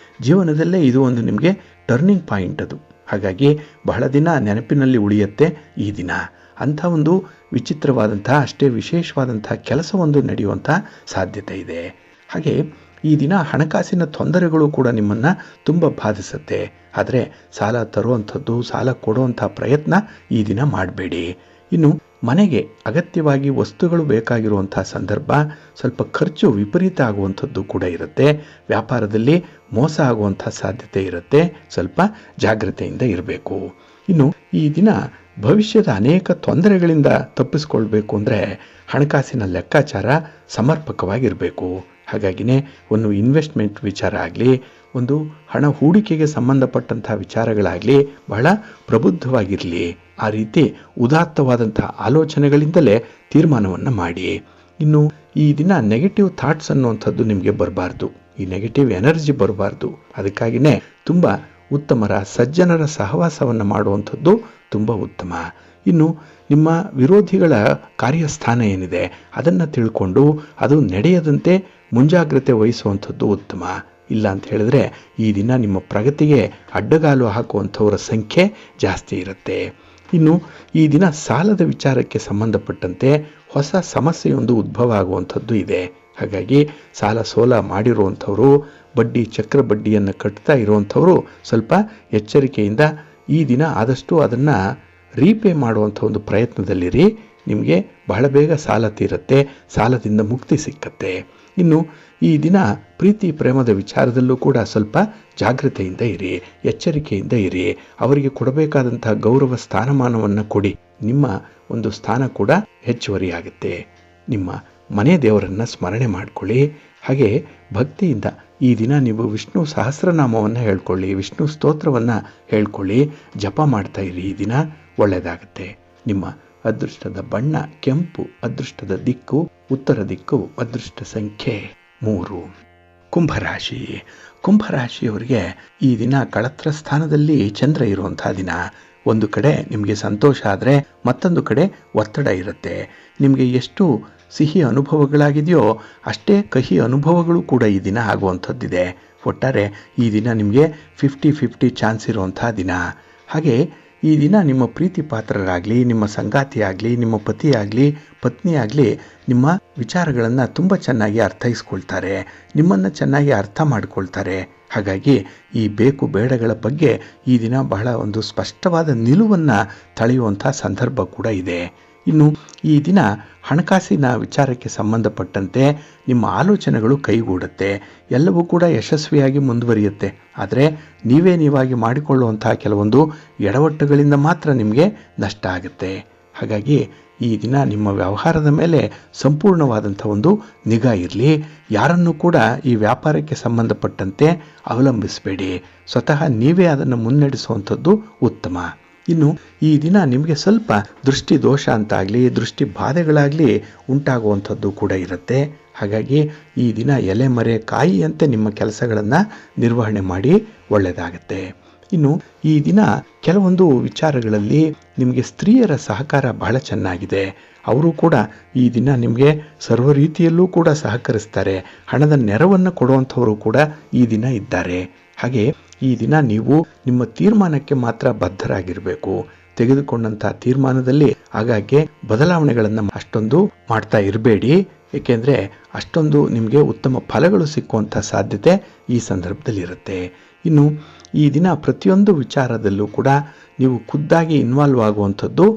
[SPEAKER 1] ಜೀವನದಲ್ಲೇ ಇದು ಒಂದು ನಿಮಗೆ ಟರ್ನಿಂಗ್ ಪಾಯಿಂಟ್ ಅದು. ಹಾಗಾಗಿ ಬಹಳ ದಿನ ನೆನಪಿನಲ್ಲಿ ಉಳಿಯುತ್ತೆ ಈ ದಿನ. ಅಂಥ ಒಂದು ವಿಚಿತ್ರವಾದಂಥ, ಅಷ್ಟೇ ವಿಶೇಷವಾದಂಥ ಕೆಲಸವೊಂದು ನಡೆಯುವಂಥ ಸಾಧ್ಯತೆ ಇದೆ. ಹಾಗೆ ಈ ದಿನ ಹಣಕಾಸಿನ ತೊಂದರೆಗಳು ಕೂಡ ನಿಮ್ಮನ್ನು ತುಂಬ ಬಾಧಿಸುತ್ತೆ. ಆದರೆ ಸಾಲ ತರುವಂಥದ್ದು, ಸಾಲ ಕೊಡುವಂಥ ಪ್ರಯತ್ನ ಈ ದಿನ ಮಾಡಬೇಡಿ. ಇನ್ನು ಮನೆಗೆ ಅಗತ್ಯವಾಗಿ ವಸ್ತುಗಳು ಬೇಕಾಗಿರುವಂಥ ಸಂದರ್ಭ, ಸ್ವಲ್ಪ ಖರ್ಚು ವಿಪರೀತ ಆಗುವಂಥದ್ದು ಕೂಡ ಇರುತ್ತೆ. ವ್ಯಾಪಾರದಲ್ಲಿ ಮೋಸ ಆಗುವಂಥ ಸಾಧ್ಯತೆ ಇರುತ್ತೆ. ಸ್ವಲ್ಪ ಜಾಗ್ರತೆಯಿಂದ ಇರಬೇಕು. ಇನ್ನು ಈ ದಿನ ಭವಿಷ್ಯದ ಅನೇಕ ತೊಂದರೆಗಳಿಂದ ತಪ್ಪಿಸ್ಕೊಳ್ಬೇಕು ಅಂದರೆ ಹಣಕಾಸಿನ ಲೆಕ್ಕಾಚಾರ ಸಮರ್ಪಕವಾಗಿರಬೇಕು. ಹಾಗಾಗಿನೇ ಒಂದು ಇನ್ವೆಸ್ಟ್ಮೆಂಟ್ ವಿಚಾರ ಆಗಲಿ, ಒಂದು ಹಣ ಹೂಡಿಕೆಗೆ ಸಂಬಂಧಪಟ್ಟಂಥ ವಿಚಾರಗಳಾಗಲಿ ಬಹಳ ಪ್ರಬುದ್ಧವಾಗಿರಲಿ. ಆ ರೀತಿ ಉದಾತ್ತವಾದಂಥ ಆಲೋಚನೆಗಳಿಂದಲೇ ತೀರ್ಮಾನವನ್ನು ಮಾಡಿ. ಇನ್ನು ಈ ದಿನ ನೆಗೆಟಿವ್ ಥಾಟ್ಸ್ ಅನ್ನುವಂಥದ್ದು ನಿಮಗೆ ಬರಬಾರ್ದು, ಈ ನೆಗೆಟಿವ್ ಎನರ್ಜಿ ಬರಬಾರ್ದು. ಅದಕ್ಕಾಗಿಯೇ ತುಂಬ ಉತ್ತಮರ, ಸಜ್ಜನರ ಸಹವಾಸವನ್ನು ಮಾಡುವಂಥದ್ದು ತುಂಬ ಉತ್ತಮ. ಇನ್ನು ನಿಮ್ಮ ವಿರೋಧಿಗಳ ಕಾರ್ಯಸ್ಥಾನ ಏನಿದೆ ಅದನ್ನು ತಿಳ್ಕೊಂಡು ಅದು ನಡೆಯದಂತೆ ಮುಂಜಾಗ್ರತೆ ವಹಿಸುವಂಥದ್ದು ಉತ್ತಮ. ಇಲ್ಲ ಅಂತ ಹೇಳಿದ್ರೆ ಈ ದಿನ ನಿಮ್ಮ ಪ್ರಗತಿಗೆ ಅಡ್ಡಗಾಲು ಹಾಕುವಂಥವರ ಸಂಖ್ಯೆ ಜಾಸ್ತಿ ಇರುತ್ತೆ. ಇನ್ನು ಈ ದಿನ ಸಾಲದ ವಿಚಾರಕ್ಕೆ ಸಂಬಂಧಪಟ್ಟಂತೆ ಹೊಸ ಸಮಸ್ಯೆಯೊಂದು ಉದ್ಭವ ಆಗುವಂಥದ್ದು ಇದೆ. ಹಾಗಾಗಿ ಸಾಲ ಸೋಲ ಮಾಡಿರುವಂಥವರು, ಬಡ್ಡಿ ಚಕ್ರ ಬಡ್ಡಿಯನ್ನು ಕಟ್ತಾ ಇರುವಂಥವರು ಸ್ವಲ್ಪ ಎಚ್ಚರಿಕೆಯಿಂದ ಈ ದಿನ ಆದಷ್ಟು ಅದನ್ನು ರೀಪೇ ಮಾಡುವಂಥ ಒಂದು ಪ್ರಯತ್ನದಲ್ಲಿರಿ. ನಿಮಗೆ ಬಹಳ ಬೇಗ ಸಾಲ ತೀರುತ್ತೆ, ಸಾಲದಿಂದ ಮುಕ್ತಿ ಸಿಕ್ಕತ್ತೆ. ಇನ್ನು ಈ ದಿನ ಪ್ರೀತಿ ಪ್ರೇಮದ ವಿಚಾರದಲ್ಲೂ ಕೂಡ ಸ್ವಲ್ಪ ಜಾಗೃತೆಯಿಂದ ಇರಿ, ಎಚ್ಚರಿಕೆಯಿಂದ ಇರಿ. ಅವರಿಗೆ ಕೊಡಬೇಕಾದಂಥ ಗೌರವ ಸ್ಥಾನಮಾನವನ್ನು ಕೊಡಿ. ನಿಮ್ಮ ಒಂದು ಸ್ಥಾನ ಕೂಡ ಹೆಚ್ಚುವರಿಯಾಗುತ್ತೆ. ನಿಮ್ಮ ಮನೆ ದೇವರನ್ನು ಸ್ಮರಣೆ ಮಾಡಿಕೊಳ್ಳಿ. ಹಾಗೆ ಭಕ್ತಿಯಿಂದ ಈ ದಿನ ನೀವು ವಿಷ್ಣು ಸಹಸ್ರನಾಮವನ್ನು ಹೇಳ್ಕೊಳ್ಳಿ, ವಿಷ್ಣು ಸ್ತೋತ್ರವನ್ನು ಹೇಳ್ಕೊಳ್ಳಿ, ಜಪ ಮಾಡ್ತಾ ಇರಿ. ಈ ದಿನ ಒಳ್ಳೆಯದಾಗುತ್ತೆ. ನಿಮ್ಮ ಅದೃಷ್ಟದ ಬಣ್ಣ ಕೆಂಪು, ಅದೃಷ್ಟದ ದಿಕ್ಕು ಉತ್ತರ ದಿಕ್ಕು, ಅದೃಷ್ಟ ಸಂಖ್ಯೆ 3. ಕುಂಭರಾಶಿ. ಕುಂಭರಾಶಿಯವರಿಗೆ ಈ ದಿನ ಕಳತ್ರ ಸ್ಥಾನದಲ್ಲಿ ಚಂದ್ರ ಇರುವಂಥ ದಿನ. ಒಂದು ಕಡೆ ನಿಮಗೆ ಸಂತೋಷ ಆದರೆ ಮತ್ತೊಂದು ಕಡೆ ಒತ್ತಡ ಇರುತ್ತೆ. ನಿಮಗೆ ಎಷ್ಟು ಸಿಹಿ ಅನುಭವಗಳಾಗಿದೆಯೋ ಅಷ್ಟೇ ಕಹಿ ಅನುಭವಗಳು ಕೂಡ ಈ ದಿನ ಆಗುವಂಥದ್ದಿದೆ. ಒಟ್ಟಾರೆ ಈ ದಿನ ನಿಮಗೆ 50-50 ಚಾನ್ಸ್ ಇರುವಂಥ ದಿನ. ಹಾಗೆ ಈ ದಿನ ನಿಮ್ಮ ಪ್ರೀತಿ ಪಾತ್ರರಾಗಲಿ, ನಿಮ್ಮ ಸಂಗಾತಿ ಆಗಲಿ, ನಿಮ್ಮ ಪತಿ ಆಗಲಿ, ಪತ್ನಿ ಆಗಲಿ ನಿಮ್ಮ ವಿಚಾರಗಳನ್ನು ತುಂಬ ಚೆನ್ನಾಗಿ ಅರ್ಥೈಸ್ಕೊಳ್ತಾರೆ, ನಿಮ್ಮನ್ನು ಚೆನ್ನಾಗಿ ಅರ್ಥ ಮಾಡಿಕೊಳ್ತಾರೆ. ಹಾಗಾಗಿ ಈ ಬೇಕು ಬೇಡಗಳ ಬಗ್ಗೆ ಈ ದಿನ ಬಹಳ ಒಂದು ಸ್ಪಷ್ಟವಾದ ನಿಲುವನ್ನು ತಳೆಯುವಂಥ ಸಂದರ್ಭ ಕೂಡ ಇದೆ. ಇನ್ನು ಈ ದಿನ ಹಣಕಾಸಿನ ವಿಚಾರಕ್ಕೆ ಸಂಬಂಧಪಟ್ಟಂತೆ ನಿಮ್ಮ ಆಲೋಚನೆಗಳು ಕೈಗೂಡುತ್ತೆ, ಎಲ್ಲವೂ ಕೂಡ ಯಶಸ್ವಿಯಾಗಿ ಮುಂದುವರಿಯುತ್ತೆ. ಆದರೆ ನೀವಾಗಿ ಮಾಡಿಕೊಳ್ಳುವಂತಹ ಕೆಲವೊಂದು ಎಡವಟ್ಟುಗಳಿಂದ ಮಾತ್ರ ನಿಮಗೆ ನಷ್ಟ ಆಗುತ್ತೆ. ಹಾಗಾಗಿ ಈ ದಿನ ನಿಮ್ಮ ವ್ಯವಹಾರದ ಮೇಲೆ ಸಂಪೂರ್ಣವಾದಂಥ ಒಂದು ನಿಗಾ ಇರಲಿ. ಯಾರನ್ನು ಕೂಡ ಈ ವ್ಯಾಪಾರಕ್ಕೆ ಸಂಬಂಧಪಟ್ಟಂತೆ ಅವಲಂಬಿಸಬೇಡಿ, ಸ್ವತಃ ನೀವೇ ಅದನ್ನು ಮುನ್ನಡೆಸುವಂಥದ್ದು ಉತ್ತಮ. ಇನ್ನು ಈ ದಿನ ನಿಮಗೆ ಸ್ವಲ್ಪ ದೃಷ್ಟಿ ದೋಷ ಅಂತಾಗಲಿ, ದೃಷ್ಟಿ ಬಾಧೆಗಳಾಗಲಿ ಉಂಟಾಗುವಂಥದ್ದು ಕೂಡ ಇರುತ್ತೆ. ಹಾಗಾಗಿ ಈ ದಿನ ಎಲೆ ಮರೆ ಕಾಯಿಯಂತೆ ನಿಮ್ಮ ಕೆಲಸಗಳನ್ನು ನಿರ್ವಹಣೆ ಮಾಡಿ ಒಳ್ಳೆಯದಾಗುತ್ತೆ. ಇನ್ನು ಈ ದಿನ ಕೆಲವೊಂದು ವಿಚಾರಗಳಲ್ಲಿ ನಿಮಗೆ ಸ್ತ್ರೀಯರ ಸಹಕಾರ ಬಹಳ ಚೆನ್ನಾಗಿದೆ. ಅವರು ಕೂಡ ಈ ದಿನ ನಿಮಗೆ ಸರ್ವ ರೀತಿಯಲ್ಲೂ ಕೂಡ ಸಹಕರಿಸ್ತಾರೆ. ಹಣದ ನೆರವನ್ನು ಕೊಡುವಂಥವರು ಕೂಡ ಈ ದಿನ ಇದ್ದಾರೆ. ಹಾಗೆ ಈ ದಿನ ನೀವು ನಿಮ್ಮ ತೀರ್ಮಾನಕ್ಕೆ ಮಾತ್ರ ಬದ್ಧರಾಗಿರಬೇಕು. ತೆಗೆದುಕೊಂಡಂಥ ತೀರ್ಮಾನದಲ್ಲಿ ಆಗಾಗ್ಗೆ ಬದಲಾವಣೆಗಳನ್ನು ಅಷ್ಟೊಂದು ಮಾಡ್ತಾ ಇರಬೇಡಿ. ಏಕೆಂದರೆ ಅಷ್ಟೊಂದು ನಿಮಗೆ ಉತ್ತಮ ಫಲಗಳು ಸಿಕ್ಕುವಂಥ ಸಾಧ್ಯತೆ ಈ ಸಂದರ್ಭದಲ್ಲಿ ಇರುತ್ತೆ. ಇನ್ನು ಈ ದಿನ ಪ್ರತಿಯೊಂದು ವಿಚಾರದಲ್ಲೂ ಕೂಡ ನೀವು ಖುದ್ದಾಗಿ ಇನ್ವಾಲ್ವ್ ಆಗುವಂಥದ್ದು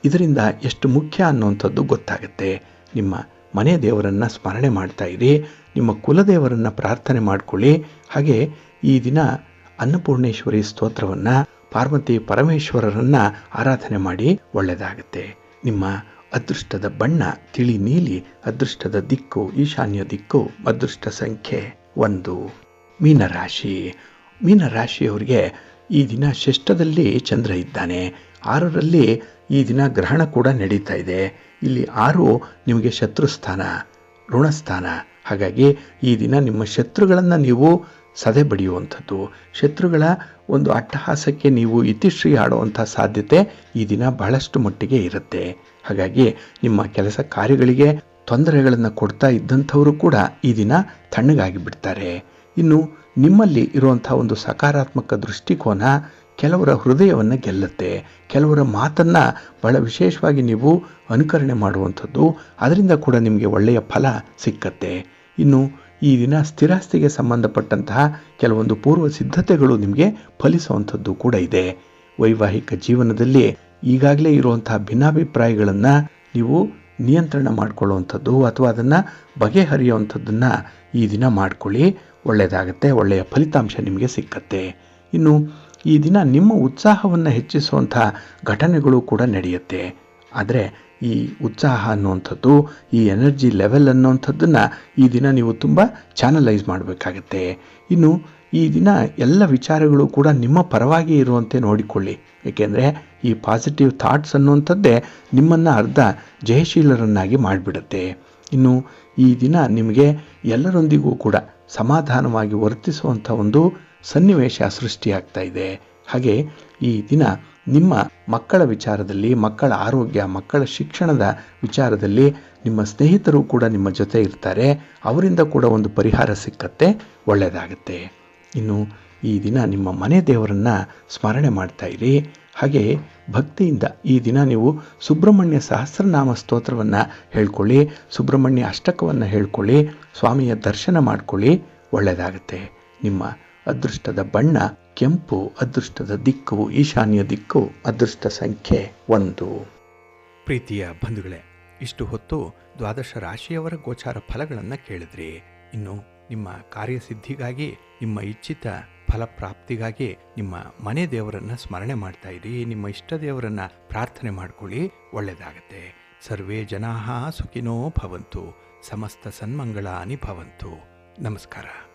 [SPEAKER 1] ಇದರಿಂದ ಎಷ್ಟು ಮುಖ್ಯ ಅನ್ನುವಂಥದ್ದು ಗೊತ್ತಾಗುತ್ತೆ. ನಿಮ್ಮ ಮನೆ ದೇವರನ್ನು ಸ್ಮರಣೆ ಮಾಡ್ತಾ ಇರಿ, ನಿಮ್ಮ ಕುಲದೇವರನ್ನು ಪ್ರಾರ್ಥನೆ ಮಾಡಿಕೊಳ್ಳಿ. ಹಾಗೆ ಈ ದಿನ ಅನ್ನಪೂರ್ಣೇಶ್ವರಿ ಸ್ತೋತ್ರವನ್ನು, ಪಾರ್ವತಿ ಪರಮೇಶ್ವರರನ್ನು ಆರಾಧನೆ ಮಾಡಿ ಒಳ್ಳೆಯದಾಗುತ್ತೆ. ನಿಮ್ಮ ಅದೃಷ್ಟದ ಬಣ್ಣ ತಿಳಿ ನೀಲಿ, ಅದೃಷ್ಟದ ದಿಕ್ಕು ಈಶಾನ್ಯ ದಿಕ್ಕು, ಅದೃಷ್ಟ ಸಂಖ್ಯೆ 1. ಮೀನರಾಶಿ. ಮೀನರಾಶಿಯವರಿಗೆ ಈ ದಿನ ಷಷ್ಠದಲ್ಲಿ ಚಂದ್ರ ಇದ್ದಾನೆ. 6ರಲ್ಲಿ ಈ ದಿನ ಗ್ರಹಣ ಕೂಡ ನಡೀತಾ ಇದೆ. ಇಲ್ಲಿ 6 ನಿಮಗೆ ಶತ್ರುಸ್ಥಾನ, ಋಣಸ್ಥಾನ. ಹಾಗಾಗಿ ಈ ದಿನ ನಿಮ್ಮ ಶತ್ರುಗಳನ್ನು ನೀವು ಸದೆ ಬಡಿಯುವಂಥದ್ದು, ಶತ್ರುಗಳ ಒಂದು ಅಟ್ಟಹಾಸಕ್ಕೆ ನೀವು ಇತಿಶ್ರೀ ಆಡುವಂಥ ಸಾಧ್ಯತೆ ಈ ದಿನ ಬಹಳಷ್ಟು ಮಟ್ಟಿಗೆ ಇರುತ್ತೆ. ಹಾಗಾಗಿ ನಿಮ್ಮ ಕೆಲಸ ಕಾರ್ಯಗಳಿಗೆ ತೊಂದರೆಗಳನ್ನು ಕೊಡ್ತಾ ಇದ್ದಂಥವರು ಕೂಡ ಈ ದಿನ ತಣ್ಣಗಾಗಿ ಬಿಡ್ತಾರೆ. ಇನ್ನು ನಿಮ್ಮಲ್ಲಿ ಇರುವಂಥ ಒಂದು ಸಕಾರಾತ್ಮಕ ದೃಷ್ಟಿಕೋನ ಕೆಲವರ ಹೃದಯವನ್ನು ಗೆಲ್ಲುತ್ತೆ. ಕೆಲವರ ಮಾತನ್ನು ಬಹಳ ವಿಶೇಷವಾಗಿ ನೀವು ಅನುಕರಣೆ ಮಾಡುವಂಥದ್ದು, ಅದರಿಂದ ಕೂಡ ನಿಮಗೆ ಒಳ್ಳೆಯ ಫಲ ಸಿಕ್ಕತ್ತೆ. ಇನ್ನು ಈ ದಿನ ಸ್ಥಿರಾಸ್ತಿಗೆ ಸಂಬಂಧಪಟ್ಟಂತಹ ಕೆಲವೊಂದು ಪೂರ್ವ ಸಿದ್ಧತೆಗಳು ನಿಮಗೆ ಫಲಿಸುವಂಥದ್ದು ಕೂಡ ಇದೆ. ವೈವಾಹಿಕ ಜೀವನದಲ್ಲಿ ಈಗಾಗಲೇ ಇರುವಂತಹ ಭಿನ್ನಾಭಿಪ್ರಾಯಗಳನ್ನು ನೀವು ನಿಯಂತ್ರಣ ಮಾಡಿಕೊಳ್ಳುವಂಥದ್ದು ಅಥವಾ ಅದನ್ನು ಬಗೆಹರಿಯುವಂಥದ್ದನ್ನು ಈ ದಿನ ಮಾಡಿಕೊಳ್ಳಿ, ಒಳ್ಳೆಯದಾಗತ್ತೆ. ಒಳ್ಳೆಯ ಫಲಿತಾಂಶ ನಿಮಗೆ ಸಿಕ್ಕತ್ತೆ. ಇನ್ನು ಈ ದಿನ ನಿಮ್ಮ ಉತ್ಸಾಹವನ್ನು ಹೆಚ್ಚಿಸುವಂಥ ಘಟನೆಗಳು ಕೂಡ ನಡೆಯುತ್ತೆ. ಆದರೆ ಈ ಉತ್ಸಾಹ ಅನ್ನುವಂಥದ್ದು, ಈ ಎನರ್ಜಿ ಲೆವೆಲ್ ಅನ್ನುವಂಥದ್ದನ್ನು ಈ ದಿನ ನೀವು ತುಂಬ ಚಾನಲೈಸ್ ಮಾಡಬೇಕಾಗತ್ತೆ. ಇನ್ನು ಈ ದಿನ ಎಲ್ಲ ವಿಚಾರಗಳು ಕೂಡ ನಿಮ್ಮ ಪರವಾಗಿ ಇರುವಂತೆ ನೋಡಿಕೊಳ್ಳಿ. ಏಕೆಂದರೆ ಈ ಪಾಸಿಟಿವ್ ಥಾಟ್ಸ್ ಅನ್ನುವಂಥದ್ದೇ ನಿಮ್ಮನ್ನು ಅರ್ಧ ಜಯಶೀಲರನ್ನಾಗಿ ಮಾಡಿಬಿಡುತ್ತೆ. ಇನ್ನು ಈ ದಿನ ನಿಮಗೆ ಎಲ್ಲರೊಂದಿಗೂ ಕೂಡ ಸಮಾಧಾನವಾಗಿ ವರ್ತಿಸುವಂಥ ಒಂದು ಸನ್ನಿವೇಶ ಸೃಷ್ಟಿಯಾಗ್ತಾ ಇದೆ. ಹಾಗೆ ಈ ದಿನ ನಿಮ್ಮ ಮಕ್ಕಳ ವಿಚಾರದಲ್ಲಿ, ಮಕ್ಕಳ ಆರೋಗ್ಯ, ಮಕ್ಕಳ ಶಿಕ್ಷಣದ ವಿಚಾರದಲ್ಲಿ ನಿಮ್ಮ ಸ್ನೇಹಿತರು ಕೂಡ ನಿಮ್ಮ ಜೊತೆ ಇರ್ತಾರೆ. ಅವರಿಂದ ಕೂಡ ಒಂದು ಪರಿಹಾರ ಸಿಕ್ಕತ್ತೆ, ಒಳ್ಳೆಯದಾಗುತ್ತೆ. ಇನ್ನು ಈ ದಿನ ನಿಮ್ಮ ಮನೆ ದೇವರನ್ನು ಸ್ಮರಣೆ ಮಾಡ್ತಾ ಇರಿ. ಹಾಗೆ ಭಕ್ತಿಯಿಂದ ಈ ದಿನ ನೀವು ಸುಬ್ರಹ್ಮಣ್ಯ ಸಹಸ್ರನಾಮ ಸ್ತೋತ್ರವನ್ನು ಹೇಳ್ಕೊಳ್ಳಿ, ಸುಬ್ರಹ್ಮಣ್ಯ ಅಷ್ಟಕವನ್ನು ಹೇಳ್ಕೊಳ್ಳಿ, ಸ್ವಾಮಿಯ ದರ್ಶನ ಮಾಡಿಕೊಳ್ಳಿ, ಒಳ್ಳೆಯದಾಗುತ್ತೆ. ನಿಮ್ಮ ಅದೃಷ್ಟದ ಬಣ್ಣ ಕೆಂಪು, ಅದೃಷ್ಟದ ದಿಕ್ಕು ಈಶಾನ್ಯ ದಿಕ್ಕು, ಅದೃಷ್ಟ ಸಂಖ್ಯೆ 1.
[SPEAKER 2] ಪ್ರೀತಿಯ ಬಂಧುಗಳೇ, ಇಷ್ಟು ಹೊತ್ತು ದ್ವಾದಶ ರಾಶಿಯವರ ಗೋಚಾರ ಫಲಗಳನ್ನು ಕೇಳಿದ್ರಿ. ಇನ್ನು ನಿಮ್ಮ ಕಾರ್ಯಸಿದ್ಧಿಗಾಗಿ, ನಿಮ್ಮ ಇಚ್ಛಿತ ಫಲಪ್ರಾಪ್ತಿಗಾಗಿ ನಿಮ್ಮ ಮನೆ ದೇವರನ್ನು ಸ್ಮರಣೆ ಮಾಡ್ತಾ ಇರಿ, ನಿಮ್ಮ ಇಷ್ಟ ದೇವರನ್ನು ಪ್ರಾರ್ಥನೆ ಮಾಡ್ಕೊಳ್ಳಿ, ಒಳ್ಳೆಯದಾಗತ್ತೆ. ಸರ್ವೇ ಜನಾಃ ಸುಖಿನೋ ಭವಂತು, ಸಮಸ್ತ ಸನ್ಮಂಗಳಾನಿ ಭವಂತು. ನಮಸ್ಕಾರ.